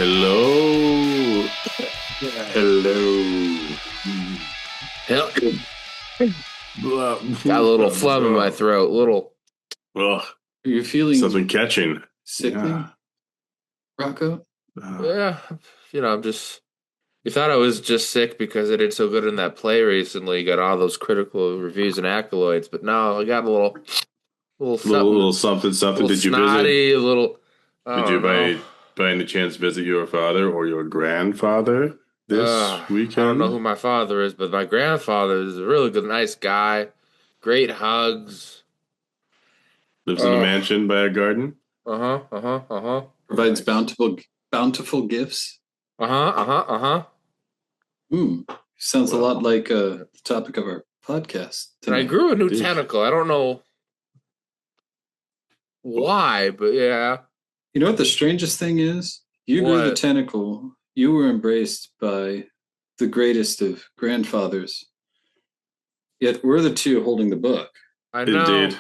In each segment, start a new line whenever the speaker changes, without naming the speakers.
Hello. Hello.
Got a little phlegm in my throat.
Ugh.
Are you feeling
Something catching.
sickly, Rocco?
Yeah, I'm just. You thought I was just sick because I did so good in that play recently. Got all those critical reviews and accolades, but no, I got a little something.
Something. Did you
snotty,
visit?
a little.
Did you by any chance visit your father or your grandfather this weekend?
I don't know who my father is, but my grandfather is a really good, nice guy. Great hugs.
Lives in a mansion by a garden.
Provides bountiful gifts. Sounds a lot like the topic of our podcast
tonight. And I grew a new tentacle. I don't know why, but yeah.
You know what the strangest thing is? You grew the tentacle. You were embraced by the greatest of grandfathers. Yet we're the two holding the book.
I know.
Indeed.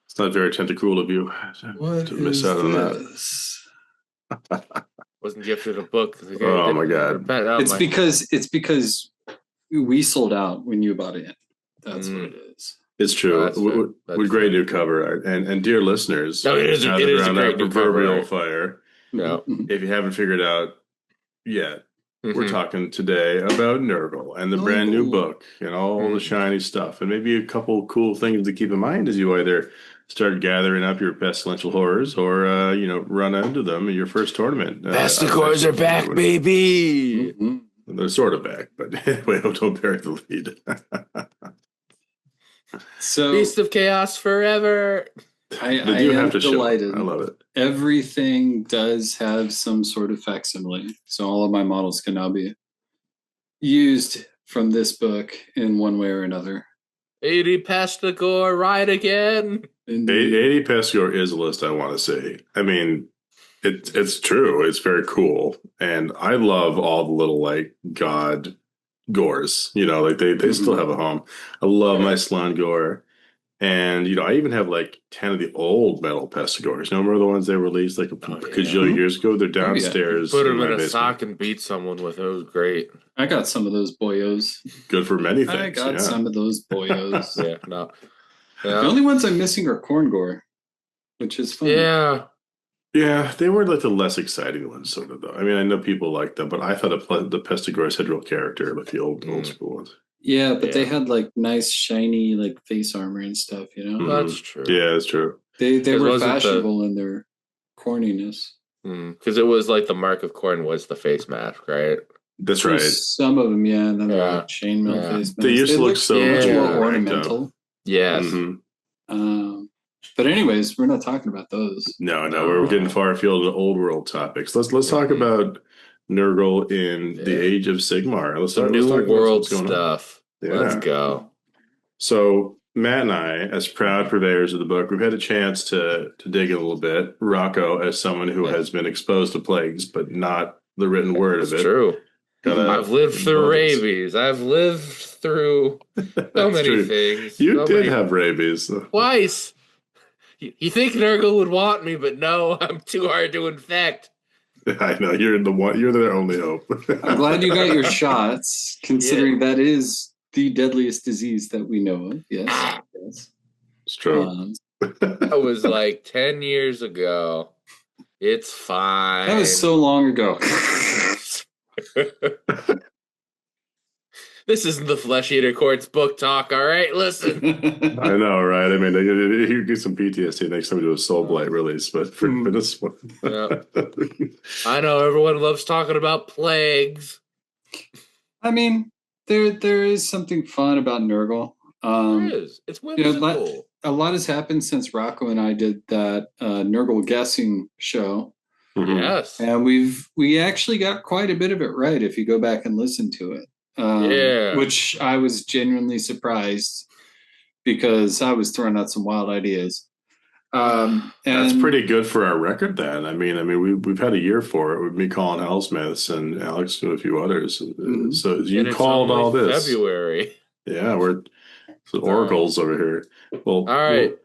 It's not very tentacle of you to miss out on
that. Wasn't gifted a book.
Oh my god!
It's because we sold out when you bought it. That's what it is.
It's true. With great new cover art, and dear listeners,
it is a great new
proverbial
cover
fire.
No,
if you haven't figured out yet, we're talking today about Nurgle and the brand new book and all the shiny stuff, and maybe a couple cool things to keep in mind as you either start gathering up your pestilential horrors or run into them in your first tournament.
Pesticores are back, baby.
They're sort of back, but anyway, don't bury the lead.
So,
Beast of Chaos forever.
I am delighted.
I love it.
Everything does have some sort of facsimile, so all of my models can now be used from this book in one way or another.
80 Pestigore, ride again.
80 Pestigore is a list I want to see. I mean, it's true. It's very cool, and I love all the little god gores. They still have a home. I love my Slangor. And, I even have 10 of the old metal Pestigores. Remember the ones they released a gajillion years ago? They're downstairs.
Put them in a sock and beat someone with it. It was great.
I got some of those boyos.
Good for many things.
I got some of those boyos.
Yeah.
The only ones I'm missing are Corngore, which is fun.
Yeah, they were the less exciting ones, sort of, though. I mean, I know people like them, but I thought the Pestigores had real character, like the old school ones.
Yeah, but they had nice shiny face armor and stuff,
That's true.
Yeah, that's true.
They were fashionable in their corniness.
Because it was the mark of Khorne was the face mask, right?
That's right.
Some of them, and then they're chainmail face masks.
They used to look so
much more ornamental.
Yes.
But anyways, we're not talking about those.
No, we're getting far afield of old world topics. Let's talk about Nurgle in the Age of Sigmar. Let's talk
world stuff. Let's go.
So Matt and I, as proud purveyors of the book, we've had a chance to dig in a little bit. Rocco, as someone who has been exposed to plagues, but not the written word of it.
True. I've lived through rabies. I've lived through so many things.
You did have rabies.
Twice. You think Nurgle would want me, but no, I'm too hard to infect.
I know, you're their only hope.
I'm glad you got your shots, considering that is the deadliest disease that we know of. Yes.
It's true.
That was 10 years ago. It's fine.
That was so long ago.
This isn't the Flesh Eater Court's book talk, all right? Listen.
I know, right? I mean, you get some PTSD next time we do a Soul Blight release, but for this one.
I know, everyone loves talking about plagues.
I mean, there is something fun about Nurgle.
There is. It's whimsical.
A lot has happened since Rocco and I did that Nurgle guessing show.
Yes.
And we actually got quite a bit of it right if you go back and listen to it. Which I was genuinely surprised because I was throwing out some wild ideas. And
that's pretty good for our record then. I mean, we've had a year for it with me calling Hellsmiths and Alex and a few others. So you called all this.
February.
Yeah, we're oracles over here. Well, all
right.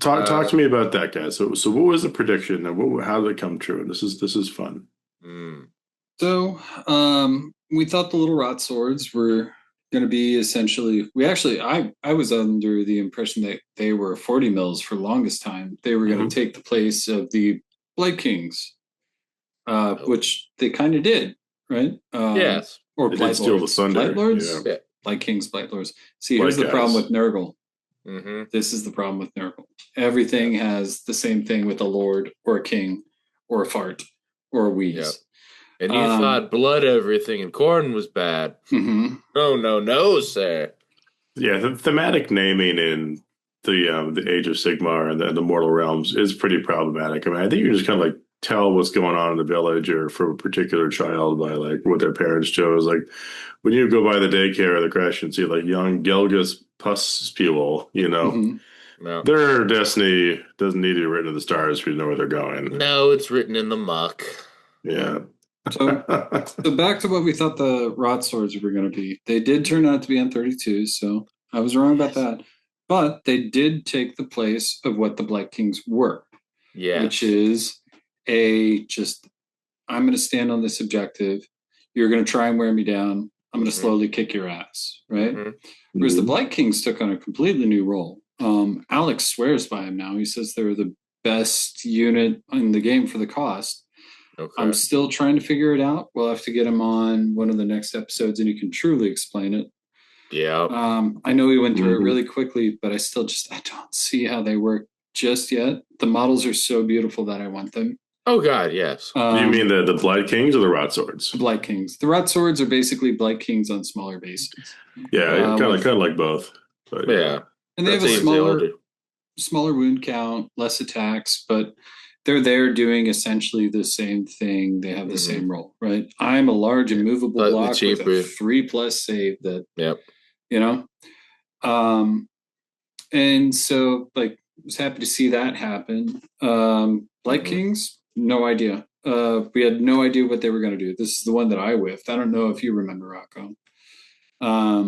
Talk to me about that, guys. So what was the prediction and how did it come true? And this is fun.
Mm.
So we thought the little rot swords were going to be essentially. I was under the impression that they were 40 mils for the longest time. They were going to take the place of the Blight Kings, which they kind of did, right?
Yes.
Or
they did steal the thunder.
Blight Lords?
Yeah.
Blight Kings, Blight Lords. See, here's the problem with Nurgle.
Mm-hmm.
This is the problem with Nurgle. Everything has the same thing with a lord or a king or a fart or a wheeze.
Yep. And you thought blood everything and corn was bad.
Mm-hmm.
No, sir.
Yeah, the thematic naming in the Age of Sigmar and the Mortal Realms is pretty problematic. I mean, I think you just kind of like tell what's going on in the village or for a particular child by like what their parents chose. Like when you go by the daycare or the crash and see like young Gelgus Puspule,
Mm-hmm.
their destiny doesn't need to be written in the stars for you to know where they're going.
No, it's written in the muck.
Yeah.
So back to what we thought the rot swords were going to be. They did turn out to be N32, so I was wrong about that. But they did take the place of what the Blight Kings were.
Yeah.
Which is I'm going to stand on this objective. You're going to try and wear me down. I'm going to slowly kick your ass, right? Mm-hmm. Whereas the Blight Kings took on a completely new role. Alex swears by him now. He says they're the best unit in the game for the cost. Okay. I'm still trying to figure it out. We'll have to get him on one of the next episodes and he can truly explain it.
Yeah.
I know we went through it really quickly, but I don't see how they work just yet. The models are so beautiful that I want them.
Oh God, yes.
Do you mean the Blight Kings or the Rot Swords?
The Blight Kings. The Rot Swords are basically Blight Kings on smaller bases.
Yeah, kind of like both.
But yeah.
And they have a smaller wound count, less attacks, but they're there doing essentially the same thing. They have the same role, right? I'm a large immovable block with a 3+ save that, and so like, was happy to see that happen. Blight Kings, no idea. We had no idea what they were going to do. This is the one that I whiffed. I don't know if you remember, Rocco.
I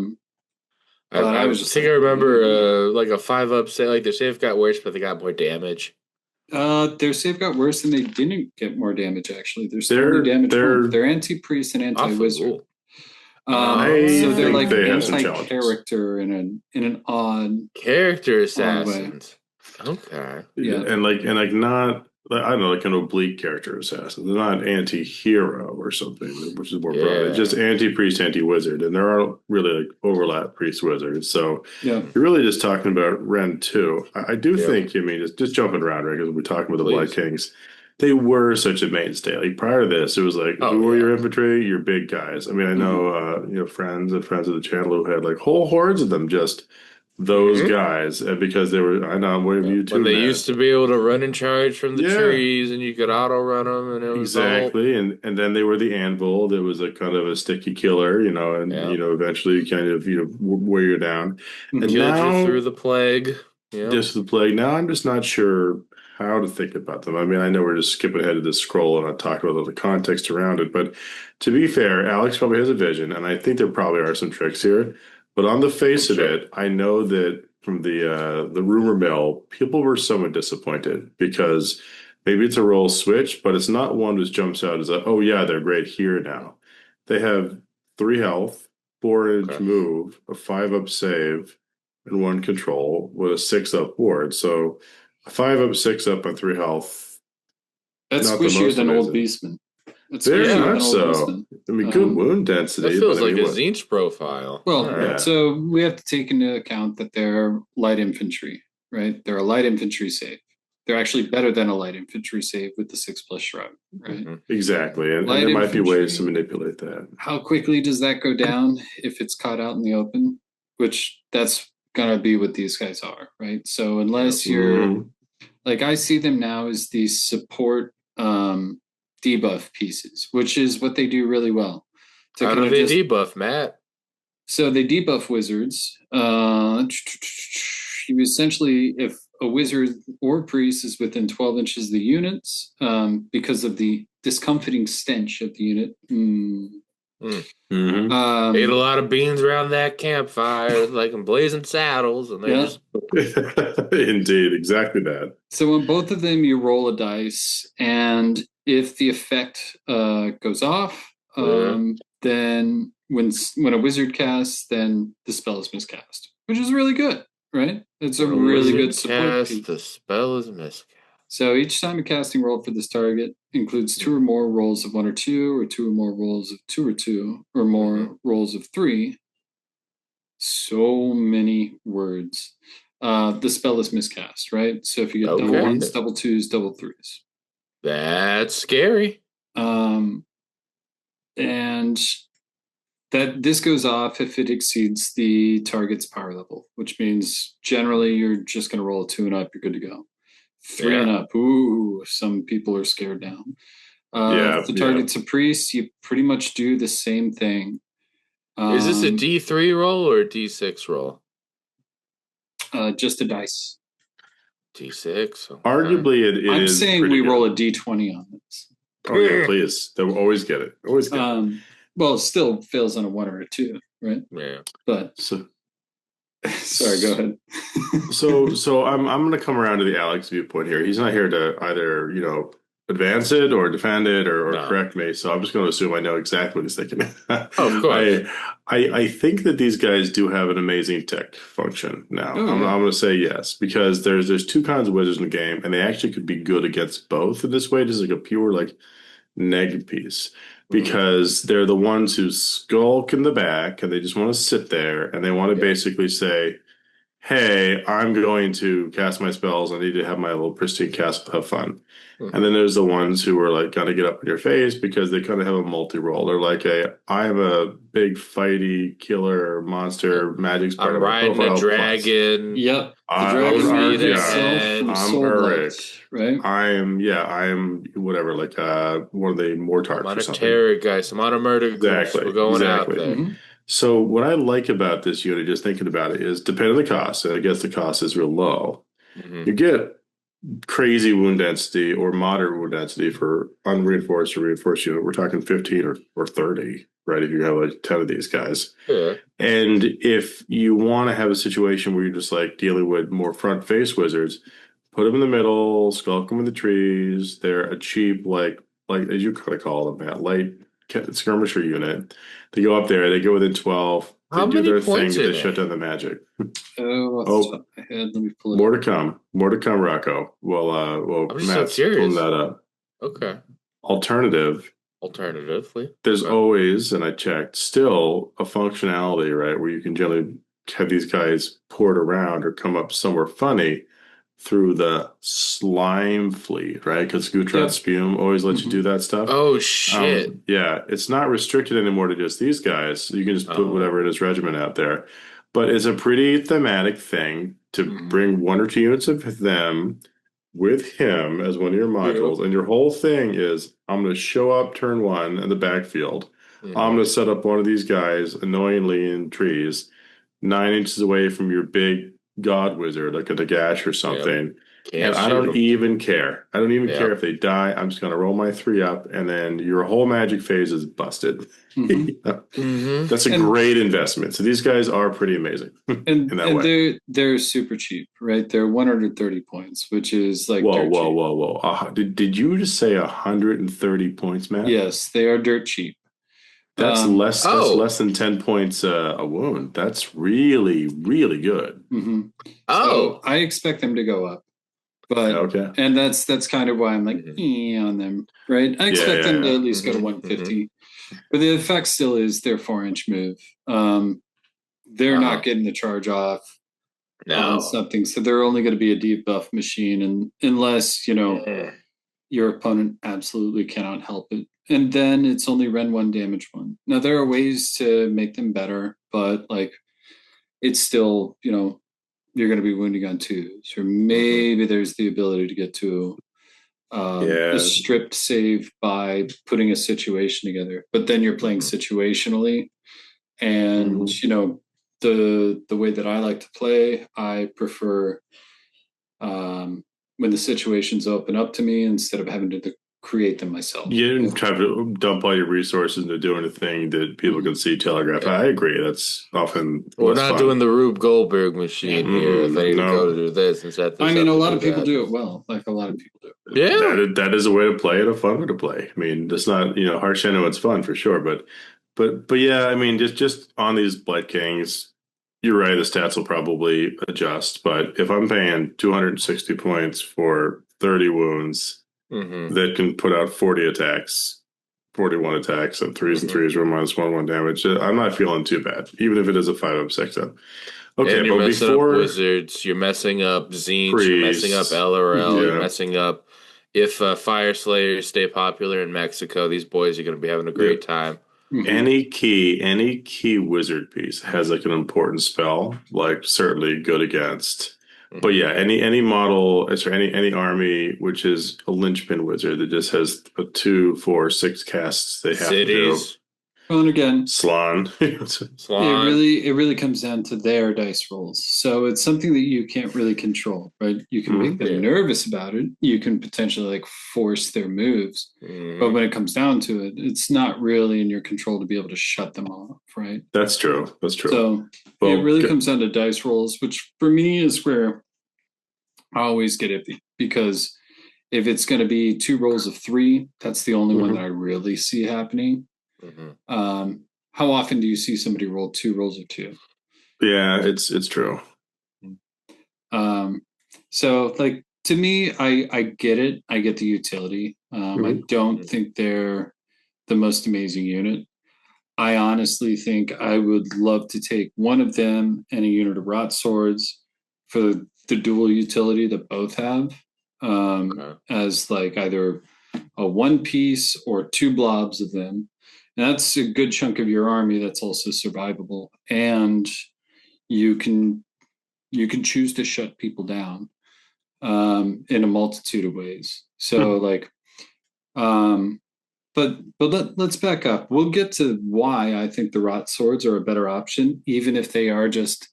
remember like a 5-up save. Like their save got worse, but they got more damage.
Their save got worse, and they didn't get more damage. Actually, their damage. They're anti-priest and anti-wizard. So they're like anti-character in an odd
character assassins. Okay,
yeah, and not. I don't know, like an oblique character assassin. They're not anti-hero or something, which is more broad. It's just anti-priest, anti-wizard, and there are really like overlap priest-wizards. So you're really just talking about Ren 2. I do think, I mean, just jumping around, right? Because we're talking about the Blight Kings. They were such a mainstay. Like prior to this, it was like, who were your infantry? Your big guys. I mean, I know, friends of the channel who had like whole hordes of them just those guys, because they were, I know I'm waiting for you too.
When they used to be able to run and charge from the trees, and you could auto run them, and it was
and then they were the anvil. That was a kind of a sticky killer, and eventually you kind of wear you down. And now
through the plague,
just the plague. Now I'm just not sure how to think about them. I mean, I know we're just skipping ahead of this scroll, and I'll talk about all the context around it. But to be fair, Alex probably has a vision, and I think there probably are some tricks here. But on the face of it, I know that from the rumor mill, people were somewhat disappointed because maybe it's a role switch, but it's not one that jumps out as oh yeah, they're great here now. They have 3 health, 4-inch move, a 5-up save, and 1 control with a 6-up board. So a 5-up, 6-up, and 3 health.
That's squishier than old Beastman.
Very much so. I mean, good wound density.
That feels like a Tzeentch profile.
Well, so we have to take into account that they're light infantry, right? They're a light infantry save. They're actually better than a light infantry save with the 6+ shrug, right?
Exactly. And there might be ways to manipulate that.
How quickly does that go down if it's caught out in the open? Which that's going to be what these guys are, right? So unless you're, like I see them now as these support debuff pieces, which is what they do really well.
How do they debuff, Matt?
So they debuff wizards. You essentially, if a wizard or priest is within 12 inches of the units, because of the discomforting stench of the unit,
Mm-hmm. Ate a lot of beans around that campfire, like in blazing saddles, and they just
indeed, exactly that.
So on both of them, you roll a dice, and if the effect goes off, then when a wizard casts, then the spell is miscast, which is really good, right? It's a really good support piece.
The spell is miscast.
So each time a casting roll for this target includes 2 or more rolls of 1 or 2, or 2 or more rolls of 2 or 2, or more rolls of 3. So many words. The spell is miscast, right? So if you get double 1s, double 2s, double 3s.
That's scary.
And that this goes off if it exceeds the target's power level, which means generally you're just going to roll a 2 and up, you're good to go. 3 and up, ooh, some people are scared now. If the target's a priest, you pretty much do the same thing.
Is this a D3 roll or a D6 roll?
Just a dice.
D6.
Okay. Arguably, it
I'm
is.
I'm saying we roll a D20 on this.
Oh yeah, please. They'll always get it. Always get it.
Well, it still fails on a 1 or a 2, right?
Yeah.
But sorry, go ahead.
so I'm going to come around to the Alex viewpoint here. He's not here to either advance it or defend it or correct me. So I'm just going to assume I know exactly what he's thinking.
Of course.
I think that these guys do have an amazing tech function now. I'm going to say yes, because there's 2 kinds of wizards in the game, and they actually could be good against both in this way, just like a pure negative piece. Because they're the ones who skulk in the back and they just want to sit there and they want to basically say, hey, I'm going to cast my spells. I need to have my little pristine cast, have fun. And then there's the ones who are like going to get up in your face because they kind of have a multi-role. They're like I'm a big fighty killer monster magic spider.
I'm riding a dragon.
Yep.
I'm Eric.
Right?
I am whatever, one of the Mortarks or something.
I'm a terror guy. I'm on a murder group.
Exactly.
We're going out there.
So what I like about this unit, just thinking about it, is depending on the cost, and I guess the cost is real low, you get crazy wound density or moderate wound density for unreinforced or reinforced unit. We're talking 15 or 30, right? If you have 10 of these guys.
Yeah.
And if you want to have a situation where you're just dealing with more front face wizards, put them in the middle, skulk them in the trees. They're a cheap, like as you kind of call them, Matt, light skirmisher unit. They go up there, they go within 12. They do their thing, they shut down the magic.
Let me pull it
more to come, Rocco. Well, Matt's pulling that up.
Okay.
Alternatively, there's always, and I checked, still a functionality, right, where you can generally have these guys port around or come up somewhere funny through the slime fleet, right? Because Gutrad Spume always lets you do that stuff.
Oh, shit.
It's not restricted anymore to just these guys. So you can just put whatever in his regiment out there. But it's a pretty thematic thing to bring 1 or 2 units of them with him as one of your modules. And your whole thing is, I'm going to show up turn 1 in the backfield. I'm going to set up one of these guys annoyingly in trees 9 inches away from your big god wizard, like a Nagash or something. And I don't even care. I don't even care if they die. I'm just going to roll my 3 up, and then your whole magic phase is busted. That's a great investment. So these guys are pretty amazing in that way.
They're super cheap, right? They're 130 points, which is like
whoa. Did you just say 130 points, Matt?
Yes, they are dirt cheap.
That's less than 10 points a wound. That's really, really good.
So I expect them to go up. But and that's kind of why I'm on them, right? I expect them to at least go to 150. But the effect still is their 4-inch move. They're not getting the charge off on something, so they're only going to be a debuff machine, and unless your opponent absolutely cannot help it. And then it's only Ren 1 damage 1. Now there are ways to make them better, but it's still, you're going to be wounding on 2s, or maybe there's the ability to get to a stripped save by putting a situation together. But then you're playing situationally, and the way that I like to play, I prefer when the situations open up to me, instead of having to create them myself.
You didn't try to dump all your resources into doing a thing that people can see telegraphed. I agree. That's often
we're not
fun.
doing the Rube Goldberg machine here. If I need to go to do this and set this
I mean,
up
a lot of people
that.
do it well. Like a lot of people do.
Yeah,
that is a way to play it, a fun way to play. I mean, it's not harsh. I know it's fun for sure, but yeah, I mean, just on these Blight Kings, you're right. The stats will probably adjust, but if I'm paying 260 points for 30 wounds that can put out 40 attacks, 41 attacks, and threes and threes, -1/1 damage, I'm not feeling too bad, even if it is a 5-up 6-up. Okay,
and you're
but
messing
before
up wizards, you're messing up Tzeentch, you're messing up LRL, you're messing up. If Fire Slayers stay popular in Mexico, these boys are going to be having a great time.
Any key wizard piece has like an important spell, like certainly good against. But yeah, any model, sorry, any army which is a linchpin wizard that just has a 2, 4, 6 casts they have to do.
Well, and again,
Slan.
It really comes down to their dice rolls. So it's something that you can't really control, right? You can make them nervous about it. You can potentially like force their moves. But when it comes down to it, it's not really in your control to be able to shut them off, right?
That's true.
So it really comes down to dice rolls, which for me is where I always get iffy, because if it's going to be 2 rolls of 3, that's the only one that I really see happening. How often do you see somebody roll 2 rolls of 2?
Yeah, it's true.
So like to me, I get it. I get the utility. I don't think they're the most amazing unit. I honestly think I would love to take one of them and a unit of rot swords for the dual utility that both have, as like either a 1 piece or 2 blobs of them. And that's a good chunk of your army that's also survivable, and you can choose to shut people down in a multitude of ways. So like, but let's back up. We'll get to why I think the rot swords are a better option, even if they are just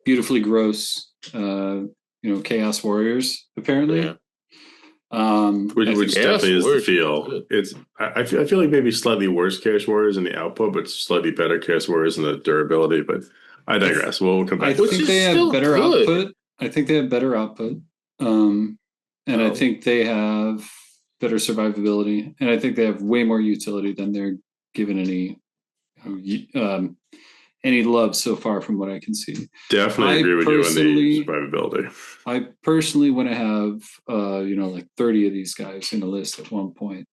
beautifully gross, chaos warriors. Apparently.
Which definitely is the feel. I feel like maybe slightly worse Chaos Warriors in the output, but slightly better Chaos Warriors in the durability. But I digress. We'll come back.
I think they have better output. I think they have better output, and I think they have better survivability, and I think they have way more utility than they're given any love so far from what I can see.
Definitely agree with you on the survivability.
I personally want to have, like 30 of these guys in a list at one point.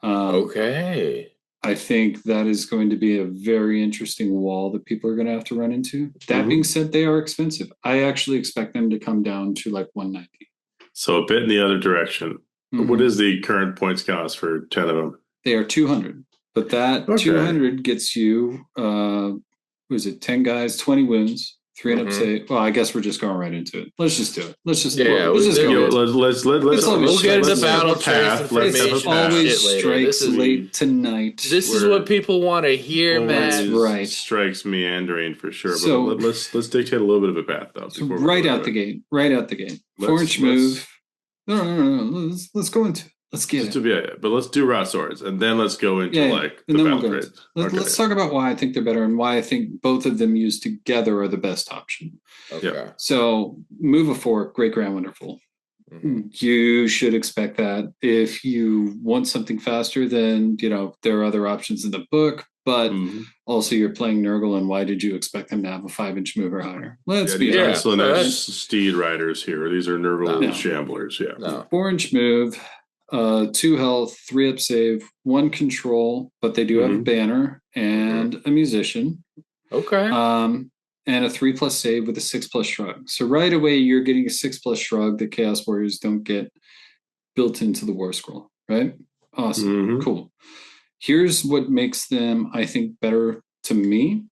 Okay.
I think that is going to be a very interesting wall that people are going to have to run into. That being said, they are expensive. I actually expect them to come down to like 190. So
a bit in the other direction. What is the current points cost for 10 of them?
They are 200. But that 200 gets you... was it 10 guys, 20 wounds, 3 and up save? Well, I guess we're just going right into it. Let's just do it. Let's just go.
Let's
we'll get into battle path.
It always strikes late tonight.
This is what people want to hear, man.
That's right.
Strikes meandering for sure. But so, let's dictate a little bit of a path though.
So right out the gate. 4-inch move. No. Let's go into it. Let's get it.
But let's do rot swords, and then let's go into the battle grid.
Let's talk about why I think they're better and why I think both of them used together are the best option.
Okay.
So move a 4, Great Grand Wonderful. You should expect that. If you want something faster, then there are other options in the book. But also, you're playing Nurgle, and why did you expect them to have a 5-inch move or higher? Let's be honest.
So that's steed riders here. These are Nurgle shamblers. Yeah.
No. 4-inch move. 2 health, 3 up save, 1 control, but they do have a banner and a musician.
Okay.
And a 3+ save with a 6+ shrug. So right away you're getting a 6+ shrug that Chaos Warriors don't get built into the War Scroll, right? Awesome. Cool. Here's what makes them, I think, better to me.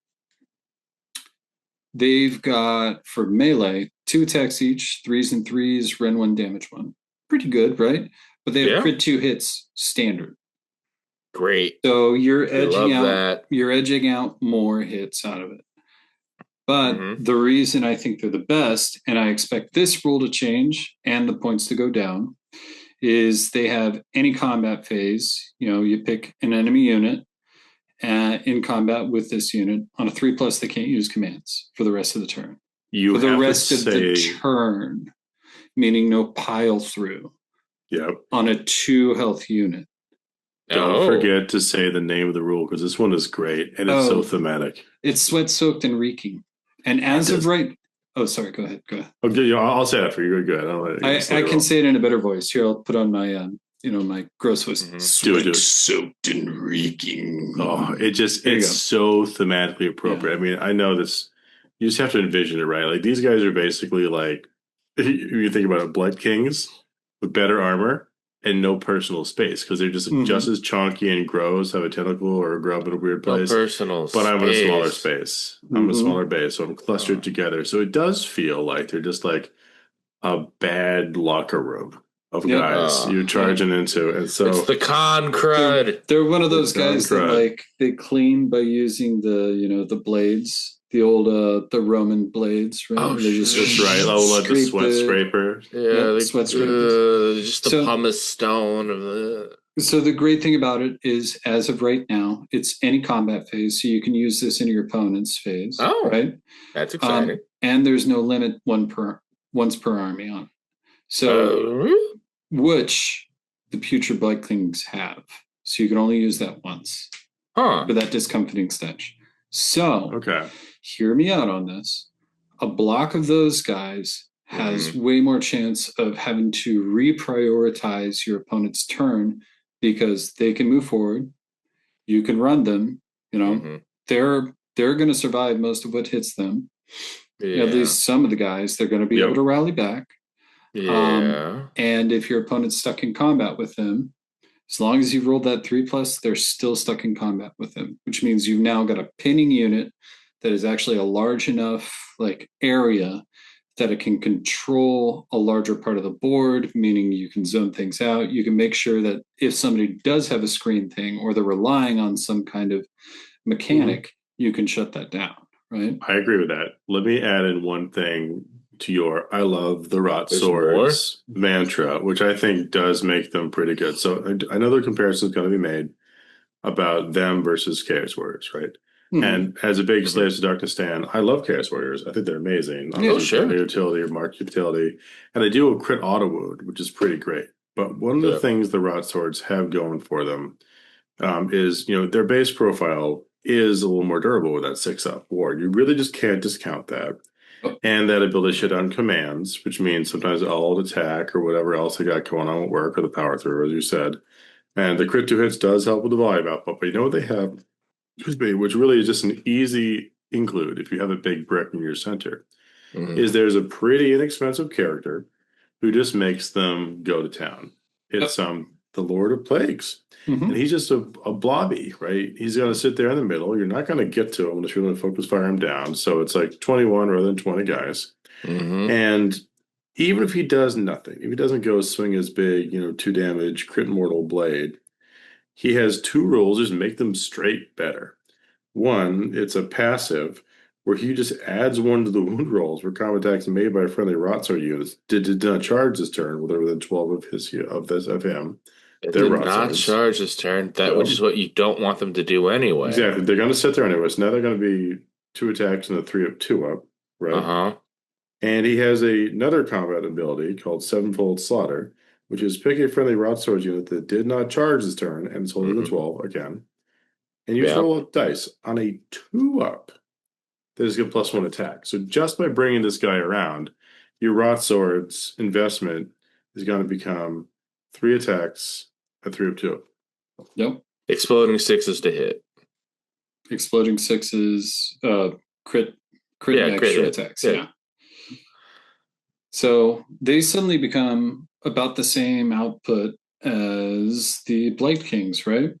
They've got, for melee, 2 attacks each, 3s and 3s, Ren 1, damage 1. Pretty good, right? But they have crit 2 hits standard.
Great.
So you're edging out more hits out of it. But the reason I think they're the best, and I expect this rule to change and the points to go down, is they have any combat phase. You pick an enemy unit in combat with this unit. On a 3+, they can't use commands for the rest of the turn. For the rest of the turn, meaning no pile through.
Yep.
On a 2 health unit.
Don't forget to say the name of the rule, because this one is great and it's so thematic.
It's sweat soaked and reeking. And as of right, sorry, go ahead.
Okay, I'll say that for you. Good.
I can say it in a better voice. Here, I'll put on my my gross voice. Mm-hmm. Sweat soaked and reeking.
Oh, it's so thematically appropriate. Yeah. I mean, I know this. You just have to envision it, right? Like, these guys are basically like, if you think about it, Blood Kings with better armor and no personal space, because they're just as chonky and gross, have a tentacle or grow up in a weird place.
No personal
but I'm in a smaller space. I'm a smaller base, so I'm clustered together. So it does feel like they're just like a bad locker room of guys you're charging into. And so
it's the con crud.
They're one of those guys that like they clean by using the blades. The old the Roman blades, right?
Oh, that's right. Like the sweat scraper.
Yeah, the sweat scraper. Just the pumice stone of the.
So the great thing about it is, as of right now, it's any combat phase, so you can use this in your opponent's phase.
Oh,
right.
That's exciting.
And there's no limit once per army on it. So, which the Putrid Blood Kings have, so you can only use that once. For that discomfiting stench. So, hear me out on this. A block of those guys has way more chance of having to reprioritize your opponent's turn, because they can move forward. You can run them. They're going to survive most of what hits them. Yeah. At least some of the guys, they're going to be able to rally back.
Yeah.
And if your opponent's stuck in combat with them, as long as you've rolled that 3+, they're still stuck in combat with them, which means you've now got a pinning unit that is actually a large enough area that it can control a larger part of the board, meaning you can zone things out. You can make sure that if somebody does have a screen thing, or they're relying on some kind of mechanic, you can shut that down, right?
I agree with that. Let me add in one thing to your I love the Rot Swords mantra, which I think does make them pretty good. So I know the comparison is going to be made about them versus Chaos Warriors, right? And as a big Slaves to Darkness stan, I love Chaos Warriors. I think they're amazing.
Sure.
Utility or marked utility. And they do a crit auto wound, which is pretty great. But one of the things the Rot Swords have going for them is, their base profile is a little more durable with that 6+ ward. You really just can't discount that. And that ability to shut down commands, which means sometimes alt attack or whatever else they got going on at work, or the power through, as you said. And the crit 2 hits does help with the volume output. But you know what they have, which really is just an easy include if you have a big brick in your center, is there's a pretty inexpensive character who just makes them go to town. It's the Lord of Plagues. And he's just a blobby, right? He's going to sit there in the middle. You're not going to get to him unless you're going to focus fire him down. So it's like 21 rather than 20 guys. And even if he does nothing, if he doesn't go swing his big, 2 damage, crit mortal blade, he has 2 rules, just make them straight better. One, it's a passive where he just adds 1 to the wound rolls where combat attacks made by friendly Rot Sword units did not charge this turn within within 12 of him.
It did not charge this turn, which is what you don't want them to do anyway.
Exactly. They're going to sit there anyway. So now they're going to be 2 attacks and a 3/2 up, right? And he has another combat ability called Sevenfold Slaughter, which is pick a friendly Rot Swords unit that did not charge this turn and it's holding the 12 again. And you roll dice on a 2+ that is going to +1 attack. So just by bringing this guy around, your Rot Swords investment is going to become 3 attacks at 3/2.
Yep.
Exploding 6s to hit.
Exploding 6s, crit extra attacks. Yeah. So they suddenly become about the same output as the Blight Kings, right?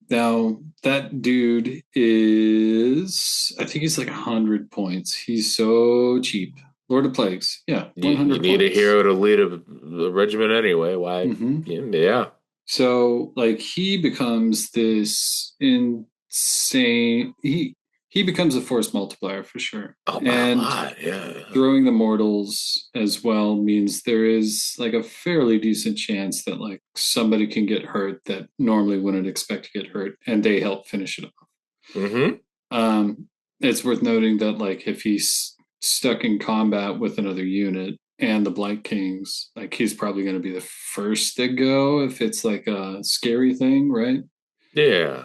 Now, that dude is, I think he's like 100 points. He's so cheap. Lord of Plagues. Yeah. 100
you need
points.
A hero to lead a regiment anyway. Why? Yeah.
So, he becomes this insane. He he becomes a force multiplier for sure.
Oh, by a lot, yeah.
Throwing the mortals as well means there is like a fairly decent chance that like somebody can get hurt that normally wouldn't expect to get hurt, and they help finish it off. It's worth noting that like if he's stuck in combat with another unit and the Blight Kings, like he's probably going to be the first to go if it's like a scary thing, right?
Yeah.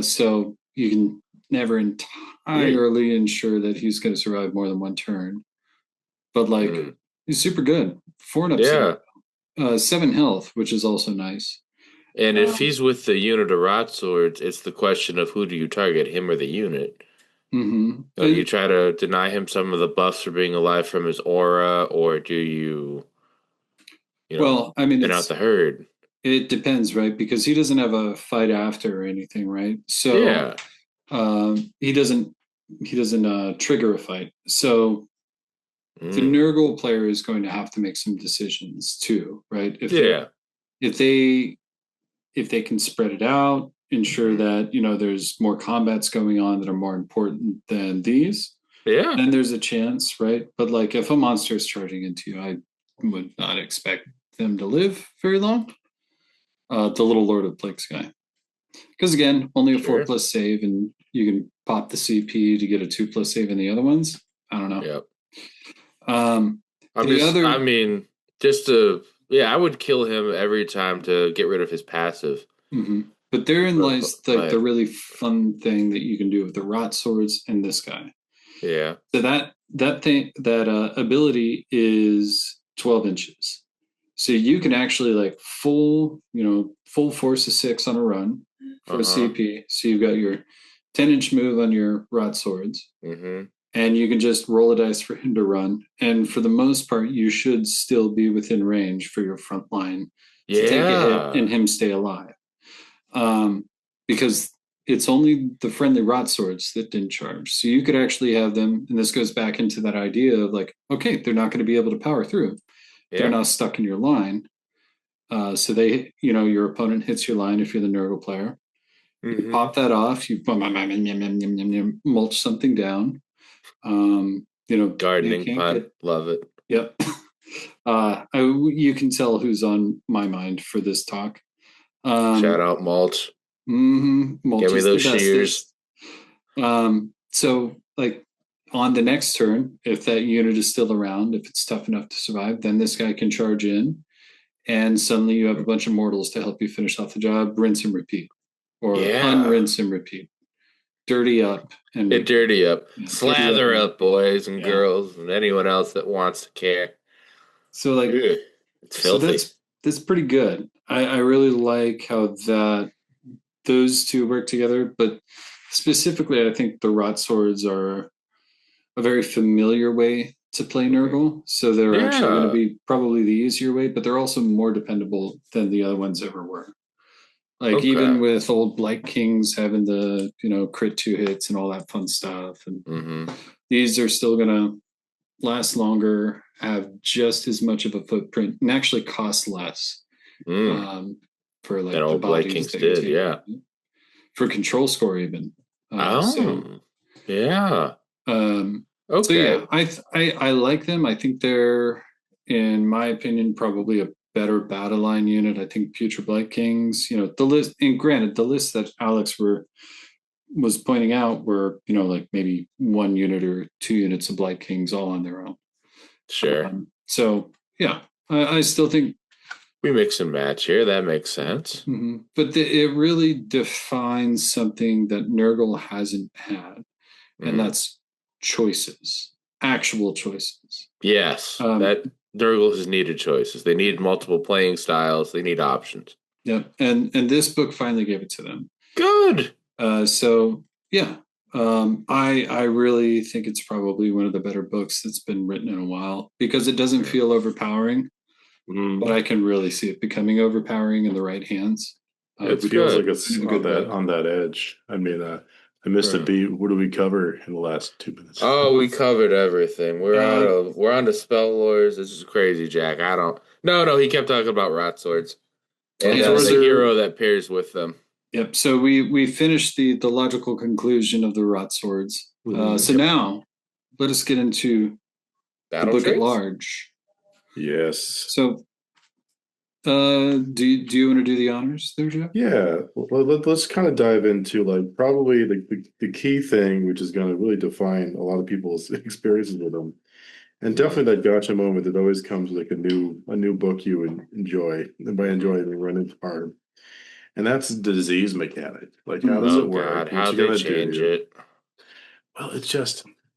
So you can never entirely ensure that he's going to survive more than one turn, but like he's super good. 4-up, 7 health, which is also nice.
And if he's with the unit of rot swords, it's the question of who do you target, him or the unit?
Mm-hmm.
So do you try to deny him some of the buffs for being alive from his aura, or do you
well, I mean,
thin out the herd?
It depends, right? Because he doesn't have a fight after or anything, right? So he doesn't trigger a fight. So the Nurgle player is going to have to make some decisions too, right? If they can spread it out, ensure that there's more combats going on that are more important than these, then there's a chance, right? But like if a monster is charging into you, I would not expect them to live very long. The little Lord of Plagues guy, because again, only a 4+ save, and you can pop the CP to get a 2+ save in the other ones. I don't know.
Yep. I would kill him every time to get rid of his passive.
Mm-hmm. But therein lies the really fun thing that you can do with the rot swords and this guy.
Yeah.
So that ability is 12 inches. So you can actually like full force of 6 on a run for a CP. So you've got your 10-inch move on your rot swords. And you can just roll a dice for him to run. And for the most part, you should still be within range for your front line to take a hit and him stay alive. Because it's only the friendly rot swords that didn't charge. So you could actually have them, and this goes back into that idea of like, okay, they're not going to be able to power through. Yeah. They're not stuck in your line. So they, your opponent hits your line if you're the Nurgle player. You pop that off, you mulch something down.
Gardening pot, love it.
Yep. You can tell who's on my mind for this talk.
Shout out mulch.
Mulch.
Give me those shears.
So like on the next turn, if that unit is still around, if it's tough enough to survive, then this guy can charge in, and suddenly you have a bunch of mortals to help you finish off the job. Rinse and repeat, or unrinse and repeat. Dirty up and
dirty up. Slather up, boys and girls, and anyone else that wants to care.
So like,
it's filthy.
So that's pretty good. I really like how those two work together, but specifically, I think the rot swords are a very familiar way to play Nurgle. So they're actually going to be probably the easier way, but they're also more dependable than the other ones ever were. Like even with old Blight Kings having the crit 2 hits and all that fun stuff, and these are still going to last longer, have just as much of a footprint, and actually cost less. For like
the Blight Kings did,
for control score even.
Okay.
So yeah, I like them. I think they're, in my opinion, probably a better battle line unit. I think future Blight Kings, the list, and granted, the list that Alex was pointing out were, like maybe 1 unit or 2 units of Blight Kings all on their own.
Sure.
So yeah, I still think
we mix and match here. That makes sense.
But it really defines something that Nurgle hasn't had, and that's choices, actual choices.
Yes, that Nurgle has needed choices. They need multiple playing styles. They need options.
Yep, and this book finally gave it to them.
Good.
So yeah, I really think it's probably one of the better books that's been written in a while, because it doesn't feel overpowering, but I can really see it becoming overpowering in the right hands.
It feels like it's on that edge. I mean, I missed a beat. What did we cover in the last 2 minutes?
Oh, we covered everything. We're on to spell lords. This is crazy, Jack. No, he kept talking about rot swords. And the hero that pairs with them.
Yep. So we finished the logical conclusion of the rot swords. So now let us get into the book at large.
Yes.
So do you want to do the honors there, Jeff?
Yeah. Well, let's kind of dive into like probably the key thing, which is going to really define a lot of people's experiences with them. And definitely that gotcha moment that always comes with like a new book you would enjoy. And by enjoy, I mean run into hard. And that's the disease mechanic. Like, how does it work?
God,
What
how
you
they
gonna
change
do?
it?
Well,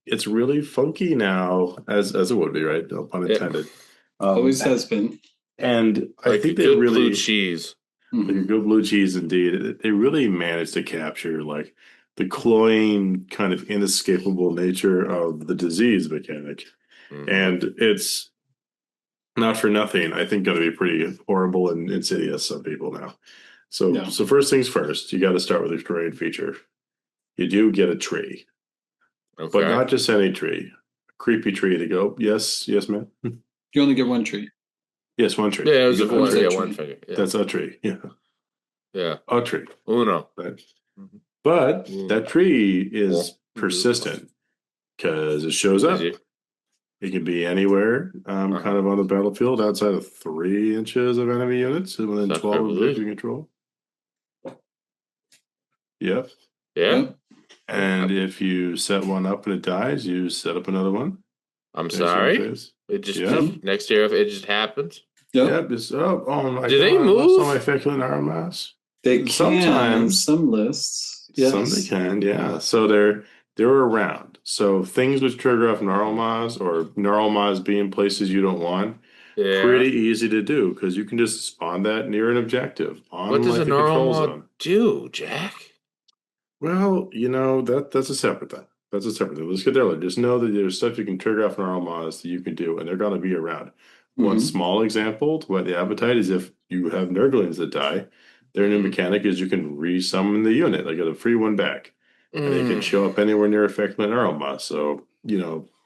it's really funky now, as it would be, right? No pun intended.
Always has been.
And I
like
think
a
they
good
really
blue cheese.
like a good blue cheese indeed. They really managed to capture like the cloying kind of inescapable nature of the disease mechanic. And it's not for nothing, I think, going to be pretty horrible and insidious some people now. So first things first, you got to start with a terrain feature. You do get a tree, but not just any tree, a creepy tree to go. Yes, man.
You only get one tree.
Yes, one tree.
Yeah, it was one tree. Yeah.
That's a tree. Yeah.
Yeah.
A tree.
Uno.
But that tree is persistent because it shows up. It can be anywhere, kind of on the battlefield outside of 3 inches of enemy units and within 12 of victory control. Yep.
Yeah.
And if you set one up and it dies, you set up another one.
I'm sorry. It just next year if it just happens.
Yep. Oh my God.
Do they move?
Some my feculent armas.
They can.
Sometimes
some lists. Yes.
Some they can. Yeah. So they're around. So things which trigger off Gnarlmas or Gnarlmas being places you don't want. Yeah. Pretty easy to do because you can just spawn that near an objective on
what does
like
a control zone do, Jack?
Well, that's a separate thing. That's a separate thing. Let's get there. Just know that there's stuff you can trigger off Gnarlmas that you can do, and they're going to be around. One small example to whet the appetite is if you have Nurglings that die, their new mechanic is you can resummon the unit. Like get a free one back. And it can show up anywhere near a feculent Gnarlmas. So,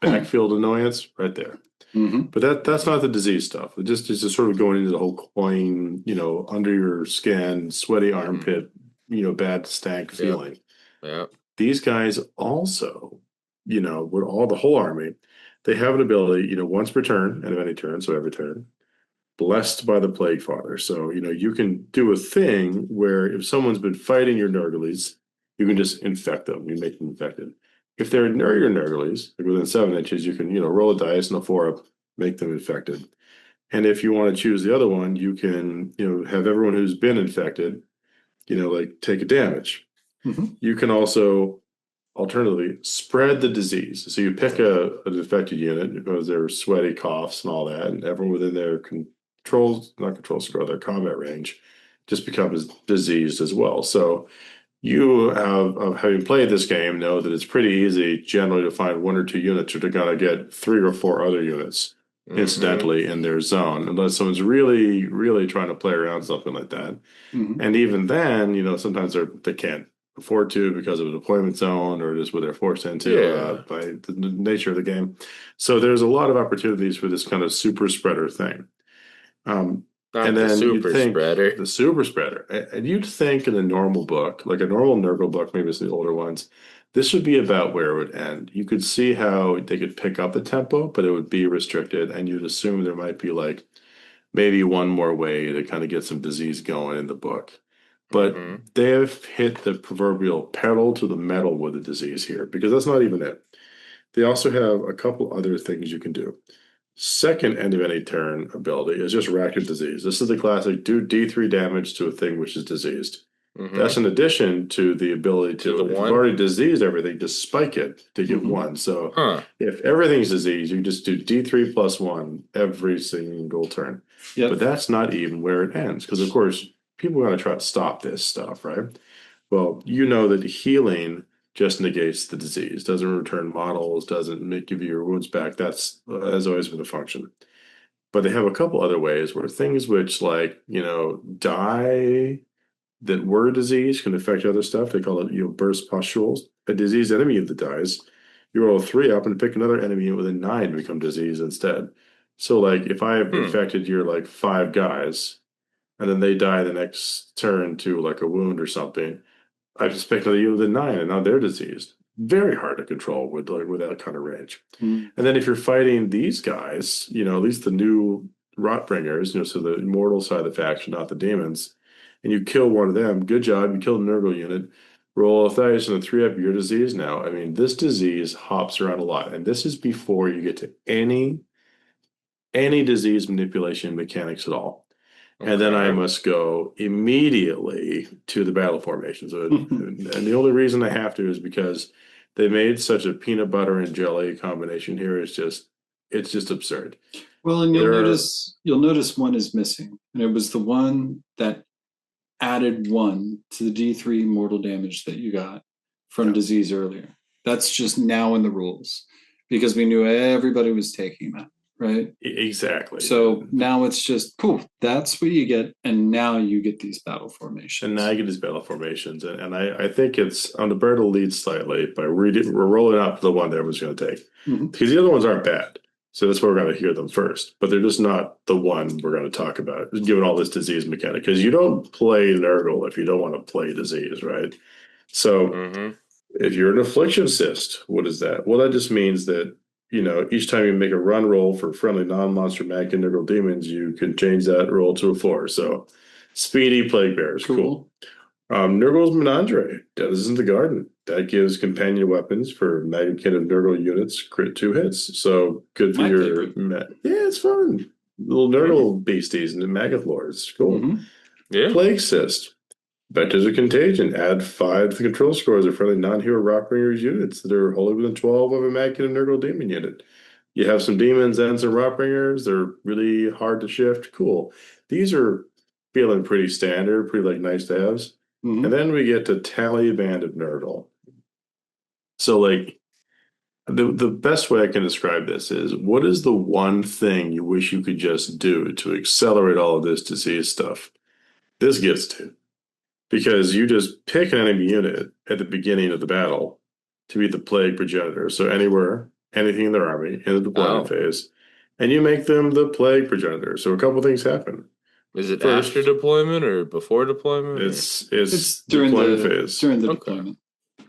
backfield annoyance right there. But that's not the disease stuff. It's just sort of going into the whole cloying, under your skin, sweaty armpit, bad stank feeling.
Yeah.
These guys also, with the whole army, they have an ability, once per turn, and of any turn, so every turn, blessed by the Plague Father. So, you can do a thing where if someone's been fighting your Nurgles, you can just infect them. You make them infected. If they're near your Nurgles, like within 7 inches, you can, roll a dice and a 4-up, make them infected. And if you want to choose the other one, you can, have everyone who's been infected, take a damage. You can also alternatively spread the disease. So you pick an infected unit because they're sweaty coughs and all that, and everyone within their their combat range just becomes diseased as well. So you having played this game, know that it's pretty easy generally to find 1 or 2 units that are going to get 3 or 4 other units incidentally in their zone, unless someone's really, really trying to play around something like that. And even then, sometimes they can't afford to because of a deployment zone or just what they're forced into by the nature of the game. So there's a lot of opportunities for this kind of super spreader thing. And then the super spreader. And you'd think in a normal book, like a normal Nurgle book, maybe it's the older ones, this would be about where it would end. You could see how they could pick up the tempo, but it would be restricted. And you'd assume there might be like maybe one more way to kind of get some disease going in the book. But they have hit the proverbial pedal to the metal with the disease here, because that's not even it. They also have a couple other things you can do. Second end of any turn ability is just rack of disease. This is the classic do D3 damage to a thing which is diseased. That's in addition to the ability to if you've already diseased everything, just spike it to get 1. So if everything's diseased, you just do D3 plus 1 every single turn. But that's not even where it ends, because of course people are going to try to stop this stuff, right? Well, that healing just negates the disease, doesn't return models, doesn't give you your wounds back. That's has always been a function. But they have a couple other ways where things which die that were disease can affect other stuff. They call it burst pustules. A diseased enemy that dies, you roll 3 up and pick another enemy within 9 to become diseased instead. So like if I have infected your 5 guys, and then they die the next turn to like a wound or something, I just picked a unit of 9, and now they're diseased. Very hard to control with that kind of range. And then if you're fighting these guys, at least the new Rotbringers, so the immortal side of the faction, not the demons, and you kill one of them, good job, you killed a Nurgle unit, roll a dice and a 3-up, you're diseased now. I mean, this disease hops around a lot, and this is before you get to any disease manipulation mechanics at all. Okay. And then I must go immediately to the battle formations. And the only reason I have to is because they made such a peanut butter and jelly combination here. It's just absurd.
Well, and you'll notice one is missing, and it was the one that added 1 to the D3 mortal damage that you got from disease earlier. That's just now in the rules because we knew everybody was taking that. Right.
Exactly.
So now it's just cool. That's what you get, and now you get these battle formations.
And I think it's on the bird will lead slightly, but we're rolling up the one that everyone's going to take because the other ones aren't bad. So that's why we're going to hear them first, but they're just not the one we're going to talk about. Given all this disease mechanic, because you don't play Nurgle if you don't want to play disease, right? So if you're an affliction cyst, what is that? Well, that just means that. Each time you make a run roll for friendly non-monster mag and Nurgle demons, you can change that roll to a 4. So, speedy plague bearers, cool. Nurgle's Menandre, Dead is in the Garden. That gives companion weapons for Magickin of Nurgle units, crit 2 hits. So, good for your... Yeah, it's fun. Little Nurgle beasties and the Maggot Lords. Cool. Yeah. Plague Cyst. Vectors of Contagion. Add 5 to the control scores of friendly non-hero Rockbringers units that are wholly within 12 of a Magickin and Nurgle demon unit. You have some demons and some Rockbringers. They're really hard to shift. Cool. These are feeling pretty standard, pretty nice to haves. And then we get to Tally Band of Nurgle. So the best way I can describe this is, what is the one thing you wish you could just do to accelerate all of this disease stuff? This gets to. Because you just pick an enemy unit at the beginning of the battle to be the plague progenitor. So anywhere, anything in their army in the deployment phase, and you make them the plague progenitor. So a couple things happen.
Is it after deployment or before deployment?
It's during the phase.
During the deployment.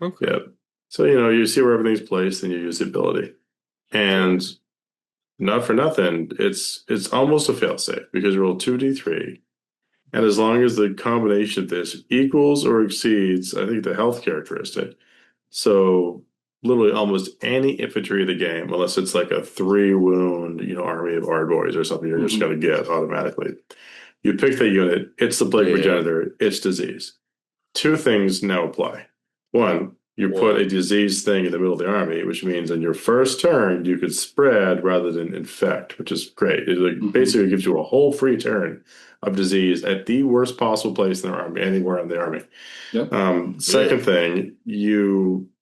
Okay.
Yeah. So you see where everything's placed and you use the ability. And not for nothing, it's almost a failsafe because you roll 2d3. And as long as the combination of this equals or exceeds, I think, the health characteristic. So literally almost any infantry of the game, unless it's like a 3-wound, army of Ardboys or something, you're just going to get automatically. You pick the unit, it's the plague progenitor, it's disease. 2 things now apply. 1, you put a disease thing in the middle of the army, which means on your first turn, you could spread rather than infect, which is great. It basically gives you a whole free turn of disease at the worst possible place in the army, anywhere in the army. Yep. Second thing,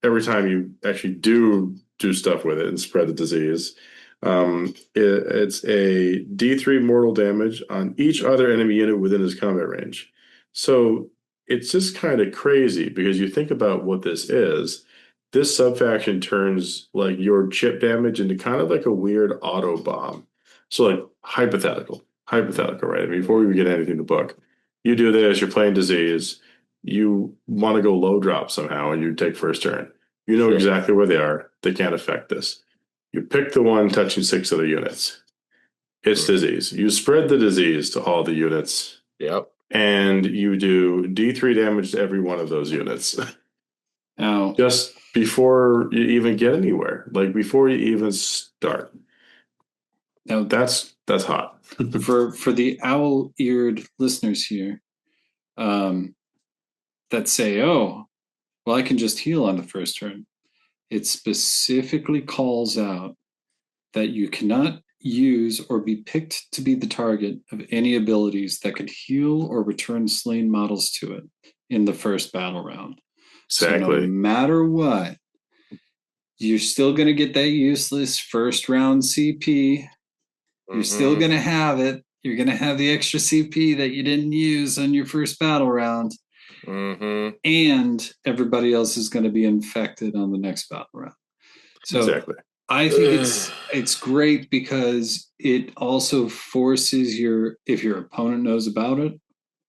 every time you actually do stuff with it and spread the disease, it's a D3 mortal damage on each other enemy unit within his combat range. So it's just kind of crazy because you think about what this is. This subfaction turns your chip damage into kind of like a weird auto bomb. So hypothetical, right? I mean, before we even get anything in the book, you do this, you're playing disease, you want to go low drop somehow, and you take first turn. You know exactly where they are. They can't affect this. You pick the one touching 6 other units. It's disease. You spread the disease to all the units.
Yep.
And you do D3 damage to every one of those units.
Now,
just before you even get anywhere, before you even start.
Now
that's hot.
for the owl-eared listeners here, that say, "Oh, well, I can just heal on the first turn." It specifically calls out that you cannot use or be picked to be the target of any abilities that could heal or return slain models to it in the first battle round.
Exactly.
So no matter what, you're still going to get that useless first round CP. You're still going to have it. You're going to have the extra CP that you didn't use on your first battle round. And everybody else is going to be infected on the next battle round. So exactly. I think it's great because it also forces if your opponent knows about it,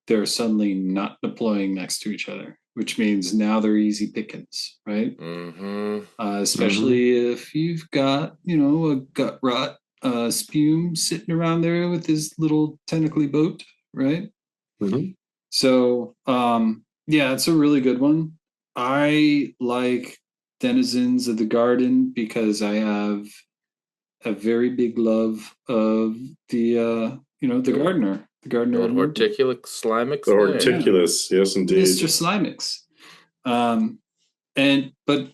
they're suddenly not deploying next to each other, which means now they're easy pickings, right? Especially if you've got, a gut rot spume sitting around there with his little tentacly boat, right? So, it's a really good one. I like Denizens of the Garden because I have a very big love of the gardener. The gardener.
The Horticulus Slimix.
The Horticulus, yes, indeed.
Mr. Slimix. But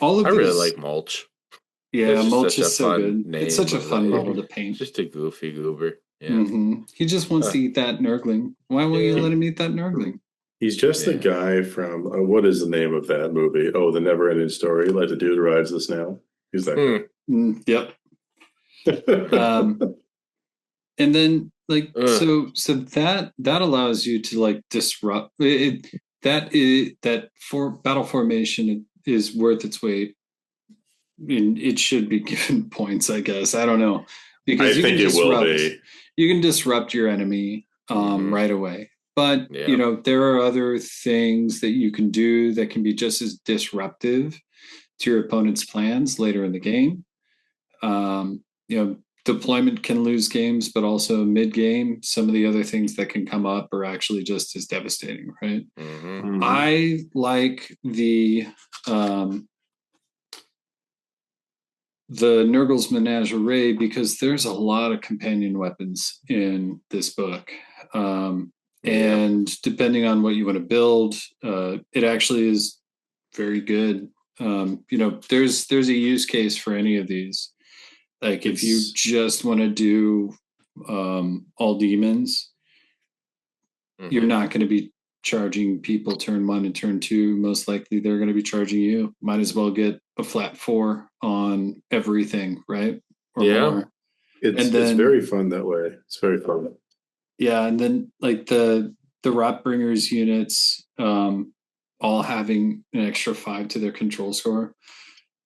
all of
I really like Mulch.
Yeah, Mulch is so good. It's such a fun model to paint.
Just a goofy goober. Yeah.
He just wants to eat that Nurgling. Why won't you let him eat that Nurgling?
He's just the guy from what is the name of that movie? Oh, The Never Ending Story. Like the dude who rides the snail. He's that guy.
Yep. And then so that allows you to disrupt it. That for battle formation is worth its weight. And it should be given points, I guess. I don't know, because
I think it will be.
You can disrupt your enemy right away, but there are other things that you can do that can be just as disruptive to your opponent's plans later in the game. Deployment can lose games, but also mid-game, some of the other things that can come up are actually just as devastating, right? I like the Nurgle's Menagerie because there's a lot of companion weapons in this book. And depending on what you want to build, it actually is very good. There's a use case for any of these. Like if you just want to do all demons, you're not going to be charging people turn 1 and turn 2. Most likely they're going to be charging you. Might as well get a flat 4 on everything, right? Or more.
It's very fun that way. It's very fun.
Yeah, and then the Rotbringers units all having an extra 5 to their control score.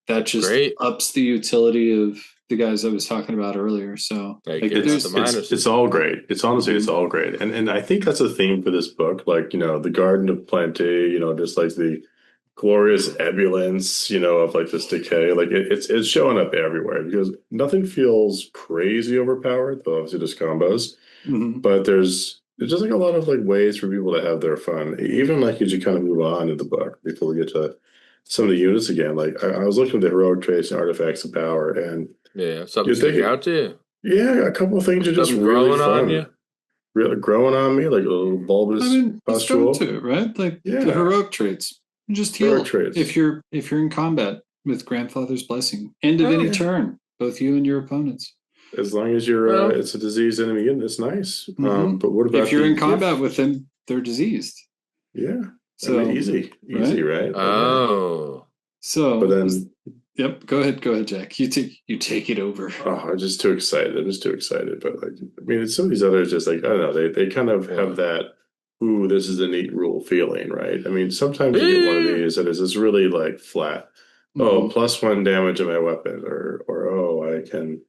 That just ups the utility of the guys I was talking about earlier. So
it's all great. It's honestly, it's all great. And I think that's a theme for this book. The Garden of Plenty, just like the glorious ebullience, of this decay. It's showing up everywhere because nothing feels crazy overpowered, though obviously just combos. But there's just a lot of ways for people to have their fun. Even as you kind of move on in the book before we get to some of the units again. I was looking at the heroic traits and artifacts of power, and
something stick out to you.
Yeah, a couple of things are just really fun. On you. Really growing on me, like a little bulbous pustule.
To it, right? The heroic traits. You just heal if you're in combat with Grandfather's Blessing. End of any turn, both you and your opponents.
As long as you're it's a diseased enemy unit, it's nice. But what about
if you're in combat with them, they're diseased.
Yeah. So easy, right?
Oh.
So
but then
yep, go ahead, Jack. You take it over.
Oh, I'm just too excited. But it's some of these others just I don't know, they kind of have that, ooh, this is a neat rule feeling, right? Sometimes you get one of these that is just really flat. Oh, +1 damage in my weapon, or oh, I can,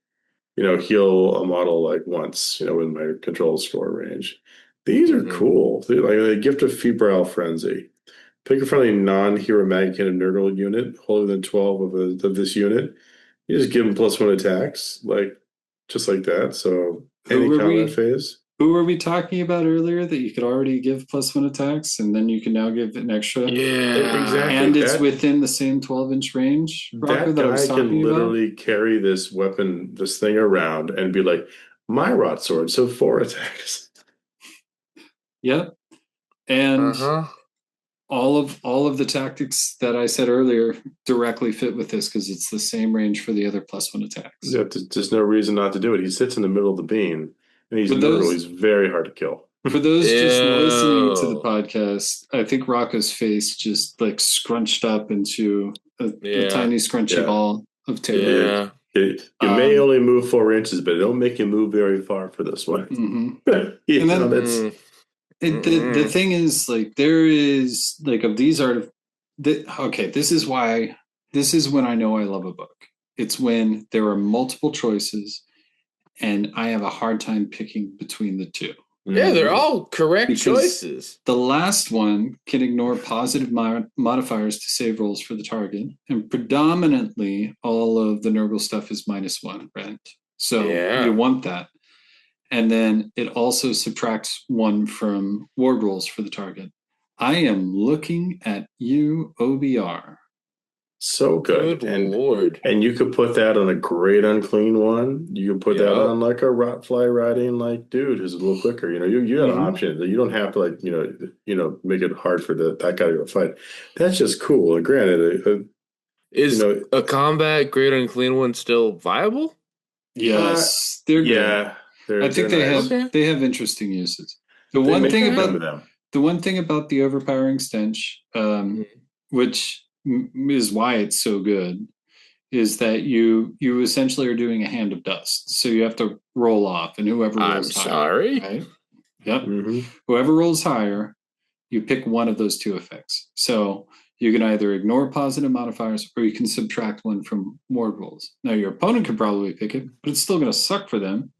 heal a model once, in my control score range. These are cool. The Gift of Febrile Frenzy. Pick a friendly non-hero magic and Nurgle unit, holding than 12 of this unit. You just give them +1 attacks, just like that. So any combat phase.
Who were we talking about earlier that you could already give +1 attacks, and then you can now give an extra?
Yeah, exactly.
And it's within the same 12-inch range. Rocco, that I was talking
can literally carry this weapon, this thing around, and be like, my rot sword, so 4 attacks.
Yep. And all of the tactics that I said earlier directly fit with this because it's the same range for the other +1 attacks.
Yeah, there's no reason not to do it. He sits in the middle of the beam, and he's very hard to kill.
For those just listening to the podcast, I think Rocco's face just scrunched up into a tiny scrunchy ball of terror.
Yeah. You may only move 4 inches, but it don't make you move very far for this one.
And then the thing is, there is of these this is when I know I love a book. It's when there are multiple choices and I have a hard time picking between the two.
Yeah, they're all correct choices.
The last one can ignore positive modifiers to save rolls for the target, and predominantly all of the Nurgle stuff is -1, right? So you want that. And then it also subtracts 1 from ward rolls for the target. I am looking at you, OBR.
So good. Lord. And you could put that on a great unclean one. You could put that on like a rotfly riding like dude who's a little quicker. You got an option. You don't have to make it hard for that guy to go fight. That's just cool. And granted,
is a combat great unclean one still viable?
Yes, they're good. I think they have interesting uses. The one thing about the overpowering stench, which is why it's so good, is that you essentially are doing a hand of dust. So you have to roll off, and whoever rolls higher, right? Yep. Mm-hmm. Whoever rolls higher, you pick one of those 2 effects. So you can either ignore positive modifiers or you can subtract 1 from ward rolls. Now your opponent could probably pick it, but it's still going to suck for them.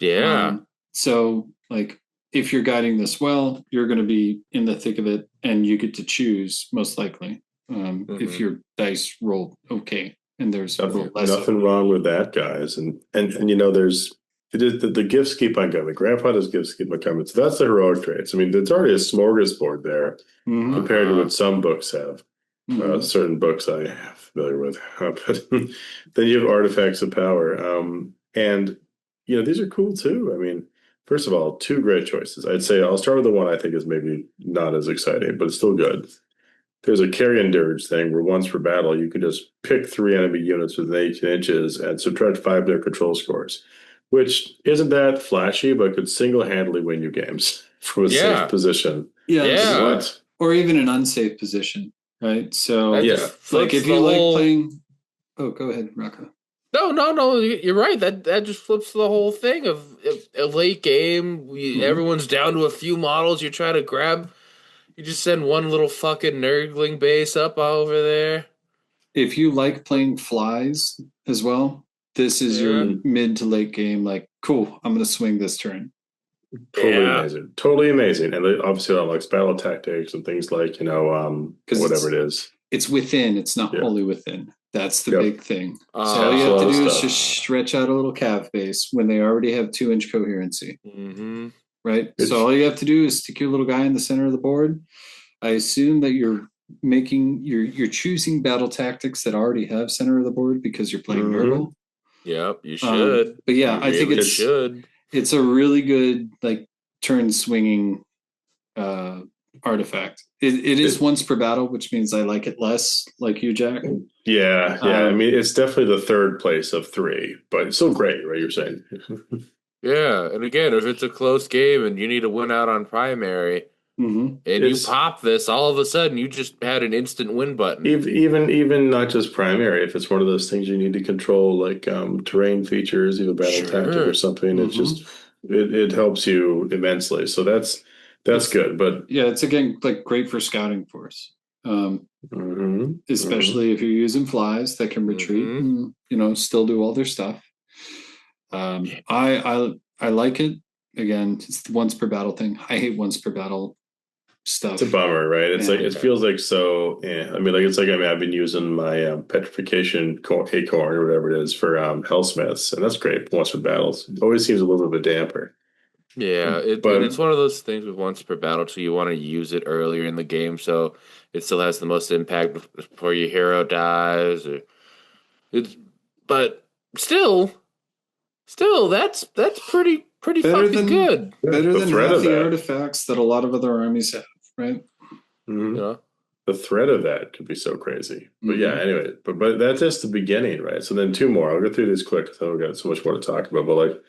Yeah.
So like if you're guiding this well, you're going to be in the thick of it, and you get to choose most likely. If your dice roll okay, and there's
nothing wrong with that, guys, and there's the gifts keep on coming. Grandpa does gifts keep on coming. So that's the heroic traits. I mean, there's already a smorgasbord there compared to what some books have. Certain books I am familiar with, but then you have artifacts of power, and these are cool too. I mean, first of all, 2 great choices. I'd say I'll start with the one I think is maybe not as exciting, but it's still good. There's a carrion dirge thing where once per battle, you can just pick 3 enemy units within 18 inches and subtract 5 their control scores, which isn't that flashy, but could single-handedly win you games from a safe position.
Yeah.
What?
Or even an unsafe position, right? So,
like
if you like playing... Oh, go ahead, Rocco.
No, you're right. That just flips the whole thing of a late game. Everyone's down to a few models. You're trying to grab... You just send one little fucking nurgling base up over there.
If you like playing flies as well, this is your mid to late game. Like, cool, I'm going to swing this turn.
Totally amazing. And obviously, that likes battle tactics and things like whatever it is.
It's within. It's not wholly within. That's the big thing. So all you have to do is just stretch out a little cav base when they already have 2-inch coherency. Mm-hmm. Right. So all you have to do is stick your little guy in the center of the board. I assume that you're choosing battle tactics that already have center of the board because you're playing Nurgle.
Yep, you should.
But I think it's a really good like turn swinging artifact. It is once per battle, which means I like it less, like you, Jack.
Yeah. I mean, it's definitely the 3rd place of 3, but it's still great, right? You're saying.
Yeah, and again, if it's a close game and you need to win out on primary, and you pop this, all of a sudden you just had an instant win button.
Even not just primary, if it's one of those things you need to control, like terrain features, either battle tactic or something, it just it helps you immensely. So that's good. But
it's again like great for scouting force, especially if you're using flies that can retreat and still do all their stuff. I like it. Again, it's the once per battle thing. I hate once per battle stuff.
It's a bummer, right? It's like it feels like so. I mean, like it's like I've been using my petrification acorn or whatever it is for Hellsmiths, and that's great once per battles. It always seems a little bit damper.
Yeah, but it's one of those things with once per battle, so you want to use it earlier in the game, so it still has the most impact before your hero dies. But still, that's pretty fucking good.
Better than half the artifacts that a lot of other armies have, right?
Mm-hmm. The threat of that could be so crazy. But anyway, but that's just the beginning, right? So then 2 more. I'll go through these quick because I've got so much more to talk about. But like,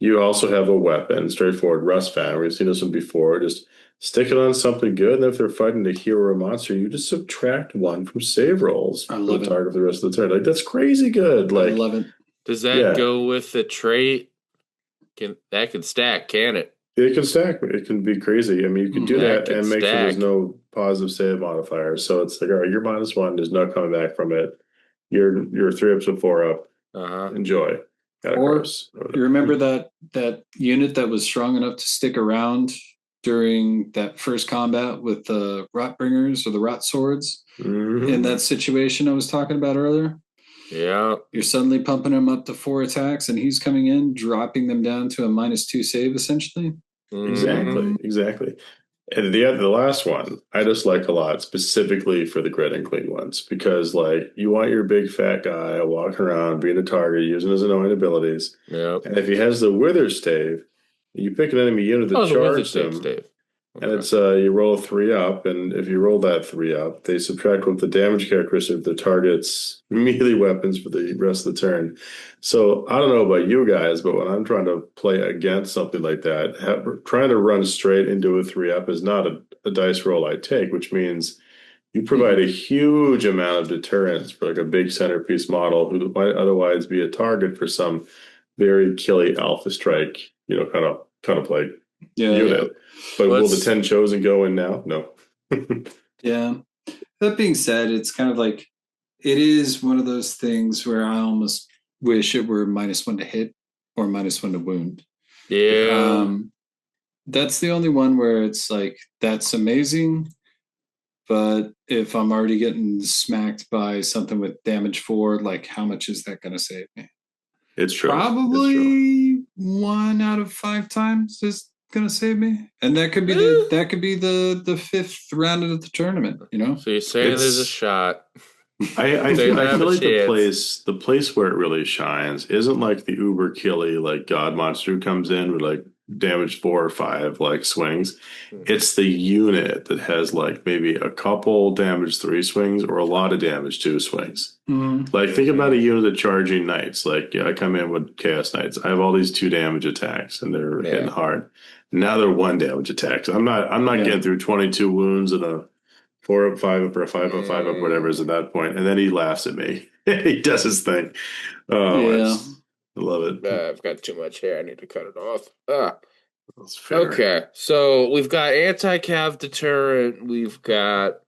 you also have a weapon, straightforward rust fan. We've seen this one before. Just stick it on something good, and if they're fighting a hero or a monster, you just subtract 1 from save rolls for the target for the rest of the turn. Like that's crazy good. Like,
I love it.
Does that go with the trait? That can stack, can it?
It can stack. It can be crazy. I mean, you can do that and make sure there's no positive save modifiers. So it's like, all right, you're -1. There's no coming back from it. You're 3 ups and 4 up. Enjoy.
Or you remember that unit that was strong enough to stick around during that first combat with the Rotbringers or the Rot Swords in that situation I was talking about earlier?
Yeah.
You're suddenly pumping him up to 4 attacks, and he's coming in, dropping them down to a -2 save, essentially.
Exactly. And the last one, I just like a lot, specifically for the grit and clean ones, because like you want your big fat guy walking around, being a target, using his annoying abilities.
Yeah.
And if he has the Wither Stave, you pick an enemy unit that charges him. Okay. And it's you roll a 3-up, and if you roll that 3-up, they subtract what the damage characteristic of the target's melee weapons for the rest of the turn. So I don't know about you guys, but when I'm trying to play against something like that, trying to run straight into a 3-up is not a dice roll I take, which means you provide a huge amount of deterrence for like a big centerpiece model who might otherwise be a target for some very killy alpha strike, kind of play unit. Yeah. But will the 10 chosen go in now? No.
Yeah. That being said, it's kind of like it is one of those things where I almost wish it were -1 to hit or -1 to wound.
Yeah.
That's the only one where it's like, that's amazing. But if I'm already getting smacked by something with damage 4, like how much is that going to save me?
It's true.
Probably 1 out of 5 times is gonna save me, and that could be the 5th round of the tournament.
So you're saying there's a shot.
I feel like the place where it really shines isn't like the uber killy like god monster who comes in with like damage 4 or 5 like swings. It's the unit that has like maybe a couple damage 3 swings or a lot of damage 2 swings. Like think about a unit of charging knights. Like I come in with chaos knights. I have all these 2 damage attacks and they're hitting hard. Now they're 1 damage attacks. I'm not getting through 22 wounds and a 4-up, 5-up, or a 5-up, 5-up, whatever is at that point. And then he laughs at me. He does his thing. Oh, yeah. I love it.
I've got too much hair. I need to cut it off. That's fair. Okay, so we've got anti-cav deterrent. We've got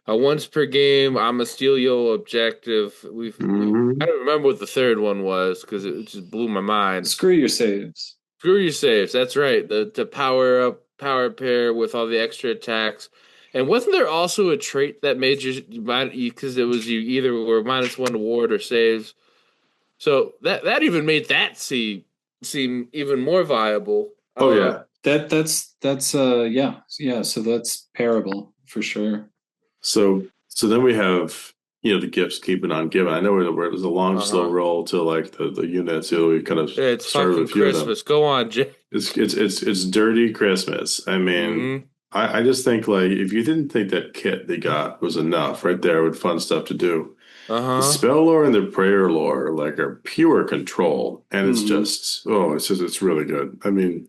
a once per game I'm a steal yo objective. I don't remember what the third one was because it just blew my mind.
Screw your saves.
That's right. The power pair with all the extra attacks. And wasn't there also a trait that made you because it was you either were -1 to ward or saves? So that even made that seem even more viable.
Oh yeah,
that's yeah. So that's parable for sure.
So then we have the gifts keeping on giving. I know there's a long slow roll to like the units. We kind of
it's fucking Christmas. Go on, Jay.
It's dirty Christmas. I mean. I just think like if you didn't think that kit they got was enough right there with fun stuff to do, the spell lore and the prayer lore like are pure control, and it's it's really good. I mean,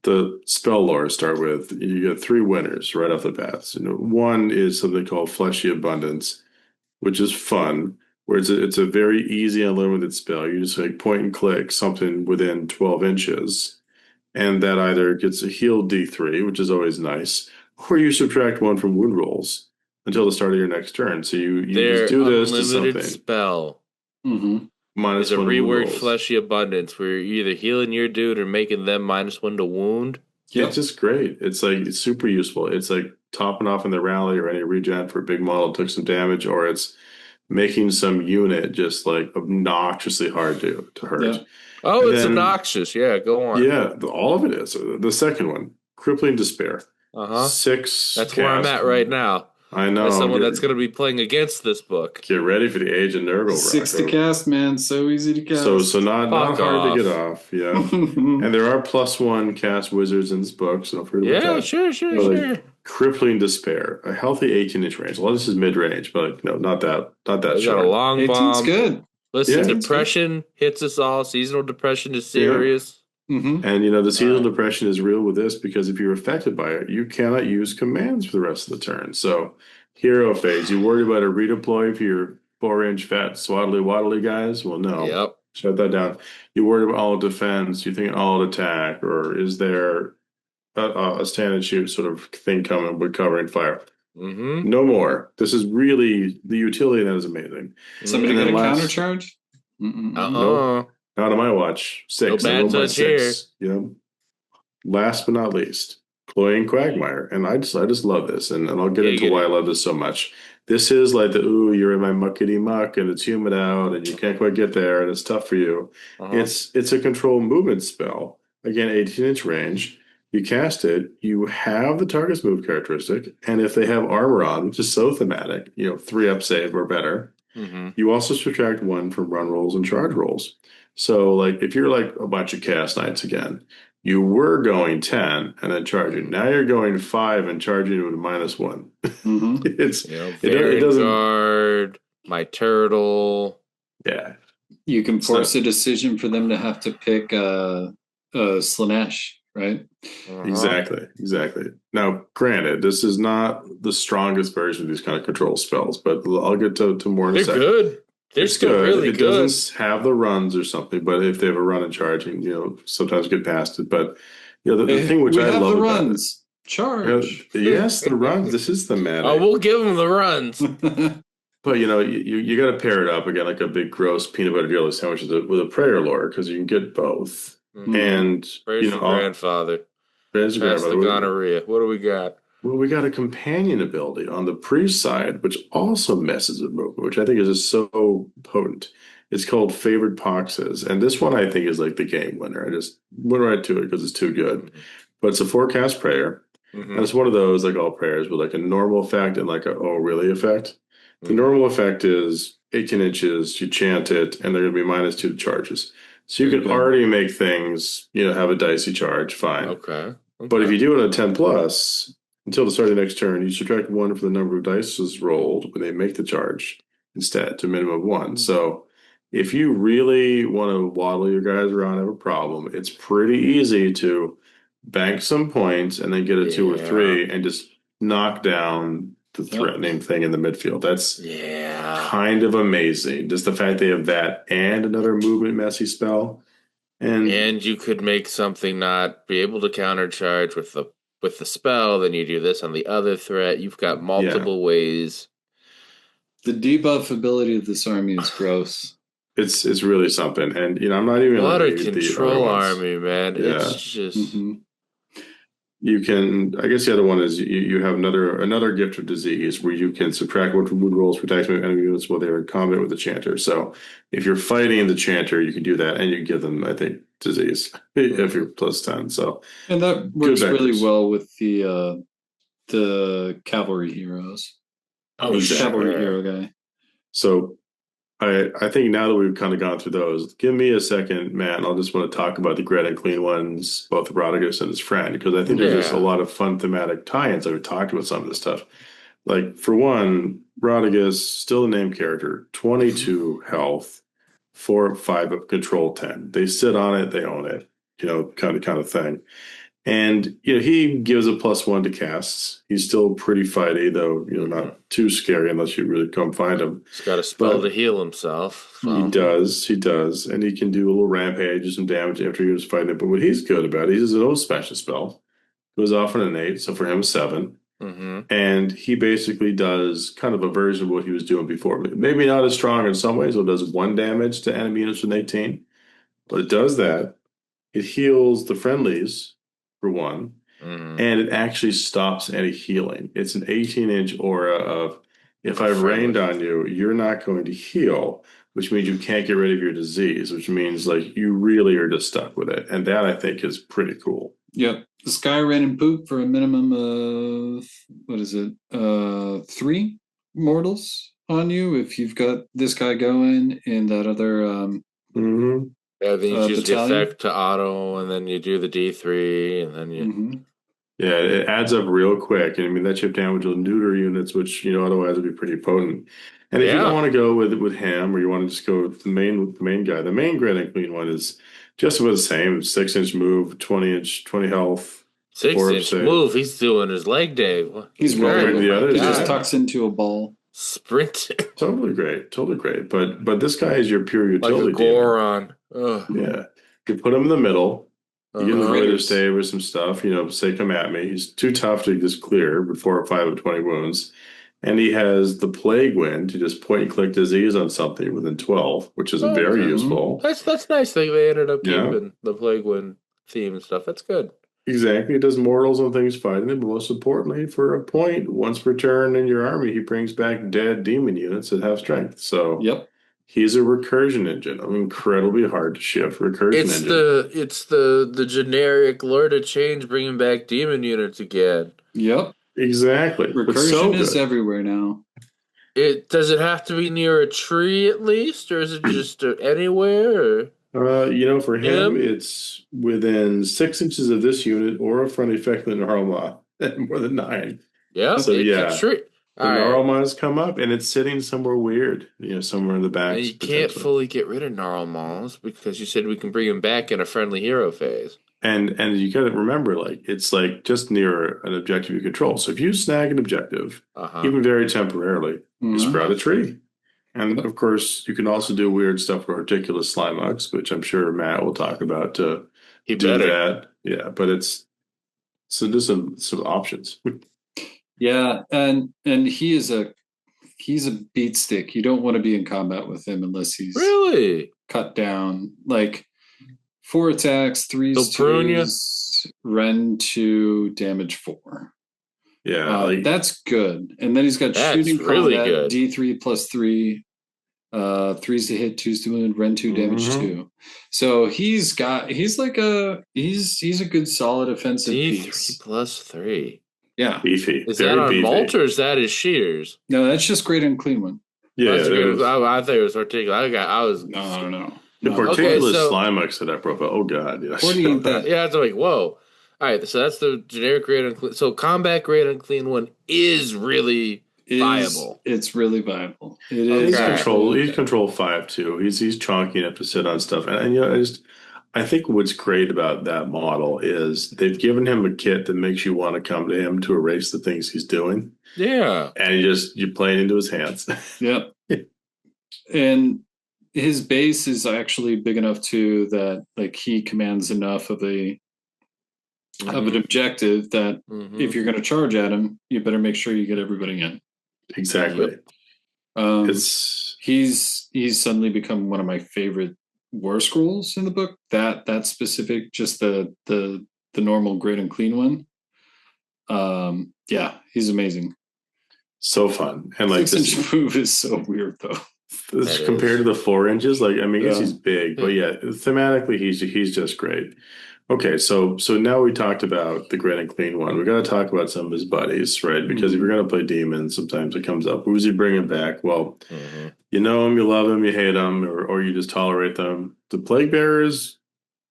the spell lore start with you get 3 winners right off the bat. One is something called Fleshy Abundance, which is fun, where it's a very easy unlimited spell. You just like point and click something within 12 inches. And that either gets a heal D3, which is always nice, or you subtract 1 from wound rolls until the start of your next turn. So you just do this to something.
Unlimited spell.
-1
a reword Fleshy Abundance where you're either healing your dude or making them -1 to wound.
Yep. It's just great. It's super useful. It's like topping off in the rally or any regen for a big model took some damage, or it's making some unit just like obnoxiously hard to hurt.
Yeah. Oh, and it's obnoxious. Yeah, go on.
Yeah, all of it is. The second one, Crippling Despair. 6
That's where I'm at right now.
I know.
As someone that's going to be playing against this book.
Get ready for the Age of Nurgle.
6 to cast, man. So easy to cast.
So not hard to get off. Yeah. And there are +1 cast wizards in this book. So don't forget about that.
Sure.
Crippling Despair. A healthy 18-inch range. Well, this is mid-range, but not that short.
Got a long bomb.
18's good.
Listen, depression hits us all. Seasonal depression is serious.
And the seasonal depression is real with this because if you're affected by it, you cannot use commands for the rest of the turn. So, hero phase, you worried about a redeploy for your 4-inch fat swaddly waddly guys? Well, no.
Yep.
Shut that down. You worried about all defense? You think all attack, or is there a stand and shoot sort of thing coming with covering fire? No more. This is really the utility that is amazing.
Somebody got a counter charge?
No. Not on my watch. 6.
No bad touch here.
Last but not least, Cloying Quagmire. And I just love this. And I'll get into why I love this so much. This is like you're in my muckety muck and it's humid out and you can't quite get there and it's tough for you. It's a control movement spell. Again, 18-inch range. You cast it, you have the target's move characteristic, and if they have armor on, which is so thematic, 3-up save or better, you also subtract 1 from run rolls and charge rolls. So, like, if you're like a bunch of cast knights again, you were going 10 and then charging. Now you're going 5 and charging with a -1.
It doesn't guard my turtle.
Yeah,
you can force a decision for them to have to pick Slaanesh. Right.
Exactly. Now, granted, this is not the strongest version of these kind of control spells, but I'll get to more in a second.
They're good. They're still really
good. It doesn't have the runs or something, but if they have a run and charging, sometimes get past it. But the thing which I love about
runs. Charge.
Yes, the runs. This is thematic.
Oh, we'll give them the runs.
But you got to pair it up again, like a big gross peanut butter jelly sandwich with a prayer lore, because you can get both. And
praise the grandfather.
Praise the grandfather.
The gonorrhea. What do we got?
Well, we got a companion ability on the priest side, which also messes with movement, which I think is just so potent. It's called Favored Poxes, and this one I think is like the game winner. I just went right to it because it's too good. But it's a 4-cast prayer, and it's one of those, like all prayers, with like a normal effect and like a oh really effect. The normal effect is 18 inches. You chant it, and they're going to be -2 to charges. So you can already make things, have a dicey charge, fine.
Okay.
But if you do it at 10 plus, until the start of the next turn, you subtract 1 from the number of dice rolled when they make the charge instead, to a minimum of 1. So if you really want to waddle your guys around and have a problem, it's pretty easy to bank some points and then get a 2 or 3 and just knock down the threatening thing in the midfield. That's kind of amazing. Just the fact they have that and another movement messy spell.
And you could make something not be able to countercharge with the spell, then you do this on the other threat. You've got multiple ways.
The debuff ability of this army is gross.
It's really something. And I'm not even
what a control army, man. Yeah. It's just
You can, I guess the other one is you have another gift of disease where you can subtract 1 from wound rolls for attacks with enemy units while they're in combat with the chanter. So if you're fighting the chanter, you can do that, and you give them, I think, disease if you're +10. So
and that works really well with the cavalry heroes.
Oh,
cavalry hero guy.
So I think now that we've kind of gone through those, give me a second, Matt, and I'll just want to talk about the Gret and Clean ones, both Rodriguez and his friend, because I think there's just a lot of fun thematic tie-ins. I've talked about some of this stuff. Like, for one, Rodriguez, still a named character, 22 health, 4, 5 of control, 10. They sit on it, they own it, kind of thing. And he gives a +1 to casts. He's still pretty fighty, though not too scary unless you really come find him.
He's got a spell to heal himself.
So. He does, and he can do a little rampage, do some damage after he was fighting it. But what he's good about, he has no special spell. It was often an 8, so for him 7. And he basically does kind of a version of what he was doing before. Maybe not as strong in some ways. It does 1 damage to enemy units with 18, but it does that. It heals the friendlies. For 1, and it actually stops any healing. It's an 18-inch aura of, if I've rained on you, you're not going to heal, which means you can't get rid of your disease, which means like you really are just stuck with it. And that I think is pretty cool.
Yep. The Sky Rain and Poop for a minimum of, 3 mortals on you if you've got this guy going and that other
Yeah, then you choose the effect to auto, and then you do the D3, and then you...
Yeah, it adds up real quick. And I mean, that chip damage will neuter units, which, otherwise would be pretty potent. And if you don't want to go with him, or you want to just go with the main guy, the main Gret and Clean one is just about the same. 6-inch move, 20 health.
6-inch move, he's doing his leg day.
He's rolling the others. He just tucks into a ball.
Sprinting.
Totally great. But this guy is your pure utility.
Like a Goron.
Yeah. You put him in the middle. You get the Raider save or some stuff. Say, come at me. He's too tough to just clear with 4 or 5 of 20 wounds. And he has the plague wind to just point and click disease on something within 12, which is very useful.
That's nice. They ended up keeping the plague wind theme and stuff. That's good.
Exactly. It does mortals on things fighting it, but most importantly, for a point, once per turn in your army, he brings back dead demon units at half strength. So he's a recursion engine. Incredibly hard to shift recursion engine.
It's the generic Lord of Change bringing back demon units again.
Yep.
Exactly.
Recursion is everywhere now.
Does it have to be near a tree at least, or is it just anywhere?
For him, it's within 6 inches of this unit or a friendly effectively Gnarlmaw at more than 9.
Yeah.
So
the
Gnarlmaws come up, and it's sitting somewhere weird, somewhere in the back.
And you can't fully get rid of Gnarlmaws because you said we can bring him back in a friendly hero phase.
And you got to remember, it's just near an objective you control. So if you snag an objective, even very temporarily, you sprout a tree. And of course, you can also do weird stuff with Articulous Slimucks, which I'm sure Matt will talk about to do that. Yeah, but there's some options.
Yeah, and he's a beat stick. You don't want to be in combat with him unless he's
really
cut down. 4 attacks, 3s, 2s, Ren 2, damage 4.
Yeah,
that's good. And then he's got shooting
really
combat, D3 plus 3, 3s to hit, 2s to wound, Ren 2, damage 2. So he's a good solid offensive piece.
D3 plus 3.
Yeah.
Beefy.
Is that on Molt or is that his shears?
No, that's just Great Unclean One.
Yeah,
I thought it was Articulate.
No.
If Articulate Slimucks to that profile, oh god, yeah.
It's like, whoa. All right, so that's the generic Great Unclean. So Combat Great Unclean One is really viable.
It's really viable. It
is. He's control 5 too. He's chunky enough to sit on stuff, and I think what's great about that model is they've given him a kit that makes you want to come to him to erase the things he's doing.
Yeah,
and you play it into his hands.
Yep, and his base is actually big enough too that he commands enough of an objective that if you're going to charge at him, you better make sure you get everybody in.
Exactly.
He's suddenly become one of my favorite war scrolls in the book. That specific, just the normal Great and Clean one. Yeah, he's amazing.
So fun. And
6-inch move is so weird though.
Compared to the 4 inches, he's big, but thematically he's just great. Okay, so now we talked about the Great and Clean One. We got to talk about some of his buddies, right? Because if you're going to play demons, sometimes it comes up. Who's he bringing back? Well, you know him, you love him, you hate him, or you just tolerate them. The Plague Bearers,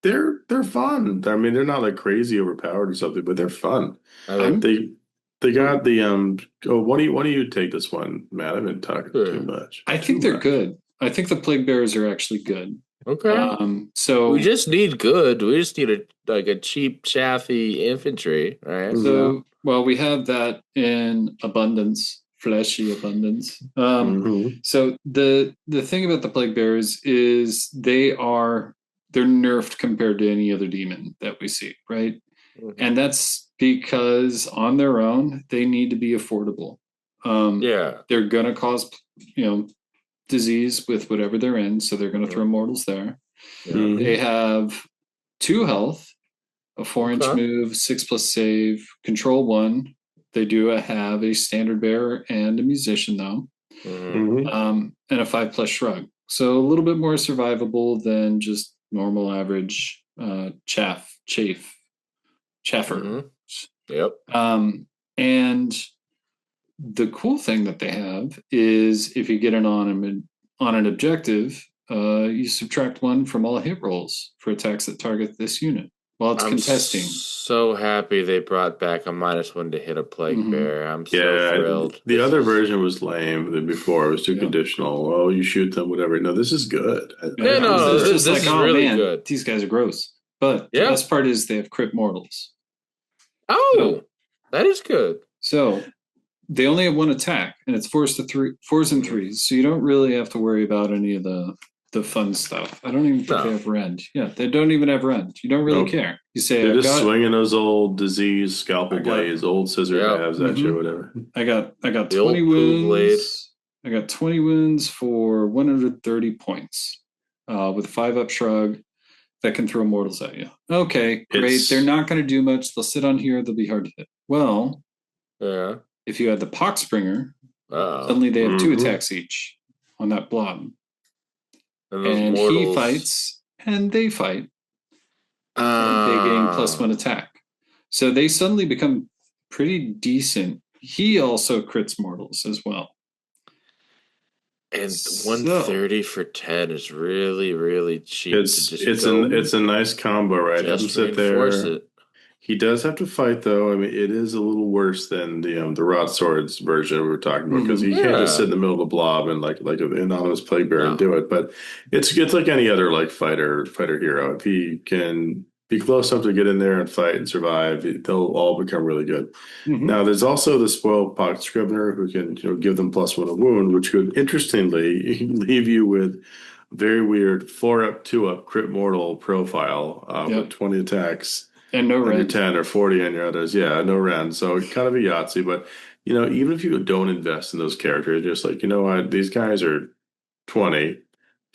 they're fun. I mean, they're not crazy overpowered or something, but they're fun. They got the why don't you take this one, Matt? I've been talking too much.
I think they're good. I think the Plague Bearers are actually good.
Okay.
So
we just need good. We just need a cheap, chaffy infantry, right?
So we have that in abundance, fleshy abundance. So the thing about the Plague Bearers is they're nerfed compared to any other demon that we see, right? And that's because on their own they need to be affordable. They're gonna cause disease with whatever they're in, so they're going to throw mortals there. They have 2 health, a 4-inch move, 6+ save, control 1. They do have a standard bearer and a musician though, and a 5+ shrug. So a little bit more survivable than just normal average chaffer.
Yep.
And the cool thing that they have is if you get it on an objective, you subtract 1 from all hit rolls for attacks that target this unit while it's contesting.
So happy they brought back a -1 to hit a Plague Bear. I'm so thrilled.
The other version was lame than before. It was too conditional. Oh, you shoot them, whatever. No, this is good.
This is really good. These guys are gross. But the best part is they have crit mortals.
Oh, that is good.
So they only have 1 attack, and it's 4s and 3s, so you don't really have to worry about any of the the fun stuff. I don't even think they have rend. Yeah, they don't even have rend. You don't really care. You say
they're just swinging those old disease scalpel blades, old scissor halves, that shit, whatever.
I got 20 wounds. I got 20 wounds for 130 points with a 5-up shrug that can throw mortals at you. Okay, great. They're not going to do much. They'll sit on here. They'll be hard to hit. Well, if you had the Poxbringer, suddenly they have 2 attacks each on that blob. And he fights, and they fight. And they gain +1 attack. So they suddenly become pretty decent. He also crits mortals as well.
And 130 for 10 is really, really cheap.
It's a nice combo, right?
Just sit there. It.
He does have to fight, though. I mean, it is a little worse than the Rot Swords version we were talking about, because he can't just sit in the middle of the blob and like an anonymous plague bearer and do it. But it's like any other like fighter hero. If he can be close enough to get in there and fight and survive, they'll all become really good. Now, there's also the spoiled pocket scrivener who can give them +1 a wound, which could interestingly leave you with a very weird 4-up, 2-up crit mortal profile with 20 attacks.
And no rend.
10 or 40 on your others. Yeah, no rend. So kind of a Yahtzee. But, even if you don't invest in those characters, just like, what, these guys are 20,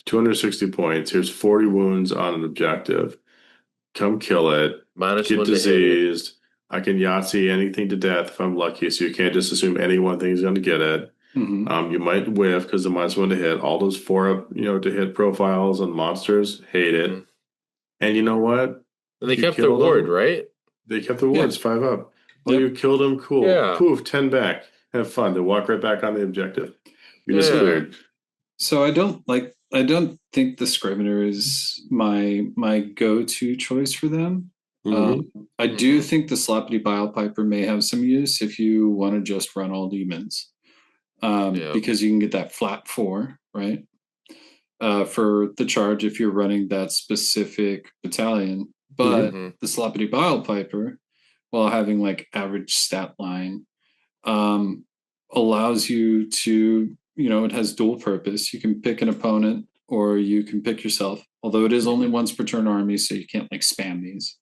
260 points. Here's 40 wounds on an objective. Come kill it. Get diseased. I can Yahtzee anything to death if I'm lucky. So you can't just assume any one thing is going to get it. You might whiff because the -1 to hit. All those 4-up, to hit profiles on monsters, hate it. And you know what?
And they kept the ward, right?
They kept the wards 5-up. Oh, you killed them? Cool. Yeah. Poof, 10 back. Have fun. They walk right back on the objective. You're just cleared.
So I don't think the Scrivener is my go-to choice for them. I do think the Sloppity Bile Piper may have some use if you want to just run all demons. Because you can get that flat 4, right? For the charge if you're running that specific battalion. But the Sloppity Bile Piper, while having like average stat line, allows you to, it has dual purpose. You can pick an opponent or you can pick yourself, although it is only once per turn army, so you can't like spam these.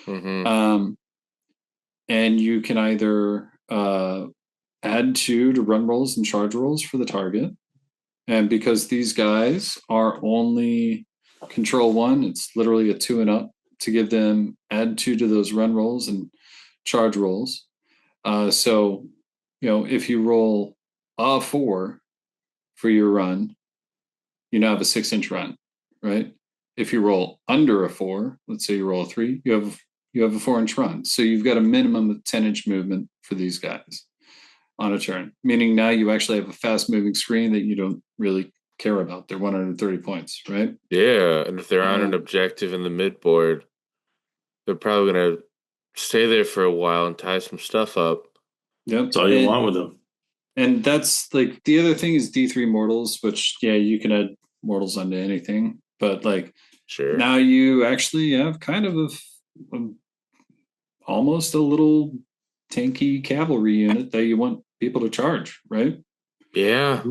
And you can either add 2 to run rolls and charge rolls for the target. And because these guys are only control 1, it's literally a 2 and up to give them add 2 to those run rolls and charge rolls. So, if you roll a 4 for your run, you now have a 6-inch run, right? If you roll under a 4, let's say you roll a 3, you have a 4-inch run. So you've got a minimum of 10-inch movement for these guys on a turn, meaning now you actually have a fast moving screen that you don't really care about. They're 130 points, right?
Yeah, and if they're on an objective in the mid board, they're probably going to stay there for a while and tie some stuff up.
Yep.
That's all you want with them.
And that's like the other thing is D3 mortals, which, you can add mortals onto anything. But like, now you actually have kind of almost a little tanky cavalry unit that you want people to charge, right?
Yeah.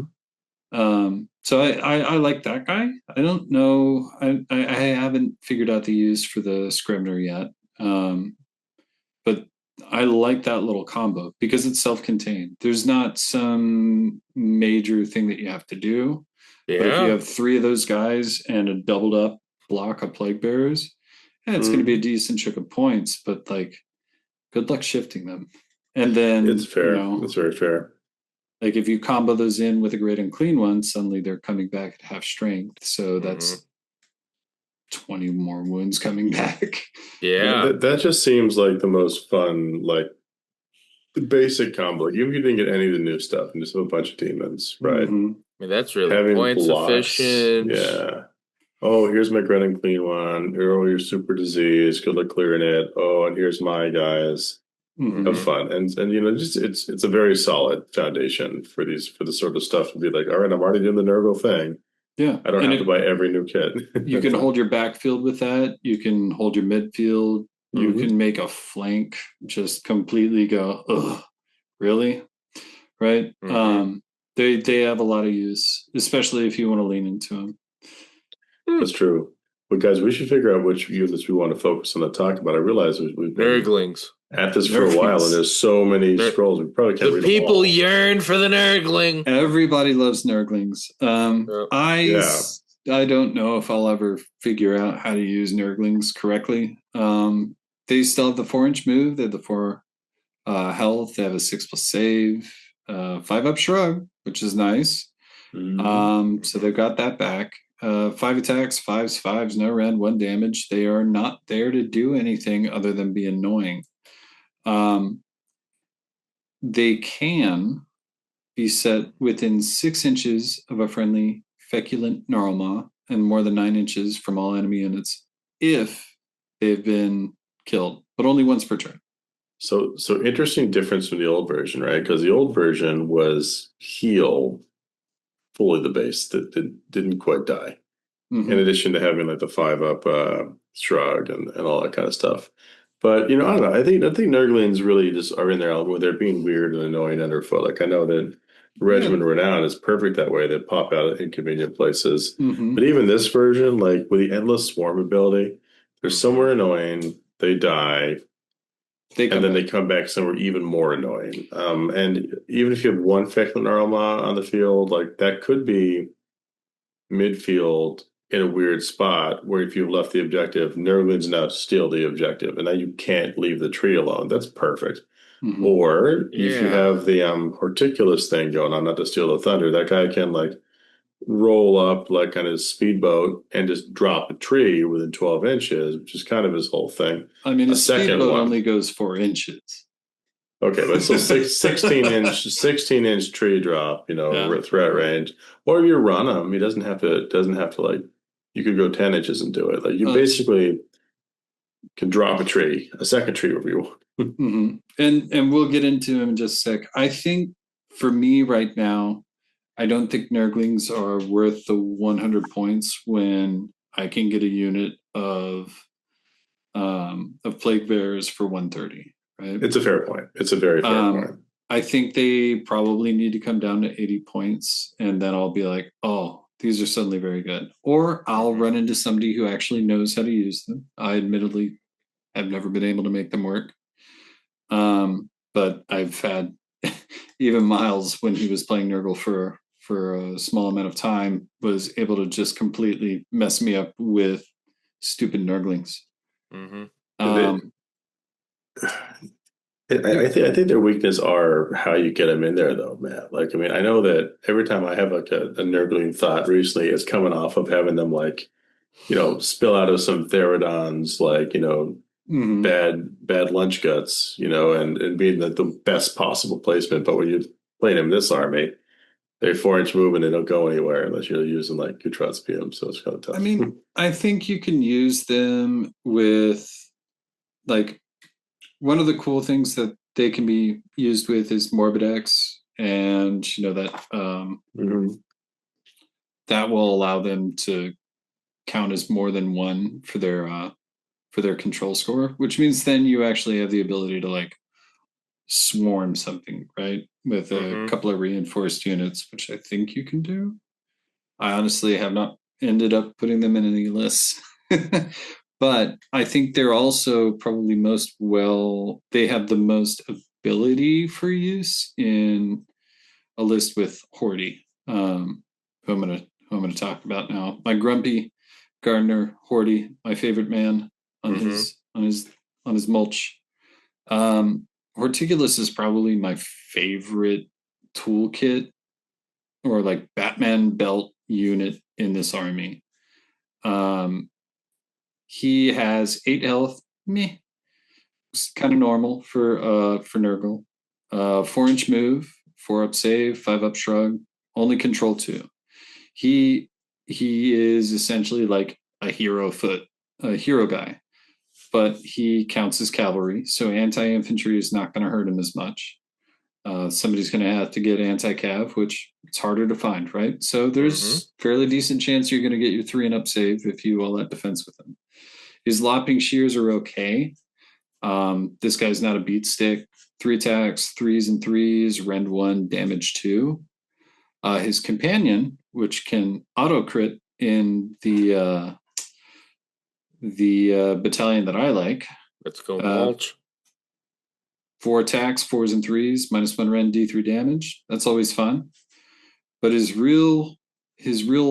So I like that guy. I don't know. I haven't figured out the use for the Scrivener yet. But I like that little combo because it's self-contained. There's not some major thing that you have to do. Yeah. But if you have 3 of those guys and a doubled up block of plague bearers, it's going to be a decent chunk of points, but like, good luck shifting them. And then
it's fair. It's very fair.
Like if you combo those in with a great unclean one, suddenly they're coming back at half strength. So that's 20 more wounds coming back.
Yeah.
That just seems like the most fun, like the basic combo. Like, even if you didn't get any of the new stuff and just have a bunch of demons, right?
I mean, that's really having points blocks, efficient.
Yeah. Oh, here's my great unclean one. Oh, you're super diseased. Good luck clearing it. Oh, and here's my guys. Have fun. And just it's a very solid foundation for the sort of stuff to be like, all right, I'm already doing the Nurgle thing.
Yeah.
I don't have to buy every new kit.
You can hold your backfield with that. You can hold your midfield. You can make a flank just completely go, ugh, really? Right? They have a lot of use, especially if you want to lean into them.
That's true. But guys, we should figure out which units we want to focus on and talk about. I realize we've been
Nurglings.
at this for a while, and there's so many scrolls. We probably can't read them all.
The people yearn for the Nurgling.
Everybody loves Nurglings. I don't know if I'll ever figure out how to use Nurglings correctly. They still have the 4-inch move. They have the 4 health. They have a 6+ save, 5-up shrug, which is nice. So they've got that back. 5 attacks, 5s, no rend, 1 damage. They are not there to do anything other than be annoying. They can be set within 6 inches of a friendly feculent Gnarlmaw and more than 9 inches from all enemy units if they've been killed, but only once per turn.
So interesting difference from the old version, right? Because the old version was heal fully the base that didn't quite die. In addition to having like the 5-up shrug and all that kind of stuff. But I don't know. I think Nurglings really just are in there where they're being weird and annoying underfoot. Like I know that Regiment Renown is perfect that way. They pop out at inconvenient places. But even this version, like with the endless swarm ability, they're somewhere annoying. They die. And then they come back somewhere even more annoying. And even if you have 1 Feculent Gnarlmaw on the field, like that could be midfield in a weird spot where if you've left the objective, Nurglings now steal the objective, and now you can't leave the tree alone. That's perfect. Or if you have the Horticulus thing going on, not to steal the thunder, that guy can like roll up like on his speedboat and just drop a tree within 12 inches, which is kind of his whole thing.
I mean, a speedboat only goes 4 inches.
Okay, but still 16-inch tree drop, threat range. Or if you run him, he doesn't have to like, you could go 10 inches and do it. Like you basically can drop a second tree wherever you want.
And we'll get into him in just a sec. I think for me right now, I don't think Nurglings are worth the 100 points when I can get a unit of Plague Bearers for 130. Right?
It's a fair point. It's a very fair point.
I think they probably need to come down to 80 points, and then I'll be like, oh, these are suddenly very good. Or I'll run into somebody who actually knows how to use them. I admittedly have never been able to make them work. But I've had even Miles, when he was playing Nurgle for a small amount of time, was able to just completely mess me up with stupid Nurglings.
I think their weakness are how you get them in there, though, Matt. Like, I mean, I know that every time I have like a Nurgling thought recently, it's coming off of having them like, spill out of some Therodons, like, bad lunch guts, and being the best possible placement. But when you're playing them in this army, they're 4-inch move and they don't go anywhere unless you're using like Gutrot's PM. So it's kind of tough.
I mean, I think you can use them with like. One of the cool things that they can be used with is Morbidex, and that that will allow them to count as more than 1 for their control score, which means then you actually have the ability to like swarm something, right? With a couple of reinforced units, which I think you can do. I honestly have not ended up putting them in any lists. But I think they're also probably they have the most ability for use in a list with Horty, who I'm gonna talk about now. My grumpy gardener, Horty, my favorite man on his mulch. Horticulus is probably my favorite toolkit or like Batman belt unit in this army. He has 8 health. It's kind of normal for Nurgle. 4-inch move, 4-up save, 5-up shrug, only control 2. He is essentially like a hero guy, but he counts as cavalry, so anti-infantry is not going to hurt him as much. Somebody's going to have to get anti-cav, which it's harder to find, right? So there's fairly decent chance you're going to get your 3-and-up save if you all that defense with him. His lopping shears are okay. This guy's not a beat stick. 3 attacks, 3s and 3s, rend 1, damage 2. His companion, which can auto crit in the battalion that I like.
Let's go mulch.
4 attacks, 4s and 3s, -1 rend, D3 damage. That's always fun. But his real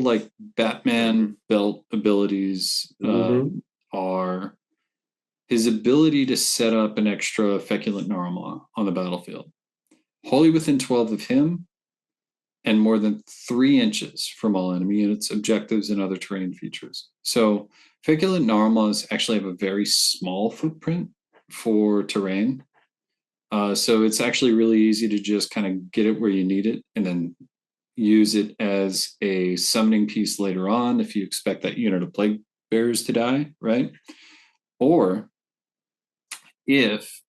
like Batman belt abilities are his ability to set up an extra feculent gnarl on the battlefield. Wholly within 12 of him, and more than 3 inches from all enemy units, objectives, and other terrain features. So feculent gnarls actually have a very small footprint for terrain. So it's actually really easy to just kind of get it where you need it and then use it as a summoning piece later on if you expect that unit of plague bearers to die, right? Or if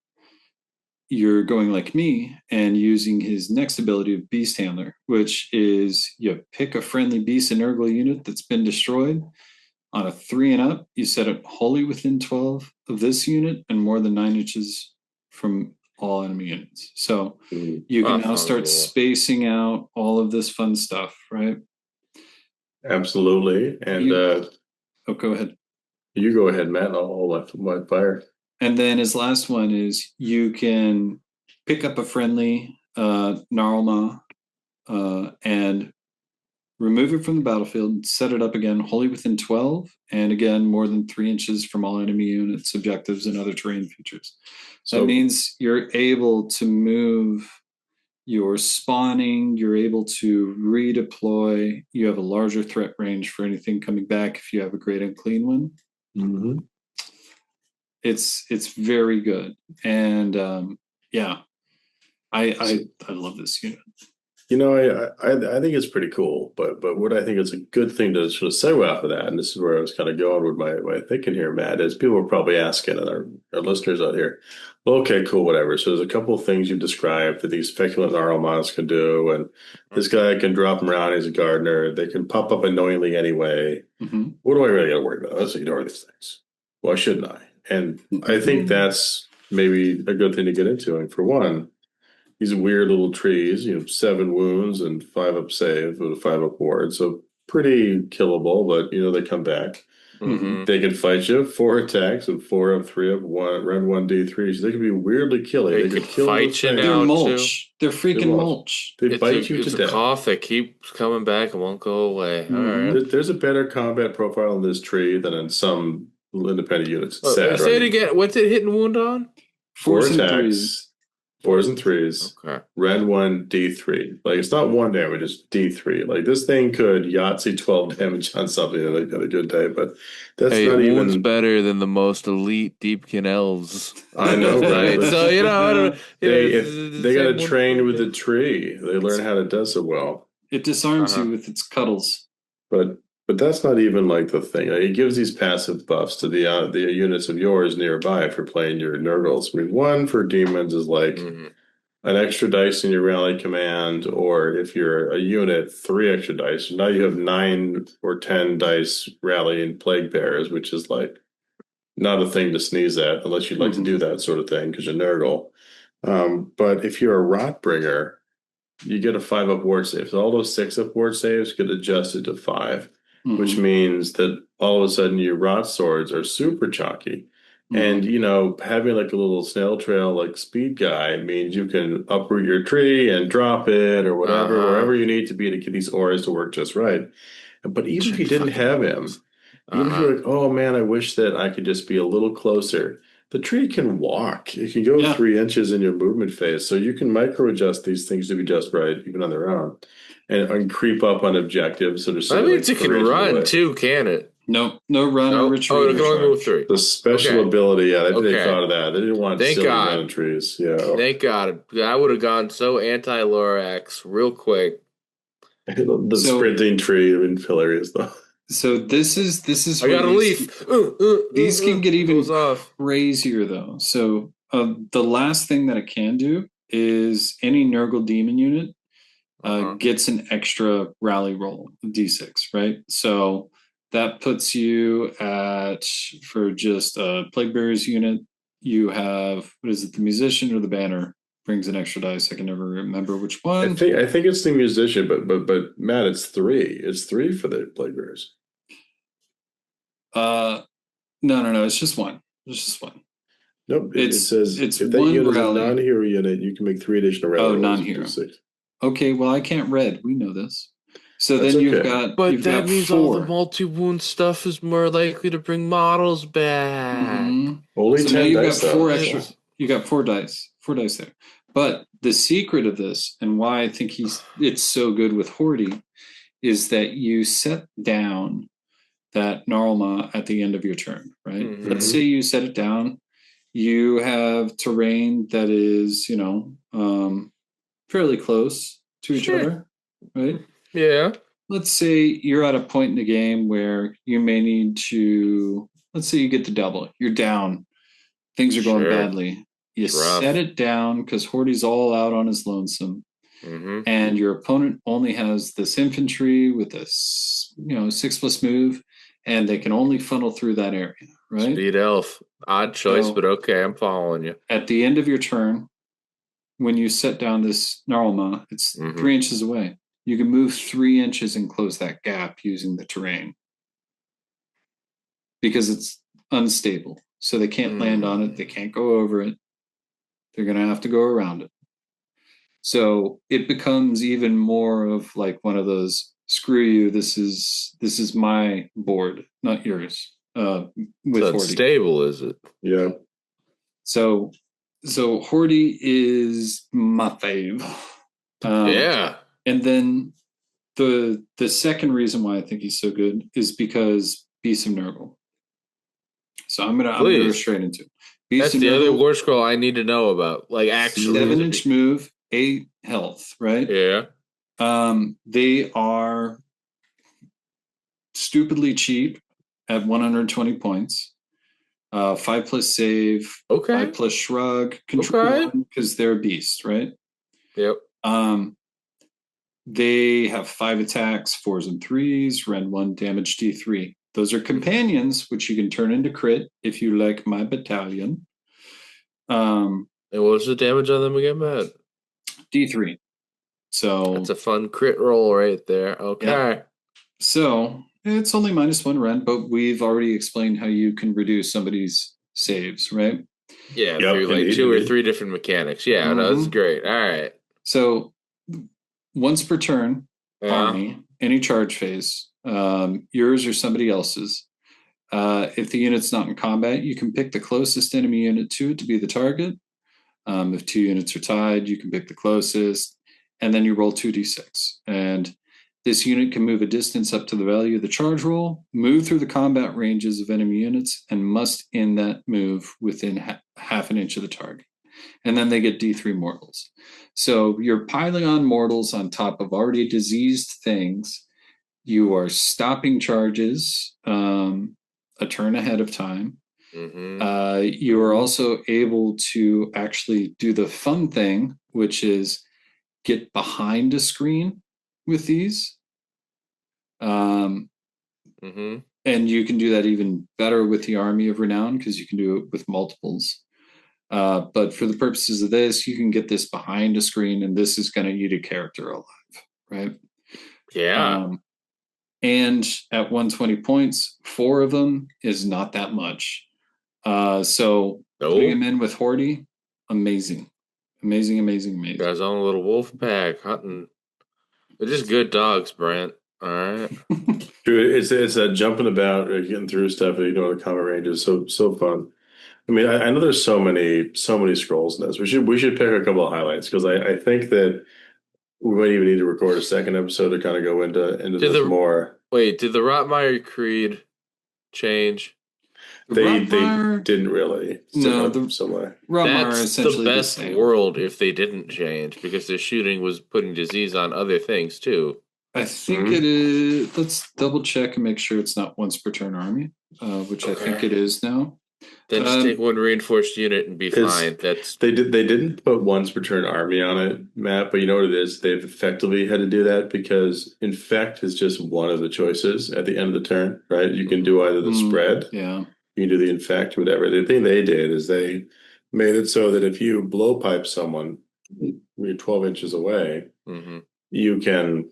you're going like me and using his next ability of Beast Handler, which is you pick a friendly Beast and Nurgle unit that's been destroyed. On a 3 and up, you set it wholly within 12 of this unit and more than 9 inches from all enemy units. So you can now start spacing out all of this fun stuff, right?
Absolutely. And
go ahead.
You go ahead, Matt. I'll let my fire.
And then his last one is you can pick up a friendly Gnarlmaw and remove it from the battlefield, set it up again wholly within 12, and again more than 3 inches from all enemy units, objectives, and other terrain features. So that means you're able to move your spawning, you're able to redeploy, you have a larger threat range for anything coming back if you have a great and clean one.
Mm-hmm.
It's very good. And I love this unit.
You know, I think it's pretty cool, but what I think is a good thing to sort of segue off of that, and this is where I was kind of going with my thinking here, Matt, is people are probably asking, and our listeners out here, well, okay, cool, whatever. So there's a couple of things you described that these feculent Gnarlmaws can do, and this guy can drop them around. He's a gardener. They can pop up annoyingly anyway. Mm-hmm. What do I really got to worry about? Let's ignore these things. Why shouldn't I? And I think that's maybe a good thing to get into. And for one, these weird little trees, 7 wounds and 5 up save with a 5 up ward. So pretty killable, but they come back. Mm-hmm. They can fight you 4 attacks and 4 up, 3 up, 1, run 1 D3. So they can be weirdly killing.
They can kill fight you now.
They're mulch. They're freaking mulch.
They bite you to death.
It's a cough that keeps coming back and won't go away. Mm-hmm. All right.
There's a better combat profile in this tree than in some independent units.
Sad, say it again. What's it hit and wound on?
4 attacks. 4s and 3s.
Okay.
Red 1, D3. Like, it's not 1 damage, it's D3. Like, this thing could Yahtzee 12 damage on something on a good day, but that's not even...
wound's better than the most elite Deepkin elves.
I know, right?
So,
they got to train with the tree. They learn how to do so well.
It disarms you with its cuddles.
But that's not even like the thing. It gives these passive buffs to the units of yours nearby for playing your Nurgles. I mean, 1 for demons is like an extra dice in your rally command, or if you're a unit, 3 extra dice. Now you have 9 or 10 dice rally and plague bearers, which is like not a thing to sneeze at unless you'd like to do that sort of thing because you're Nurgle. But if you're a Rotbringer, you get a 5 up ward save. So all those 6 up ward saves get adjusted to 5. Which means that all of a sudden your rot swords are super chalky. And, having like a little snail trail like speed guy means you can uproot your tree and drop it or whatever, wherever you need to be to get these auras to work just right. But even if you didn't have him, even if you're like, oh man, I wish that I could just be a little closer. The tree can walk. It can go 3 inches in your movement phase. So you can micro adjust these things to be just right, even on their own. And creep up on objectives. So
that means it can run too, can it?
No run or retreat.
Oh, it can only move 3.
The special ability, they thought of that. They didn't want silly running trees. Yeah.
Thank God. I would have gone so anti-Lorax real quick.
The sprinting tree would have been hilarious, though.
So this is.
I got a leaf.
These can get even crazier, though. So the last thing that it can do is any Nurgle demon unit gets an extra rally roll, D6, right? So that puts you at, for just a Plague Bearers unit, you have, what is it, the Musician or the Banner brings an extra dice. I can never remember which one.
I think it's the Musician, but Matt, it's 3. It's 3 for the Plague Bearers.
No. It's just one. It's just one.
Nope. It says if that unit is a non-hero unit, you can make 3 additional rally rolls.
Non-hero. Okay, well, I can't red. We know this. So then you've got.
But that means 4. All the multi-wound stuff is more likely to bring models back.
Mm-hmm. Only 10 dice.
Got 4 extra. You got 4 dice. 4 dice there. But the secret of this, and why I think it's so good with Hordy, is that you set down that Gnarlmaw at the end of your turn, right? Mm-hmm. Let's say you set it down. You have terrain that is, fairly close to each other, right?
Yeah.
Let's say you're at a point in the game where you may need to, let's say you get the double. You're down. Things are going badly. You set it down because Hordy's all out on his lonesome. Mm-hmm. And your opponent only has this infantry with this, 6+ move, and they can only funnel through that area, right?
Speed elf. Odd choice, but okay, I'm following you.
At the end of your turn, when you set down this Gnarlmaw, it's 3 inches away. You can move 3 inches and close that gap using the terrain. Because it's unstable. So they can't land on it. They can't go over it. They're going to have to go around it. So it becomes even more of like one of those, screw you, this is my board, not yours. With
so it's stable, is it?
Yeah.
So Hordy is my fave.
Yeah.
And then the second reason why I think he's so good is because Beast of Nurgle. So I'm gonna go straight into it.
That's the other war scroll I need to know about. Like actually
7-inch move, 8 health, right?
Yeah.
They are stupidly cheap at 120 points. 5+ save, 5+ shrug, control because they're a beast, right?
Yep.
They have 5 attacks, 4s and 3s, rend 1, damage D3. Those are companions, which you can turn into crit if you like my battalion.
And what was the damage on them again, Matt?
D3. So
that's a fun crit roll right there. Okay. Yeah.
So it's only -1 rend, but we've already explained how you can reduce somebody's saves, right?
Yeah, through like 2 or 3 different mechanics. Yeah, no, that's great. All right.
So once per turn, army, any charge phase, yours or somebody else's. If the unit's not in combat, you can pick the closest enemy unit to it to be the target. If 2 units are tied, you can pick the closest, and then you roll 2d6. And this unit can move a distance up to the value of the charge roll, move through the combat ranges of enemy units, and must end that move within half an inch of the target. And then they get D3 mortals. So you're piling on mortals on top of already diseased things. You are stopping charges a turn ahead of time. Mm-hmm. You are also able to actually do the fun thing, which is get behind a screen with these. Mm-hmm. And you can do that even better with the Army of Renown because you can do it with multiples. But for the purposes of this, you can get this behind a screen, and this is going to eat a character alive, right?
Yeah.
And at 120 points, 4 of them is not that much. So putting him in with Hordy, amazing.
Guys on a little wolf pack hunting. They're just good dogs, Brent. All right.
Dude, it's a jumping about, getting through stuff, the cover range is so fun. I mean, I know there's so many scrolls in this. We should pick a couple of highlights because I think that we might even need to record a second episode to kind of go into this more.
Wait, did the Rotmeyer Creed change?
They didn't really.
No,
that's the best world if they didn't change because their shooting was putting disease on other things too.
I think it is. Let's double check and make sure it's not once per turn army, which I think it is now.
Then just take 1 reinforced unit and be fine.
They didn't put once per turn army on it, Matt, but you know what it is? They've effectively had to do that because infect is just one of the choices at the end of the turn, right? You can do either the spread, you can do the infect, whatever. The thing they did is they made it so that if you blowpipe someone, you're 12 inches away, you can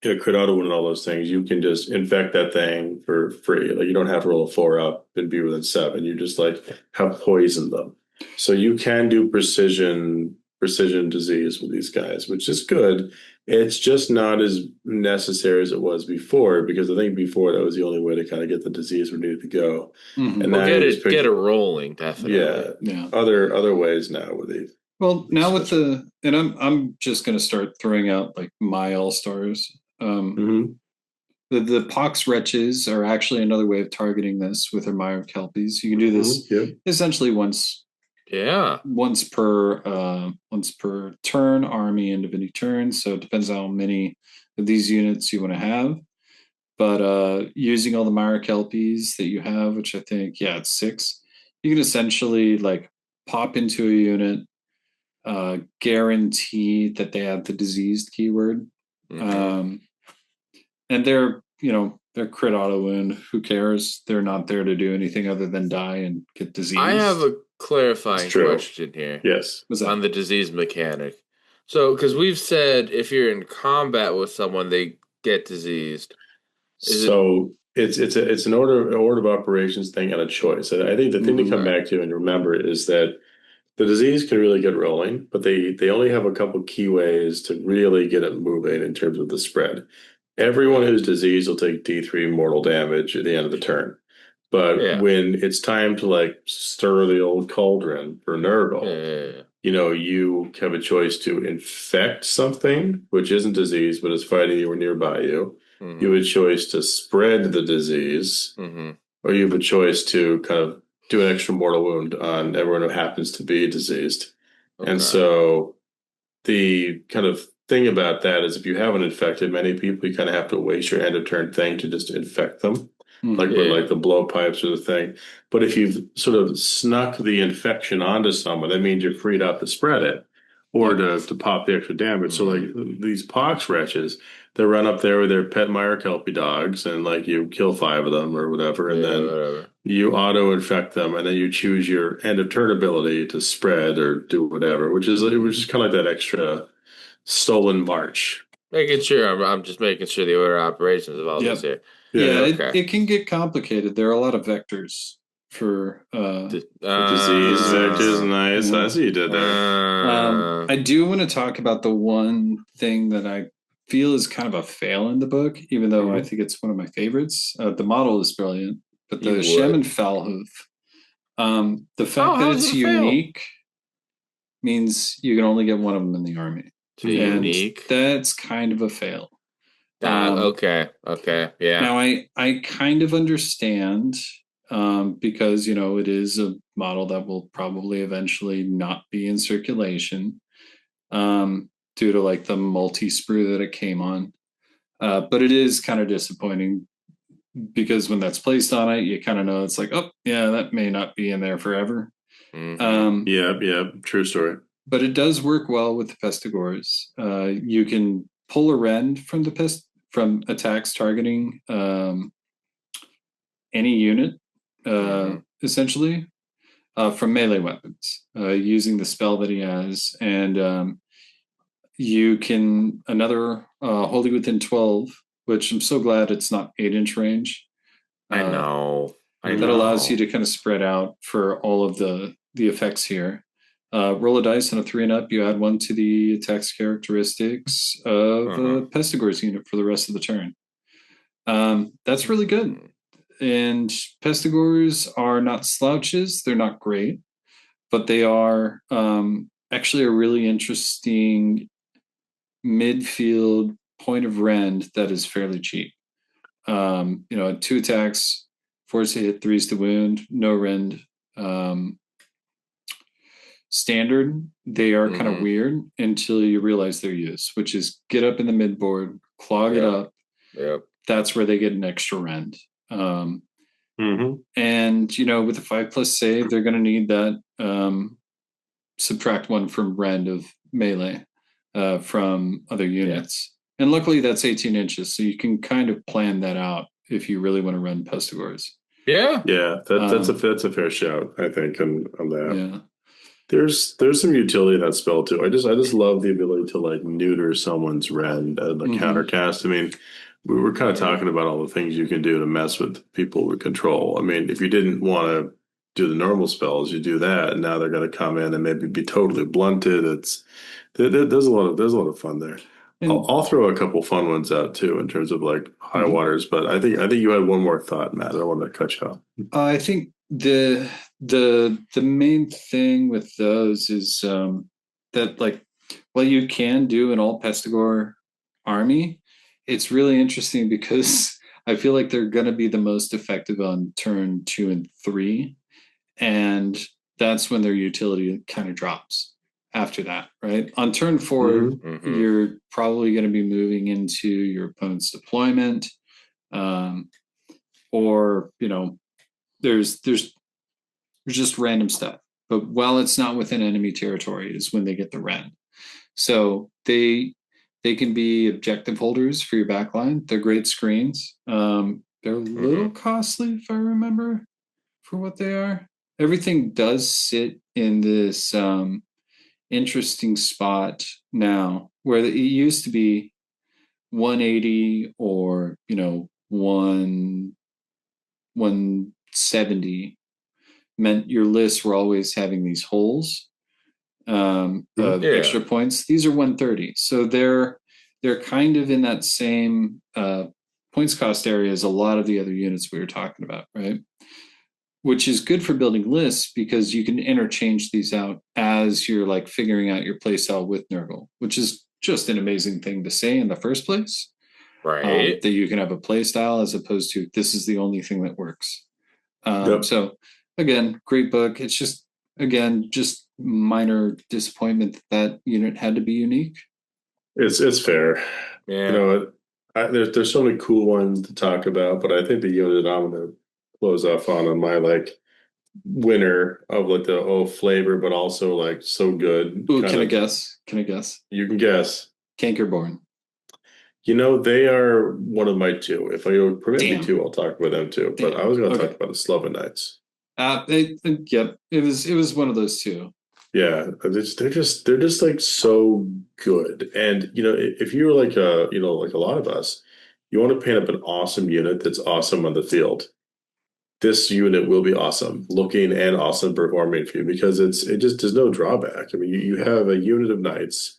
crit auto and all those things, you can just infect that thing for free. Like you don't have to roll a 4 up and be within 7. You just like have poisoned them. So you can do precision disease with these guys, which is good. It's just not as necessary as it was before, because I think before that was the only way to kind of get the disease where it needed to go.
Mm-hmm. And now get it rolling, definitely.
Yeah. Other ways now with these.
Well, now with I'm just going to start throwing out like my all-stars. The pox wretches are actually another way of targeting this with their Mire Kelpies. You can do this essentially once per turn, army and divinity turn. So it depends on how many of these units you want to have. But using all the Mire Kelpies that you have, which I think it's 6, you can essentially like pop into a unit, guarantee that they have the diseased keyword. And they're crit auto wound. Who cares? They're not there to do anything other than die and get disease.
I have a clarifying question here.
Yes.
On the disease mechanic. So, because we've said if you're in combat with someone, they get diseased.
It's an order of operations thing and a choice. And I think the thing to come back to and remember is that the disease can really get rolling, but they only have a couple key ways to really get it moving in terms of the spread. Everyone who's diseased will take D3 mortal damage at the end of the turn. But when it's time to like stir the old cauldron for Nurgle, you have a choice to infect something, which isn't disease, but is fighting you or nearby you. Mm-hmm. You have a choice to spread the disease, or you have a choice to kind of do an extra mortal wound on everyone who happens to be diseased. Okay. And so the kind of thing about that is if you haven't infected many people, you kind of have to waste your end of turn thing to just infect them, like the blowpipes or the thing. But if you've sort of snuck the infection onto someone, that means you're freed up to spread it or to pop the extra damage. So like these pox wretches, they run up there with their pet Mire Kelpie dogs and like you kill 5 of them or whatever, and then you auto infect them, and then you choose your end of turn ability to spread or do whatever, which is kind of like that extra stolen march.
Making sure I'm just making sure the order of operations of all this here.
It can get complicated. There are a lot of vectors for
disease vectors. Nice. I see you did that.
I do want to talk about the one thing that I feel is kind of a fail in the book, even though I think it's one of my favorites. The model is brilliant, but the Shaman Falhoof, the fact that it's unique means you can only get one of them in the army.
Unique.
That's kind of a fail.
Okay. Yeah.
Now I kind of understand because it is a model that will probably eventually not be in circulation due to like the multi-sprue that it came on. But it is kind of disappointing because when that's placed on it, you kind of know it's like, oh yeah, that may not be in there forever.
True story.
But it does work well with the Pestigores. You can pull a rend from attacks targeting any unit, essentially, from melee weapons, using the spell that he has. And you can another wholly within 12, which I'm so glad it's not 8-inch range.
I know.
That allows you to kind of spread out for all of the effects here. Roll a dice on a 3 and up. You add 1 to the attacks characteristics of a Pestigores unit for the rest of the turn. That's really good. And Pestigores are not slouches. They're not great, but they are actually a really interesting midfield point of rend that is fairly cheap. 2 attacks, 4s to hit, 3s to wound, no rend. Standard, they are kind of weird until you realize their use, which is get up in the midboard, clog it up.
Yep.
That's where they get an extra rend. And with a 5+ save, they're going to need that subtract 1 from rend of melee from other units. And luckily that's 18 inches, so you can kind of plan that out if you really want to run Pestigores.
Yeah.
That's a fair shout, I think, on that.
Yeah.
There's some utility in that spell too. I just love the ability to like neuter someone's rend and the countercast. I mean, we were kind of talking about all the things you can do to mess with people with control. I mean, if you didn't want to do the normal spells, you do that, and now they're going to come in and maybe be totally blunted. There's a lot of fun there. I'll throw a couple fun ones out too in terms of like high waters, but I think you had one more thought, Matt. I don't want to cut you off.
I think the main thing with those is that like what you can do in all Pestigore army, it's really interesting because I feel like they're going to be the most effective on turn 2 and 3, and that's when their utility kind of drops after that, right? On turn 4, you're probably going to be moving into your opponent's deployment, or there's just random stuff. But while it's not within enemy territory is when they get the rend. So they can be objective holders for your backline. They're great screens. They're a little costly, if I remember, for what they are. Everything does sit in this interesting spot now, where it used to be 180 or 170 meant your lists were always having these holes, extra points. These are 130, so they're kind of in that same points cost area as a lot of the other units we were talking about, right? Which is good for building lists because you can interchange these out as you're like figuring out your playstyle with Nurgle, which is just an amazing thing to say in the first place.
Right.
That you can have a playstyle as opposed to this is the only thing that works. So again, great book. It's just minor disappointment that unit had to be unique.
It's fair.
Yeah.
There's so many cool ones to talk about, but I think the unit I'm going to close off on my like winner of like the flavor, but also like so good.
Ooh, can I guess?
You can guess.
Cankerborn.
They are one of my two. If I permit me to, I'll talk about them too. But I was going to talk about the Sloven Knights.
Yep, it was one of those two.
Yeah, they're just like so good. And if you're like like a lot of us, you want to paint up an awesome unit that's awesome on the field. This unit will be awesome looking and awesome performing for you because it just there's no drawback. I mean, you have a unit of knights,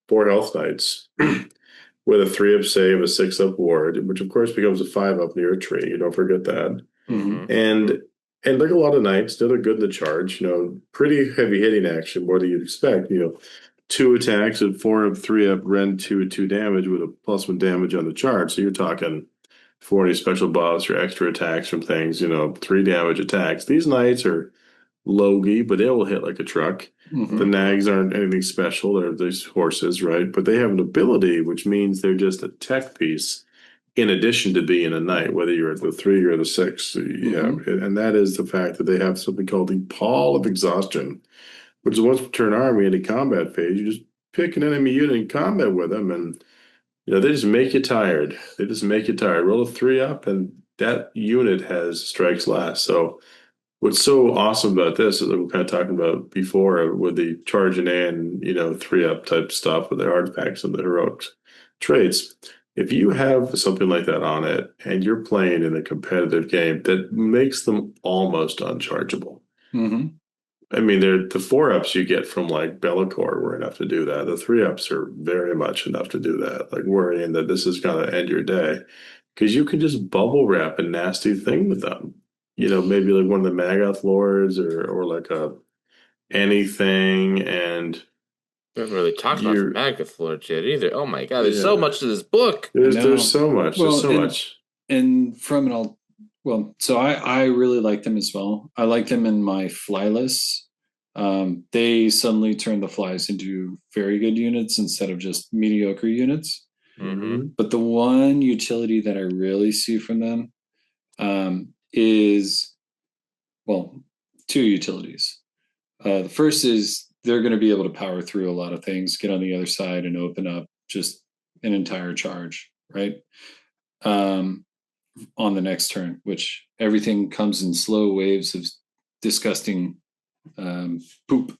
4 health knights, with a 3-up save, a 6-up ward, which of course becomes a 5-up near a tree. You don't forget that. And like a lot of knights, they're good in the charge. Pretty heavy hitting action, more than you'd expect. 2 attacks and 4-up, 3-up, rend 2 damage with a +1 damage on the charge. So you're talking 40 special buffs or extra attacks from things. 3 damage attacks. These knights are logy, but they will hit like a truck. The nags aren't anything special. They're these horses, right? But they have an ability, which means they're just a tech piece in addition to being a knight, whether you're at the 3 or the 6. And that is the fact that they have something called the Pall of Exhaustion, which is once you turn army into combat phase, you just pick an enemy unit in combat with them, and they just make you tired. Roll a 3-up, and that unit has strikes last. So what's so awesome about this is that we're kind of talking about before with the charging in, 3-up type stuff with the artifacts and the heroics traits. If you have something like that on it and you're playing in a competitive game, that makes them almost unchargeable. I mean, the 4-ups you get from like Bellicor were enough to do that. The 3-ups are very much enough to do that. Like worrying that this is going to end your day because you can just bubble wrap a nasty thing with them. Maybe like one of the Magath lords or like a anything. And
we haven't really talked about the Magath lords yet either. Oh my god, there's so much to this book.
There's so much. There's so much.
And from it all. Well, so I really like them as well. I like them in my fly lists. They suddenly turn the flies into very good units instead of just mediocre units. But the one utility that I really see from them is, well, 2 utilities. The first is they're going to be able to power through a lot of things, get on the other side and open up just an entire charge, right? On the next turn, which everything comes in slow waves of disgusting poop.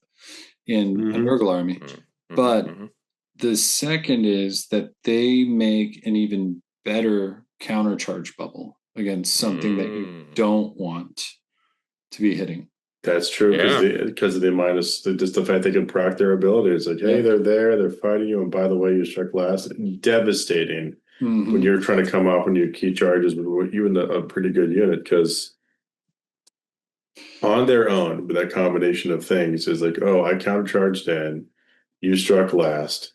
in a Nurgle army. But the second is that they make an even better countercharge bubble against something that you don't want to be hitting.
That's true because of the minus, just the fact they can proc their abilities. Like, hey, they're there, they're fighting you, and by the way, you struck last. Devastating when you're trying to come off on your key charges with even a pretty good unit, because on their own, with that combination of things, is like, oh, I countercharged in, you struck last,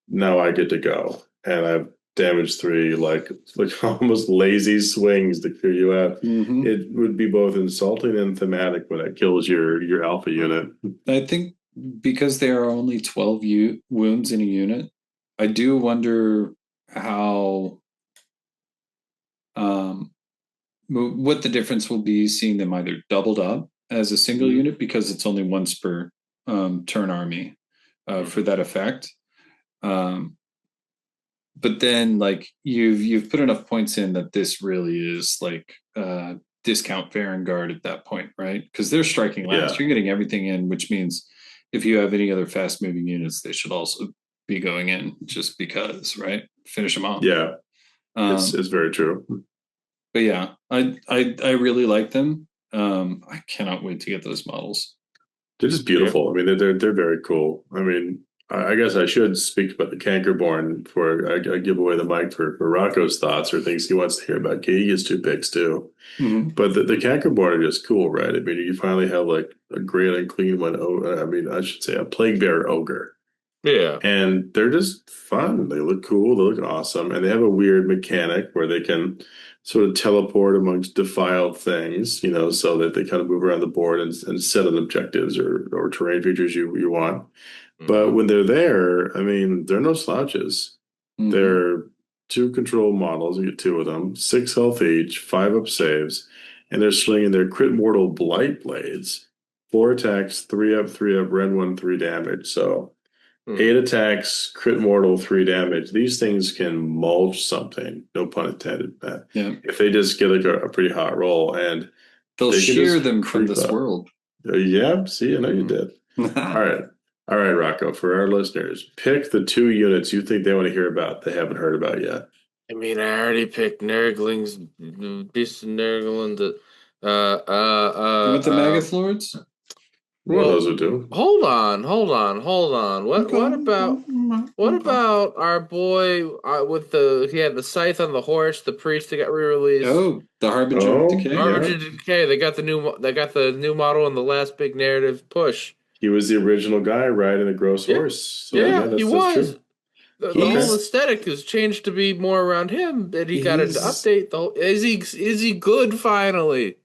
now I get to go, and I've damaged 3, like almost lazy swings to clear you out. It would be both insulting and thematic when it kills your alpha unit.
I think because there are only 12 wounds in a unit, I do wonder how what the difference will be seeing them either doubled up as a single unit, because it's only once per turn army for that effect. But then, like, you've put enough points in that this really is like discount Vanguard at that point, right? Because they're striking last. You're getting everything in, which means if you have any other fast moving units, they should also be going in just because, right? Finish them off.
Yeah, it's very true.
But yeah, I really like them. I cannot wait to get those models.
They're just beautiful. I mean, they're very cool. I mean, I guess I should speak about the Cankerborn before I give away the mic for Rocco's thoughts or things he wants to hear about. He gets 2 picks too. But the Cankerborn are just cool, right? I mean, you finally have like a great and clean one. I mean, I should say a Plague Bearer Ogre.
Yeah.
And they're just fun. They look cool. They look awesome. And they have a weird mechanic where they can sort of teleport amongst defiled things, so that they kind of move around the board and set on objectives or terrain features you want. But when they're there, I mean, they're no slouches. They're 2 control models. You get 2 of them, 6 health each, 5 up saves, and they're slinging their crit mortal blight blades. 4 attacks, 3 up, Ren 1, 3 damage. So 8 attacks, crit mortal, 3 damage. These things can mulch something. No pun intended, man.
Yeah.
If they just get like a pretty hot roll, and
they'll shear them from this world.
Yeah, see, I know you did. All right, Rocco, for our listeners, pick the 2 units you think they want to hear about they haven't heard about yet.
I mean, I already picked Nurglings, Beast of Nurgle, and the
with the Magath Lords?
Well, those would do.
Hold on. What about our boy with he had the scythe on the horse, the priest that got re-released?
Oh, the Harbinger of Decay.
Harbinger of Decay. They got the new model in the last big narrative push.
He was the original guy riding the gross horse. So
he was. The whole aesthetic has changed to be more around him, and he got an update. Is he good finally?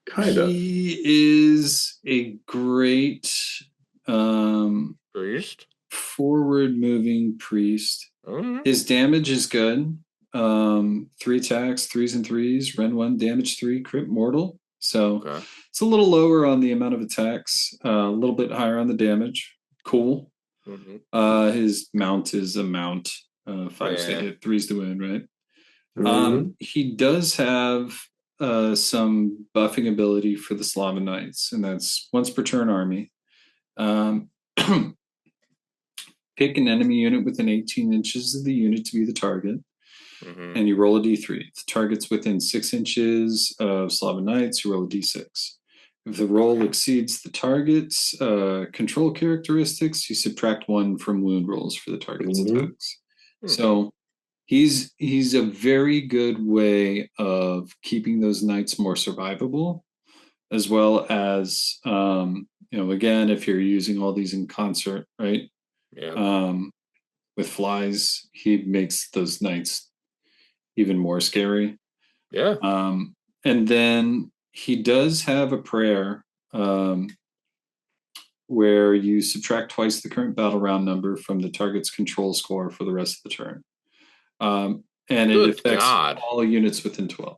Kind of.
He is a great
priest,
forward-moving priest. His damage is good. 3 attacks, 3s and 3s, Ren 1, damage 3, crit mortal. So it's a little lower on the amount of attacks, a little bit higher on the damage. Cool. His mount is a mount. 5s to hit, 3s to win, right? He does have some buffing ability for the Slaven Knights, and that's once per turn army. Pick an enemy unit within 18 inches of the unit to be the target, and you roll a d3. If the target's within 6 inches of Slaven Knights, you roll a d6. If the roll exceeds the target's control characteristics, you subtract 1 from wound rolls for the target's attacks. So he's a very good way of keeping those knights more survivable, as well as again, if you're using all these in concert, right? With flies, he makes those knights even more scary. And then he does have a prayer where you subtract twice the current battle round number from the target's control score for the rest of the turn. And it affects all units within 12.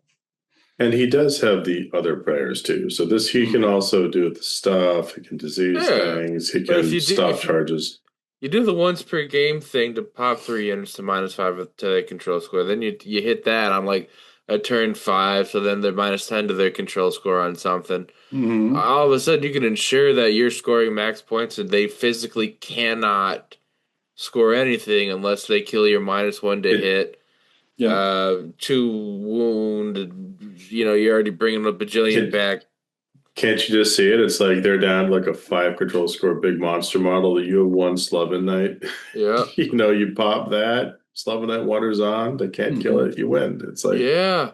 And he does have the other prayers too. So he can also do the stuff. He can disease things. He can stop charges.
You do the once per game thing to pop 3 units to -5 to their control score. Then you hit that. I'm like, at turn 5, so then they're -10 to their control score on something.
Mm-hmm.
All of a sudden, you can ensure that you're scoring max points, and they physically cannot score anything unless they kill your -1 to hit. Yeah. 2 wound. You're already bringing a bajillion back.
Can't you just see it? It's like they're down like a 5 control score big monster model. You have 1 Sloven Knight.
Yeah.
You pop that. Sloven Knight Water's on. They can't kill it. You win. It's like,
yeah.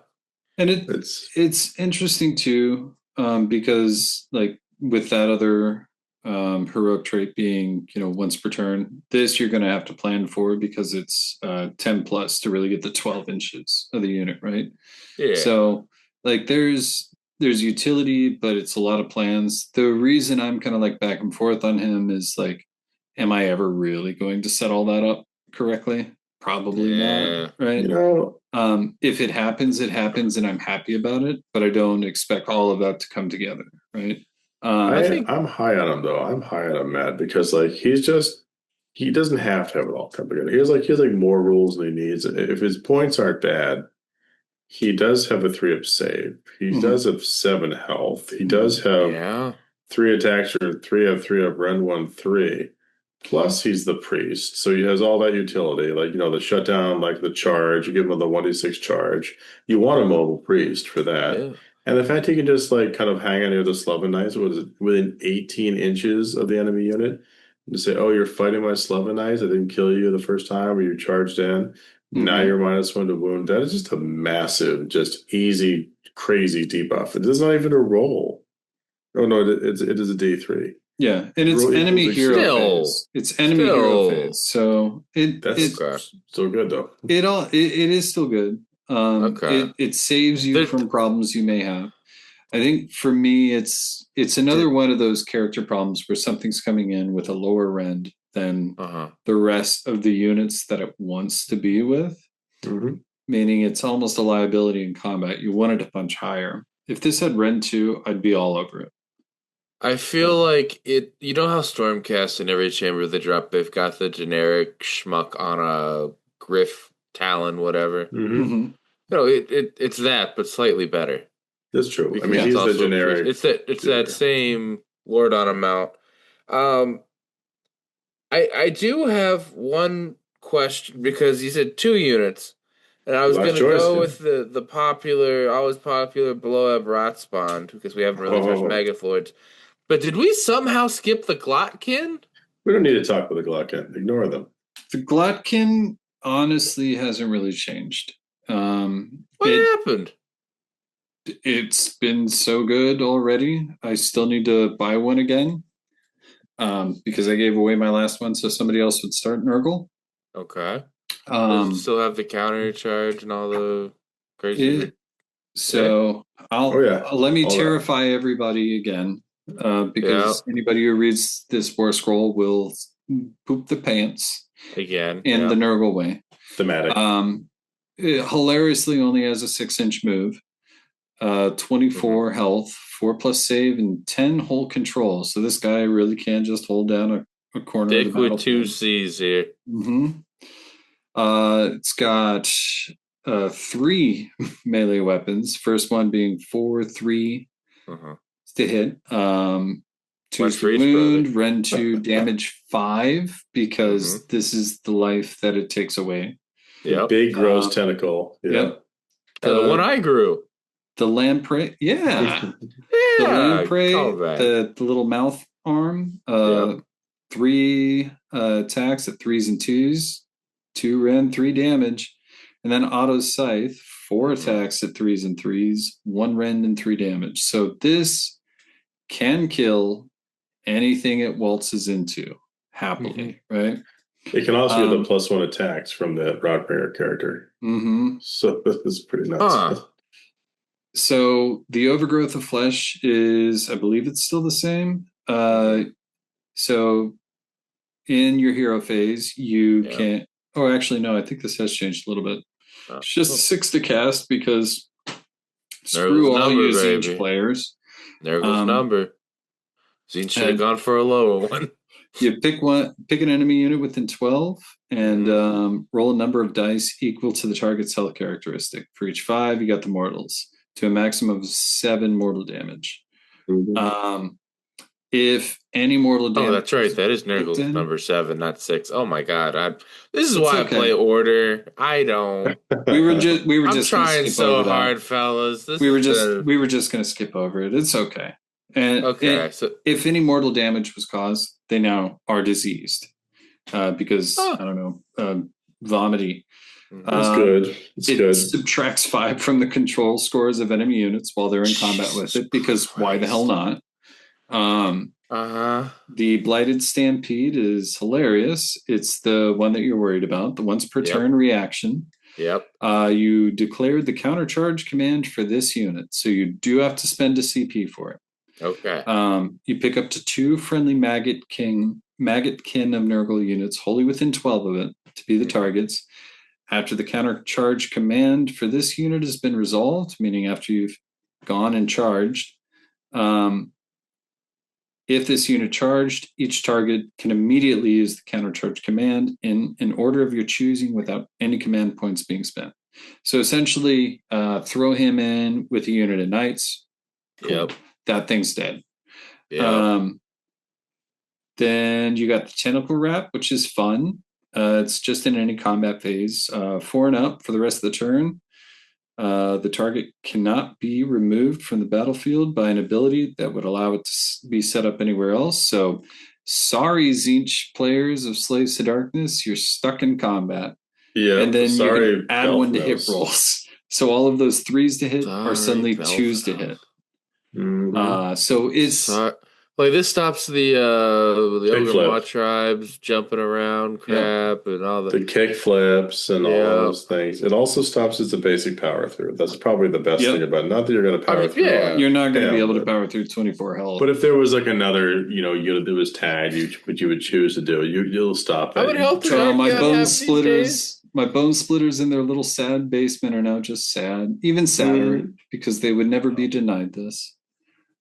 And it's interesting too, because like with that other heroic trait being, once per turn, this you're going to have to plan for because it's 10 plus to really get the 12 inches of the unit, right?
Yeah.
So like there's utility, but it's a lot of plans. The reason I'm kind of like back and forth on him is like, am I ever really going to set all that up correctly? Probably not, right? If it happens, and I'm happy about it, but I don't expect all of that to come together, right?
I'm high on him though. I'm high on him, Matt, because like he doesn't have to have it all come together. He has like more rules than he needs. If his points aren't bad, he does have a 3-up save. He does have 7 health. He does have 3 attacks or 3-up run 1/3. Plus, he's the priest, so he has all that utility, like the shutdown, like the charge. You give him the 1d6 charge. You want a mobile priest for that, and the fact he can just like kind of hang on near the Sloven Knights, within 18 inches of the enemy unit, and just say, "Oh, you're fighting my Sloven Knights. I didn't kill you the first time, or you charged in. Now you're -1 to wound." That is just a massive, just easy, crazy debuff. It is not even a roll. Oh no, it is a D3.
Yeah, and it's enemy hero phase. It's enemy hero phase. So it's
still good though.
It is still good. It saves you from problems you may have. I think for me, it's another one of those character problems where something's coming in with a lower rend than the rest of the units that it wants to be with. Meaning it's almost a liability in combat. You wanted to punch higher. If this had rend 2, I'd be all over it.
I feel like it. You know how Stormcast in every chamber they drop, they've got the generic schmuck on a Griff Talon, whatever. It's that, but slightly better.
That's true. I mean, he's the generic.
It's that same Lord on a mount. I do have one question because you said 2 units, and I was going to go with the always popular blow up Rotspawn because we haven't really touched Megathloids. But did we somehow skip the Glotkin?
We don't need to talk about the Glotkin. Ignore them.
The Glotkin honestly hasn't really changed.
What happened?
It's been so good already. I still need to buy one again because I gave away my last one so somebody else would start Nurgle.
Okay. Does it still have the counter charge and all the crazy...
let me terrify everybody again. Because anybody who reads this war scroll will poop the pants
again
in the Nurgle way.
Thematic.
It hilariously only has a 6-inch move, 24 health, 4+ save, and 10 whole control. So this guy really can just hold down a corner.
Dick
of the
with 2 C's here.
It's got 3 melee weapons. First one being 4/3. To hit, 2 to wound, rend 2, damage 5 because this is the life that it takes away.
Yeah, big gross tentacle.
Yep. The one I grew.
The lamprey, the lamprey, the little mouth arm. 3 attacks at 3s and 2s, 2 rend, 3 damage, and then auto scythe, 4 attacks at 3s and 3s, 1 rend and 3 damage. So this can kill anything it waltzes into happily, right?
It can also get the +1 attacks from the Rodbringer character. So this is pretty nuts.
So the overgrowth of flesh is, I believe it's still the same. So in your hero phase, you can... Oh, actually, no, I think this has changed a little bit. It's just 6 to cast because screw all you Zinch players.
There goes number. Zinch should have gone for a lower one.
You pick an enemy unit within 12 and roll a number of dice equal to the target's health characteristic. For each 5, you got the mortals to a maximum of 7 mortal damage. If any mortal damage...
Oh, that's right. That is Nurgle number 7, not 6. Oh my god. This is why I play Order. I don't...
We were just
trying so hard, fellas.
We were just going to skip over it. It's okay. And so if any mortal damage was caused, they now are diseased because I don't know, vomity.
That's good.
It subtracts 5 from the control scores of enemy units while they're in combat with it, because why the hell not? The Blighted Stampede is hilarious. It's the one that you're worried about, the once per turn reaction.
Yep.
You declared the countercharge command for this unit, so you do have to spend a CP for it.
Okay.
You pick up to 2 friendly Maggotkin of Nurgle units wholly within 12 of it to be the targets. After the countercharge command for this unit has been resolved, meaning after you've gone and charged, if this unit charged, each target can immediately use the countercharge command in an order of your choosing without any command points being spent. So essentially, throw him in with a unit of knights.
Cool. Yep.
That thing's dead. Yep. Then you got the Tentacle Wrap, which is fun. It's just in any combat phase. 4 and up for the rest of the turn. The target cannot be removed from the battlefield by an ability that would allow it to be set up anywhere else. So, sorry, Tzeentch players of Slaves to Darkness, you're stuck in combat.
Yeah,
and then you add 1 to hit rolls. So all of those 3s to hit are suddenly 2s to hit. So it's
like this stops the Ogre tribes jumping around crap and all
the kick flips and all those things. It also stops as a basic power through. That's probably the best thing about it. Not that you're going to power through.
Yeah, you're not going to be able to power through 24 health.
But if there was like another, unit that was tagged, what you would choose to do, you'll stop it.
My bone splitters in their little sad basement are now just sad, even sadder, because they would never be denied this.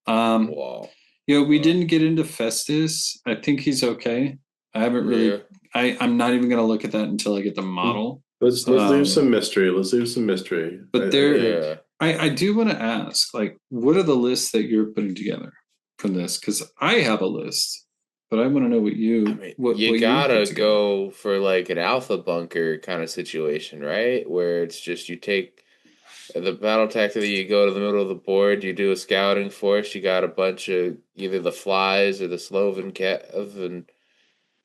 Wow.
We didn't get into Festus. I think he's okay. I haven't really. I'm not even going to look at that until I get the model.
Let's leave some mystery.
But I do want to ask, like, what are the lists that you're putting together from this? Because I have a list, but I want to know what you.
You gotta go for like an alpha bunker kind of situation, right? Where it's just you take. The battle tactic, you go to the middle of the board, you do a scouting force, you got a bunch of either the flies or the Sloven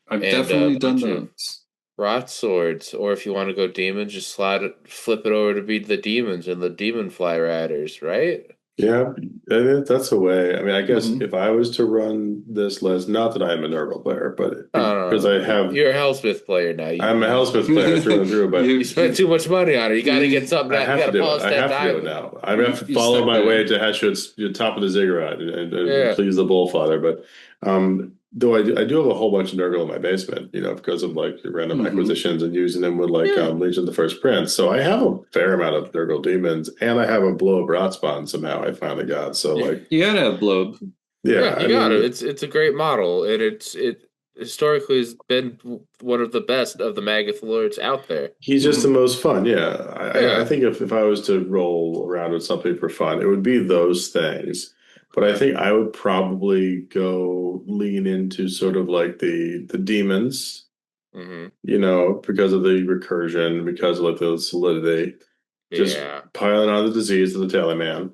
I've definitely done those.
Rot swords, or if you want to go demons, just flip it over to be the demons and the demon fly riders, right?
Yeah, that's a way. I mean, I guess if I was to run this list, not that I'm a Nurgle player, but because
you're a Hellsmith player now.
I'm a Hellsmith player through and through, but
you spend too much money on it. You got to get something.
I have to do it now. I have to follow my way to Heshut's top of the ziggurat and please the Bullfather. But though I do have a whole bunch of Nurgle in my basement, because of like random acquisitions and using them with Legion of the First Prince. So I have a fair amount of Nurgle demons, and I have a blow of rot spawn somehow I finally got. So like
you gotta have blow.
Yeah, you got it. It's a great model, and it historically has been one of the best of the Magath lords out there.
He's just the most fun. I think if I was to roll around with something for fun, it would be those things. But I think I would probably go lean into sort of like the demons, because of the recursion, because of like the solidity, just piling on the disease of the Teleman,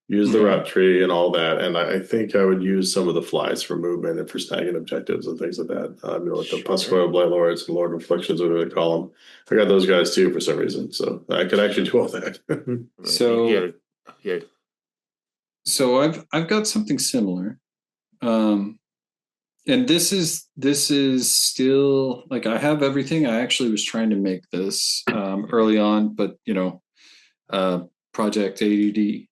use the rot tree and all that. And I think I would use some of the flies for movement and for snagging objectives and things like that. Like the Puscoil Blight Lords and Lord of Afflictions, whatever they call them. I got those guys too for some reason. So I could actually do all that.
So I've got something similar, and this is still like I have everything. I actually was trying to make this early on, but Project ADD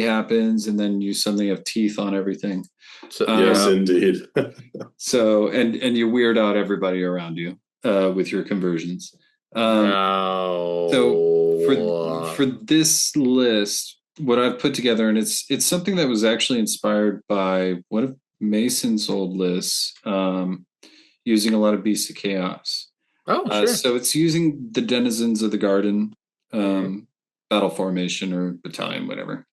happens, and then you suddenly have teeth on everything.
So, yes, indeed.
So and you weird out everybody around you with your conversions. So for this list. What I've put together, and it's something that was actually inspired by one Mason's old lists, using a lot of Beasts of Chaos.
Oh, sure.
So it's using the Denizens of the Garden, battle formation or battalion, whatever.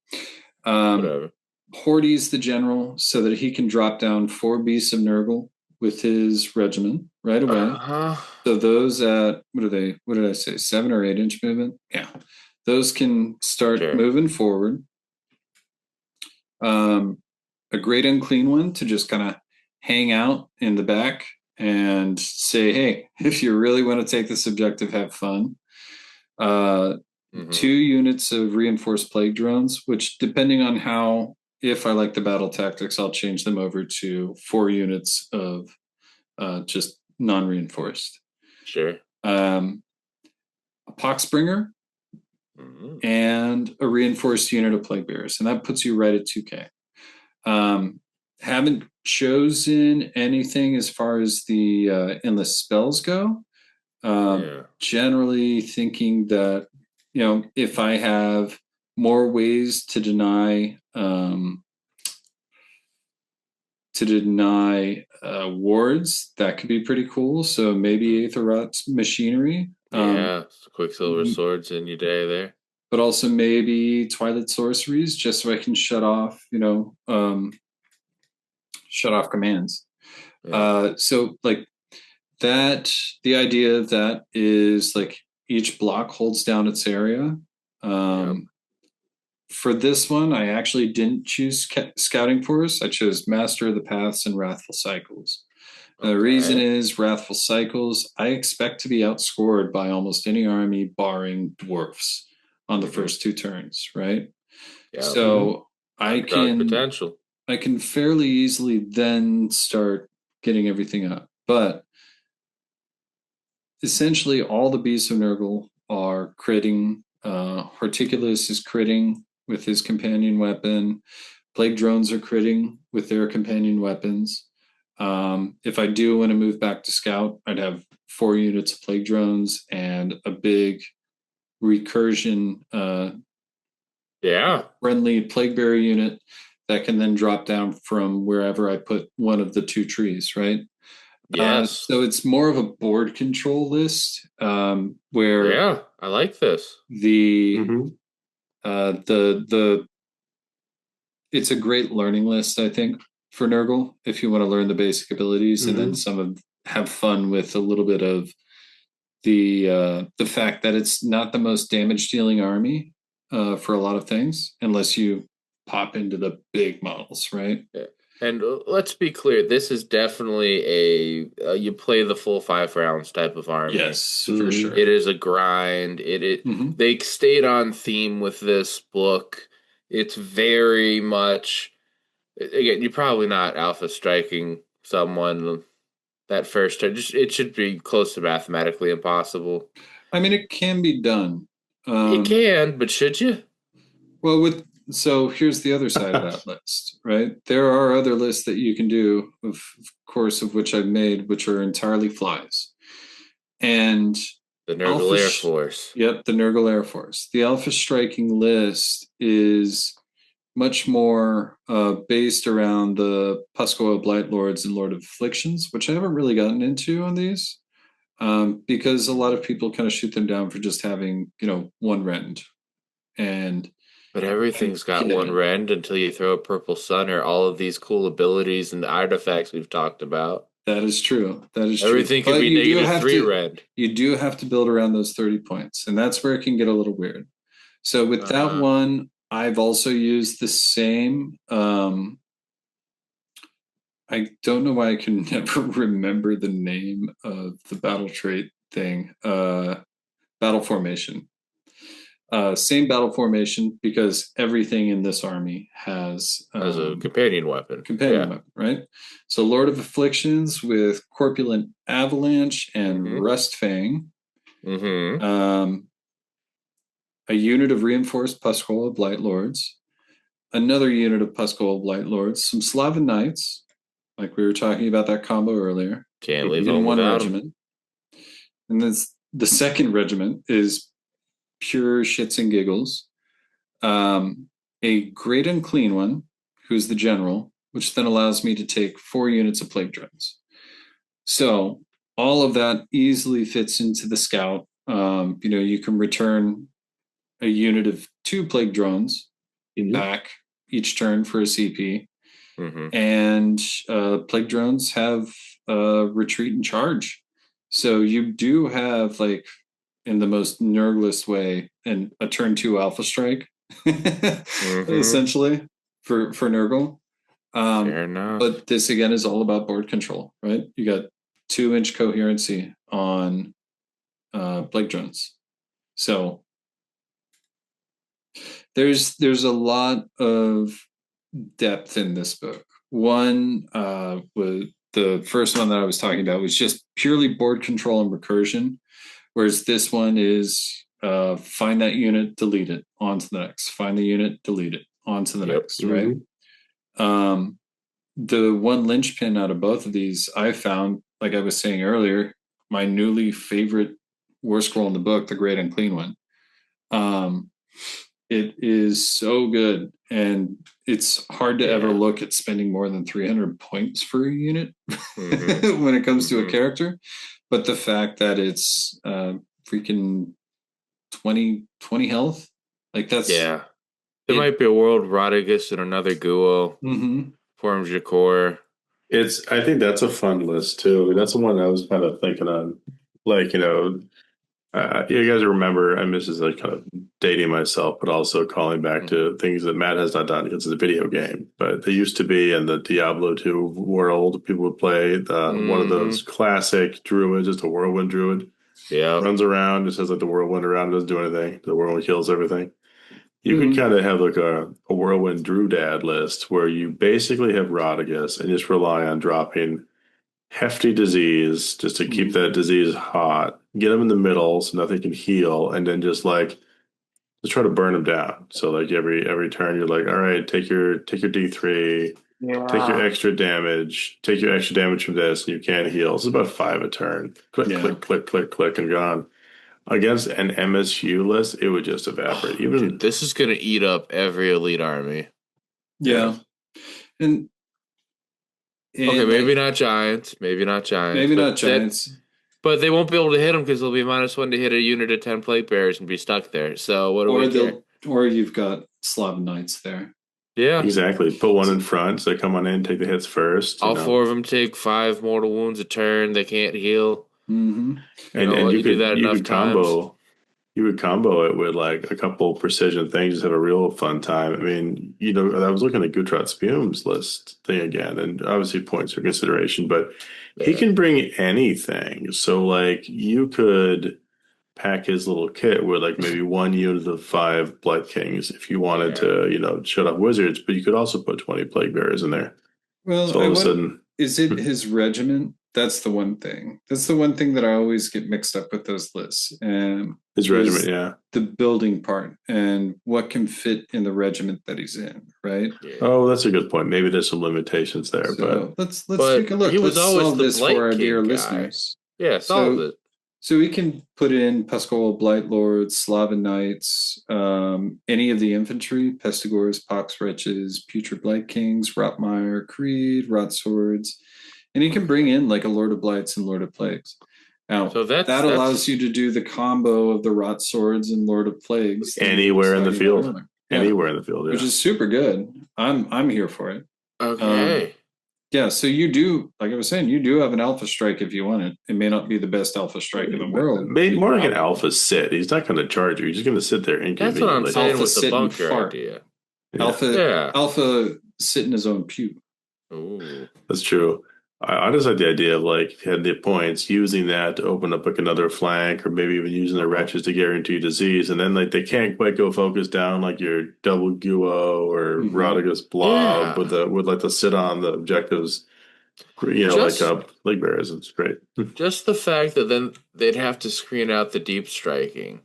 Whatever.
Hordes the general, so that he can drop down 4 Beasts of Nurgle with his regiment right away. So those at, what did I say, 7 or 8 inch movement? Yeah. Those can start moving forward. A Great Unclean One to just kind of hang out in the back and say, hey, if you really want to take this objective, have fun. 2 units of reinforced plague drones, which depending on if I like the battle tactics, I'll change them over to 4 units of just non-reinforced.
Sure.
A Poxbringer and a reinforced unit of plague bearers, and that puts you right at 2K. Haven't chosen anything as far as the endless spells go. Generally thinking that, if I have more ways to deny wards, that could be pretty cool. So maybe Aetherot's machinery.
Quicksilver swords in your day there.
But also maybe Twilight sorceries, just so I can shut off commands. So like that, the idea of that is like each block holds down its area. For this one, I actually didn't choose Scouting Force. I chose Master of the Paths and Wrathful Cycles. The reason is Wrathful Cycles, I expect to be outscored by almost any army barring dwarfs on the first 2 turns, right? So I can fairly easily then start getting everything up. But essentially all the Beasts of Nurgle are critting. Horticulus is critting with his companion weapon. Plague drones are critting with their companion weapons. If I do want to move back to Scout, I'd have 4 units of plague drones and a big recursion friendly plague bearer unit that can then drop down from wherever I put one of the 2 trees, right? So it's more of a board control list, where
I like this.
It's a great learning list, I think, for Nurgle, if you want to learn the basic abilities and then have fun with a little bit of the fact that it's not the most damage dealing army for a lot of things, unless you pop into the big models, right?
And let's be clear, this is definitely a you play the full 5 rounds type of army.
Yes, for sure.
It is a grind. They stayed on theme with this book. It's very much, again, you're probably not alpha striking someone that first turn. It should be close to mathematically impossible.
I mean, it can be done.
It can, but should you?
Well, so here's the other side of that list, right? There are other lists that you can do, of course, of which I've made, which are entirely flies. And
the Nurgle Air Force.
Yep, the Nurgle Air Force. The alpha striking list is much more based around the Puscoil Blight Lords and Lord of Afflictions, which I haven't really gotten into on these, because a lot of people kind of shoot them down for just having, 1 rend.
But everything's got 1 rend until you throw a Purple Sun or all of these cool abilities and artifacts we've talked about.
That is true.
Everything can be negative 3 rend.
You do have to build around those 30 points, and that's where it can get a little weird. So with that one, I've also used the same. I don't know why I can never remember the name of the battle trait thing. Battle formation. Same battle formation, because everything in this army has
a companion weapon.
Weapon, right? So Lord of Afflictions with Corpulent Avalanche and Rustfang. A unit of reinforced Puscoil Blight Lords. Another unit of Puscoil Blight Lords. Some Slaven Knights, like we were talking about that combo earlier.
Can't leave them 1 regiment.
And then the second regiment is pure shits and giggles. A Great Unclean One, who's the general, which then allows me to take 4 units of plague drones. So all of that easily fits into the scout. You can return a unit of 2 plague drones back each turn for a CP. And plague drones have retreat and charge. So you do have, like, in the most Nurglist way, and a turn 2 alpha strike, essentially, for Nurgle.
Fair enough.
But this, again, is all about board control, right? You got 2-inch coherency on plague drones. So there's a lot of depth in this book. One was the first one that I was talking about was just purely board control and recursion, whereas this one is find that unit, delete it, on to the next. Find the unit, delete it, on to the next, right? The one linchpin out of both of these, I found, like I was saying earlier, my newly favorite war scroll in the book, the Great Unclean One. It is so good, and it's hard to ever look at spending more than 300 points for a unit when it comes to a character. But the fact that it's freaking 20 health, like that's...
Yeah. There might be a world Rodigus and another Guo forms your core.
I think that's a fun list too. That's the one I was kind of thinking on. Like, you guys remember, and this is like kind of dating myself, but also calling back to things that Matt has not done because it's a video game. But they used to be in the Diablo 2 world, people would play one of those classic druids, just a whirlwind druid.
Yeah.
Runs around, just has like the whirlwind around, doesn't do anything. The whirlwind kills everything. You could kind of have like a whirlwind Druidad list where you basically have Rodigus and just rely on dropping hefty disease just to keep that disease hot, get them in the middle so nothing can heal, and then just try to burn them down. So like every turn you're like, all right, take your D3, take your extra damage, take your extra damage from this, and you can't heal. It's about 5 a turn. Click, and gone. Against an MSU list, it would just evaporate.
Dude, this is going to eat up every elite army.
Yeah. And
okay, maybe not giants. Maybe not giants. But they won't be able to hit them because they'll be -1 to hit a unit of 10 plate bearers and be stuck there. So what do we care?
Or you've got Slav Knights there.
Yeah.
Exactly. Put one in front so they come on in, take the hits first.
All 4 of them take 5 mortal wounds a turn. They can't heal.
And you could combo. You would combo it with like a couple precision things, just have a real fun time. I mean, I was looking at Gutrat Spum's list thing again, and obviously points for consideration, but he can bring anything. So like you could pack his little kit with like maybe 1 unit of 5 Blood Kings if you wanted to, shut off wizards, but you could also put 20 Plague Bearers in there.
Well, so all of a sudden, is it his regiment? That's the one thing. That's the one thing that I always get mixed up with those lists.
His regiment,
the building part and what can fit in the regiment that he's in, right?
Yeah. Oh, that's a good point. Maybe there's some limitations there, but
let's take a look.
He was
let's
always
solve
the
this for our dear listeners.
Yeah, solve it.
So we can put in Pascal Blight Lords, Slaven Knights, any of the infantry, Pestigors, Pox Wretches, Putrid Blight Kings, Rotmire, Creed, Rot Swords. And you can bring in like a Lord of Blights and Lord of Plagues. Now, so that allows you to do the combo of the Rot Swords and Lord of Plagues.
Anywhere in the field. Anywhere in the field,
which is super good. I'm here for it.
Okay.
So you do, like I was saying, you do have an Alpha Strike if you want it. It may not be the best Alpha Strike in the world.
More like an Alpha Sit. He's not going to charge you. He's just going to sit there and
that's what I'm saying
alpha
with the bunker idea.
Alpha sit in his own pew.
Ooh.
That's true. I just like the idea of like had the points using that to open up like another flank, or maybe even using the wretches to guarantee disease, and then like they can't quite go focus down like your double Guo or Rodigus Blob with like the sit on the objectives, like League Bearers. It's great.
Just the fact that then they'd have to screen out the deep striking,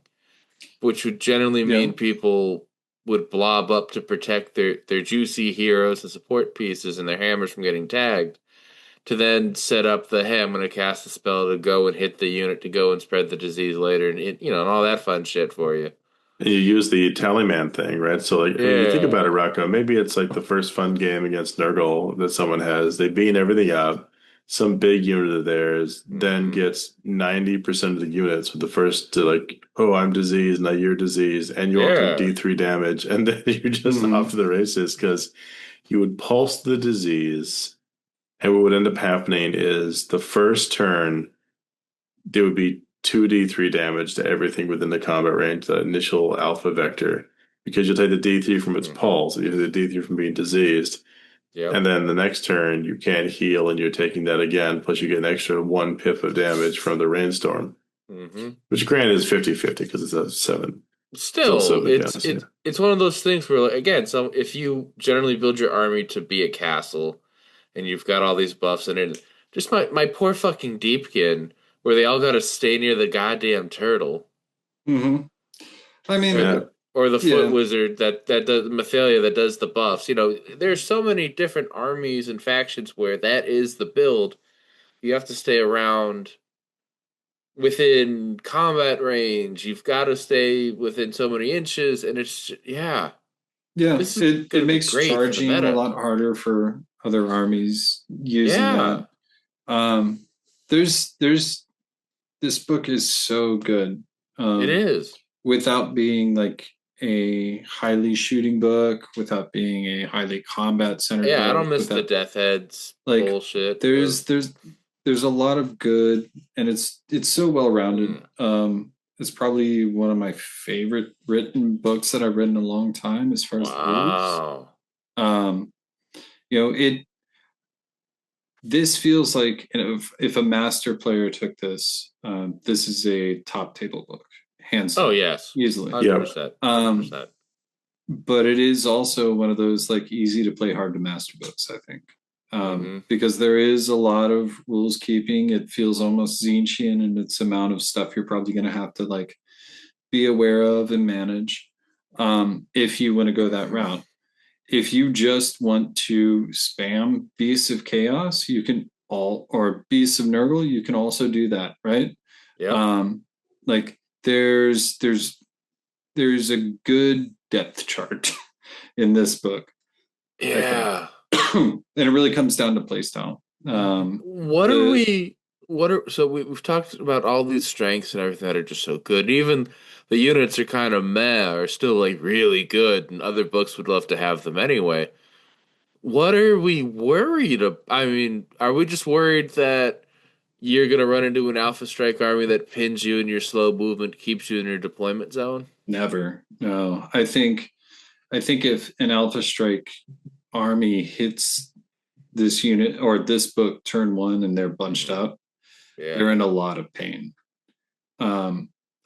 which would generally mean people would blob up to protect their juicy heroes and support pieces and their hammers from getting tagged. To then set up the, hey, I'm going to cast a spell to go and hit the unit to go and spread the disease later, and and all that fun shit for you.
And you use the Tallyman thing, right? So, like, I mean, you think about it, Rocco, maybe it's like the first fun game against Nurgle that someone has. They beat everything up. Some big unit of theirs then gets 90% of the units with the first to like, oh, I'm diseased, now you're diseased, and you all take D3 damage. And then you're just off to the races because you would pulse the disease. And what would end up happening is the first turn, there would be 2d3 damage to everything within the combat range, the initial alpha vector, because you'll take the d3 from its pulse, you take the d3 from being diseased, and then the next turn you can't heal, and you're taking that again, plus you get an extra 1 pip of damage from the rainstorm, which granted is 50-50 because it's a 7.
Still, it's one of those things where, like, again, so if you generally build your army to be a castle, and you've got all these buffs, and it just my poor fucking Deepkin, where they all got to stay near the goddamn turtle.
I mean,
or the foot wizard that does Mathalia that does the buffs. You know, there's so many different armies and factions where that is the build. You have to stay around within combat range. You've got to stay within so many inches, and it's
yeah. It makes charging a lot harder for other armies using that. There's this book is so good.
It is,
without being like a highly shooting book, without being a highly combat centered.
Yeah, I don't miss the death heads bullshit.
There's a lot of good, and it's so well rounded. It's probably one of my favorite written books that I've written in a long time as far as rules. This feels like if a master player took this, this is a top table book, hands down.
Oh yes,
easily,
100%. 100%.
But it is also one of those like easy to play, hard to master books, I think, because there is a lot of rules keeping. It feels almost Zinchian in its amount of stuff you're probably going to have to like be aware of and manage if you want to go that route. If you just want to spam Beasts of Chaos, you can or Beasts of Nurgle, you can also do that, right?
Yeah.
Like there's a good depth chart in this book.
Yeah.
And it really comes down to playstyle.
We've talked about all these strengths and everything that are just so good. Even the units are kind of meh, are still like really good, and other books would love to have them anyway. What are we worried about? I mean, are we just worried that you're gonna run into an Alpha Strike army that pins you in your slow movement, keeps you in your deployment zone?
Never. No. I think if an Alpha Strike army hits this unit or this book turn 1 and they're bunched up, they're in a lot of pain.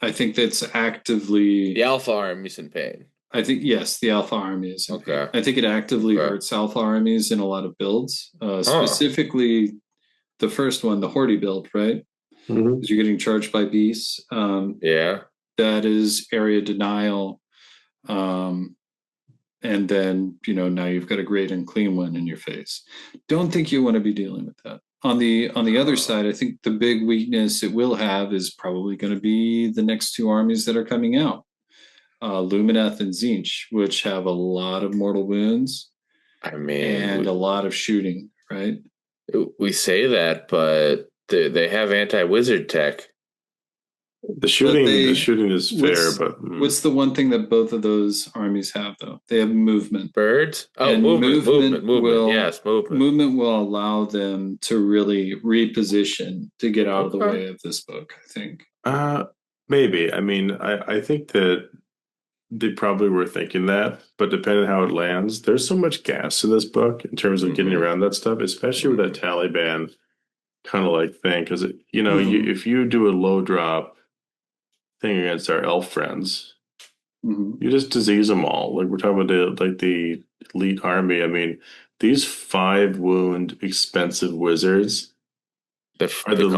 I think that's actively
the Alpha army's in pain.
I think yes, the Alpha army is in pain. I think it actively hurts Alpha armies in a lot of builds, specifically the first one, the Horde build, right? Because you're getting charged by beasts. That is area denial. And then, now you've got a great and clean one in your face. Don't think you want to be dealing with that. On the other side, I think the big weakness it will have is probably going to be the next 2 armies that are coming out. Lumineth and Tzeentch, which have a lot of mortal wounds. And a lot of shooting, right?
We say that, but they have anti-wizard tech.
The shooting is fair, but
what's the one thing that both of those armies have, though? They have movement.
Birds? Oh, and movement. Yes, movement.
Movement will allow them to really reposition to get out of the way of this book, I think.
Maybe. I mean, I think that they probably were thinking that, but depending on how it lands, there's so much gas in this book in terms of getting around that stuff, especially with that Taliban kind of like thing. Because, if you do a low drop thing against our elf friends, you just disease them all. Like we're talking about the elite army. I mean, these 5 wound expensive wizards are the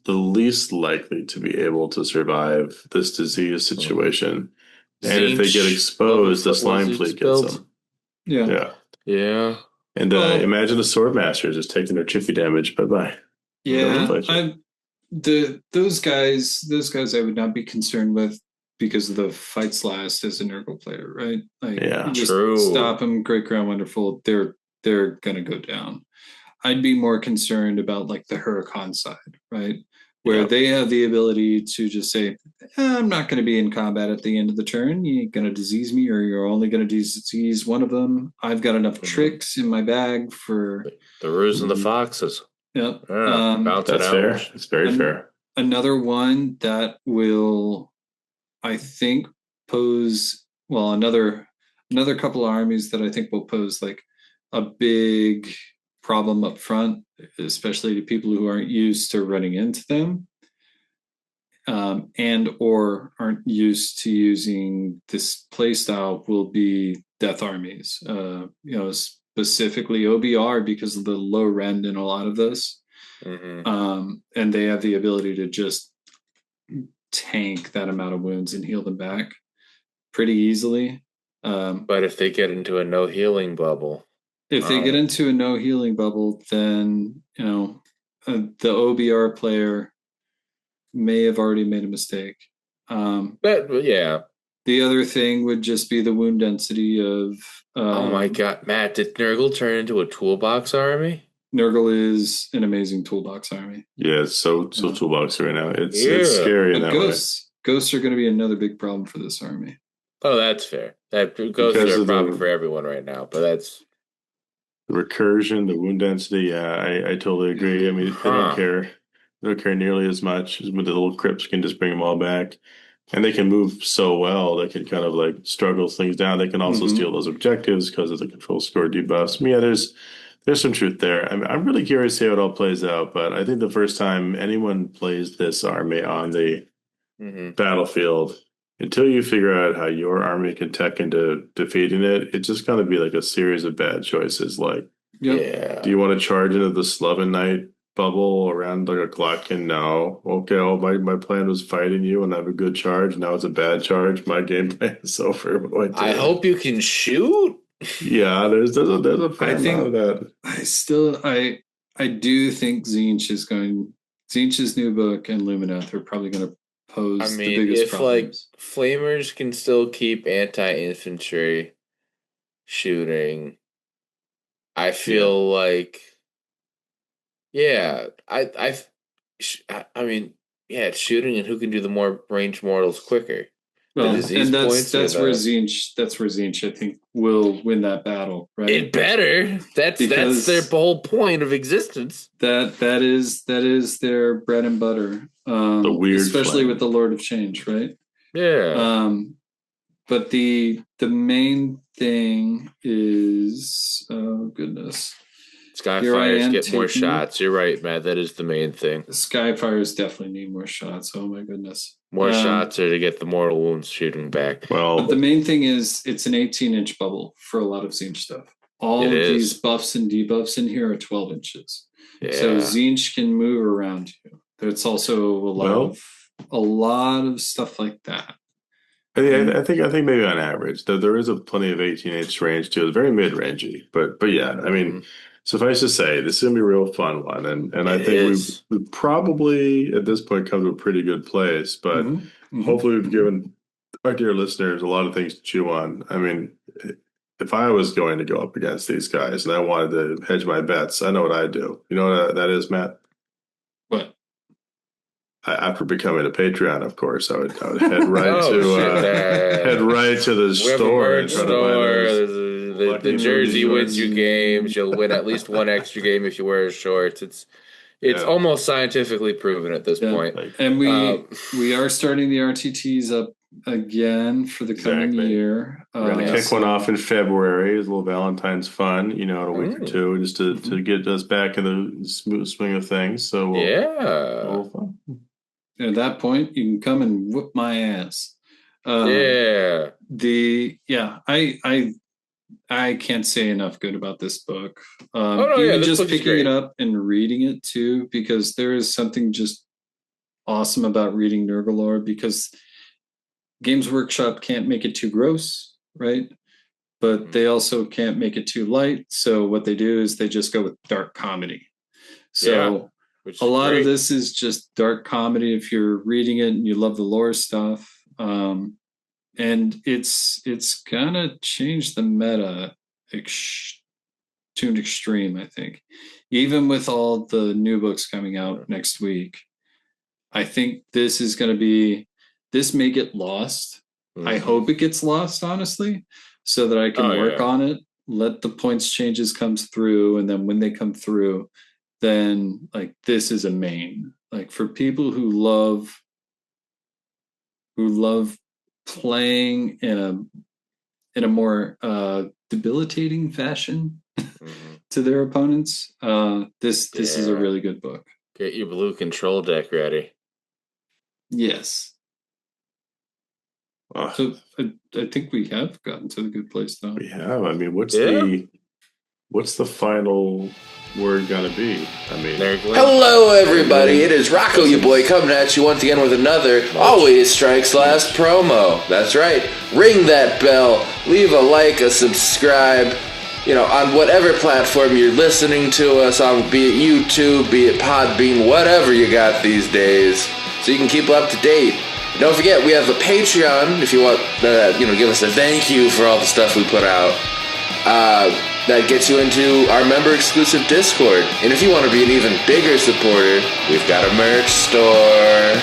least likely to be able to survive this disease situation. And if they get exposed, the slime fleet gets them.
Yeah.
And imagine the swordmaster just taking their chiffy damage. Bye-bye.
Yeah. Those guys I would not be concerned with because of the fights last as a Nurgle player, right? Like, just
true.
Stop them, great, grand, wonderful. They're gonna go down. I'd be more concerned about like the Huracan side, right? Where they have the ability to just say, I'm not going to be in combat at the end of the turn. You ain't going to disease me, or you're only going to disease one of them. I've got enough tricks in my bag for
the Roos and the Foxes.
Yep.
That's fair. It's very fair.
Another one that will, I think, pose, well, another couple of armies that I think will pose like a big problem up front, especially to people who aren't used to running into them, and or aren't used to using this playstyle, will be death armies. Specifically OBR, because of the low rend in a lot of this, and they have the ability to just tank that amount of wounds and heal them back pretty easily.
But if they get into a no healing bubble.
If they get into a no healing bubble, then, the OBR player may have already made a mistake.
The
other thing would just be the wound density of...
oh my God, Matt, did Nurgle turn into a toolbox army?
Nurgle is an amazing toolbox army.
Yeah, it's so toolbox right now. It's scary in that way.
Ghosts are going to be another big problem for this army.
Oh, that's fair. Ghosts are a problem for everyone right now, but that's...
The recursion, the wound density, I totally agree. I mean, they don't care. They don't care nearly as much. With the little crypts, can just bring them all back. And they can move so well. They can kind of like struggle things down. They can also steal those objectives because of the control score debuffs. Yeah, there's some truth there. I mean, I'm really curious to see how it all plays out. But I think the first time anyone plays this army on the battlefield, until you figure out how your army can tech into defeating it, it's just going to be like a series of bad choices. Like, do you want to charge into the Sloven Knight bubble around like a Glocken? No. Okay, my plan was fighting you and have a good charge. Now it's a bad charge. My game plan is over. What do I do?
I hope you can shoot.
Yeah, there's a fair amount of that.
I do think Tzeentch's new book and Lumineth are probably going to pose the biggest problems.
Like Flamers can still keep anti-infantry shooting, I feel like, it's shooting and who can do the more ranged mortals quicker.
Well, and that's where Tzeentch, I think, will win that battle, right?
It better. That's their whole point of existence.
That is their bread and butter.
The weird,
especially with the Lord of Change, right?
Yeah.
But the main thing is, oh goodness,
Skyfires get more shots. You're right, Matt. That is the main thing.
Skyfires definitely need more shots. Oh my goodness.
More shots are to get the mortal wounds shooting back.
Well, but the main thing is it's an 18-inch bubble for a lot of Tzeentch stuff. All of these buffs and debuffs in here are 12 inches. Yeah. So Tzeentch can move around you. There's also a lot of stuff like that.
I think maybe on average, there is plenty of 18-inch range too. It's very mid-rangey, but yeah, I mean, suffice to say, this is gonna be a real fun one, and I think we've probably at this point come to a pretty good place. But hopefully, we've given our dear listeners a lot of things to chew on. I mean, if I was going to go up against these guys and I wanted to hedge my bets, I know what I'd do. You know what that is, Matt?
What?
After becoming a Patreon, of course, I would head right to the store and try to buy those.
The jersey wins you games. You'll win at least one extra game if you wear shorts. It's almost scientifically proven at this point.
And we are starting the RTTs up again for the coming year.
We're going to kick one off in February. It's a little Valentine's fun, in a week or two, just to get us back in the smooth swing of things. So a little fun.
At that point, you can come and whoop my ass. I can't say enough good about this book. Just picking it up and reading it too, because there is something just awesome about reading Nurgle lore, because Games Workshop can't make it too gross, right? But they also can't make it too light. So what they do is they just go with dark comedy. So a lot of this is just dark comedy. If you're reading it and you love the lore stuff, And it's gonna change the meta to an extreme, I think. Even with all the new books coming out next week, I think this may get lost. I hope it gets lost, honestly, so that I can work on it, let the points changes comes through, and then when they come through, then like this is a main. Like for people who love playing in a more debilitating fashion to their opponents, this is a really good book.
Get your blue control deck ready.
Yes. So I think we have gotten to a good place, though.
We have. I mean, what's the final word gonna be? I mean,
hello everybody, it is Rocco, your boy, coming at you once again with another Always Strikes Last promo. That's right. Ring that bell, leave a like, a subscribe, on whatever platform you're listening to us on, be it YouTube, be it Podbean, whatever you got these days, so you can keep up to date. Don't forget, we have the Patreon, if you want to, give us a thank you for all the stuff we put out. That gets you into our member-exclusive Discord. And if you want to be an even bigger supporter, we've got a merch store.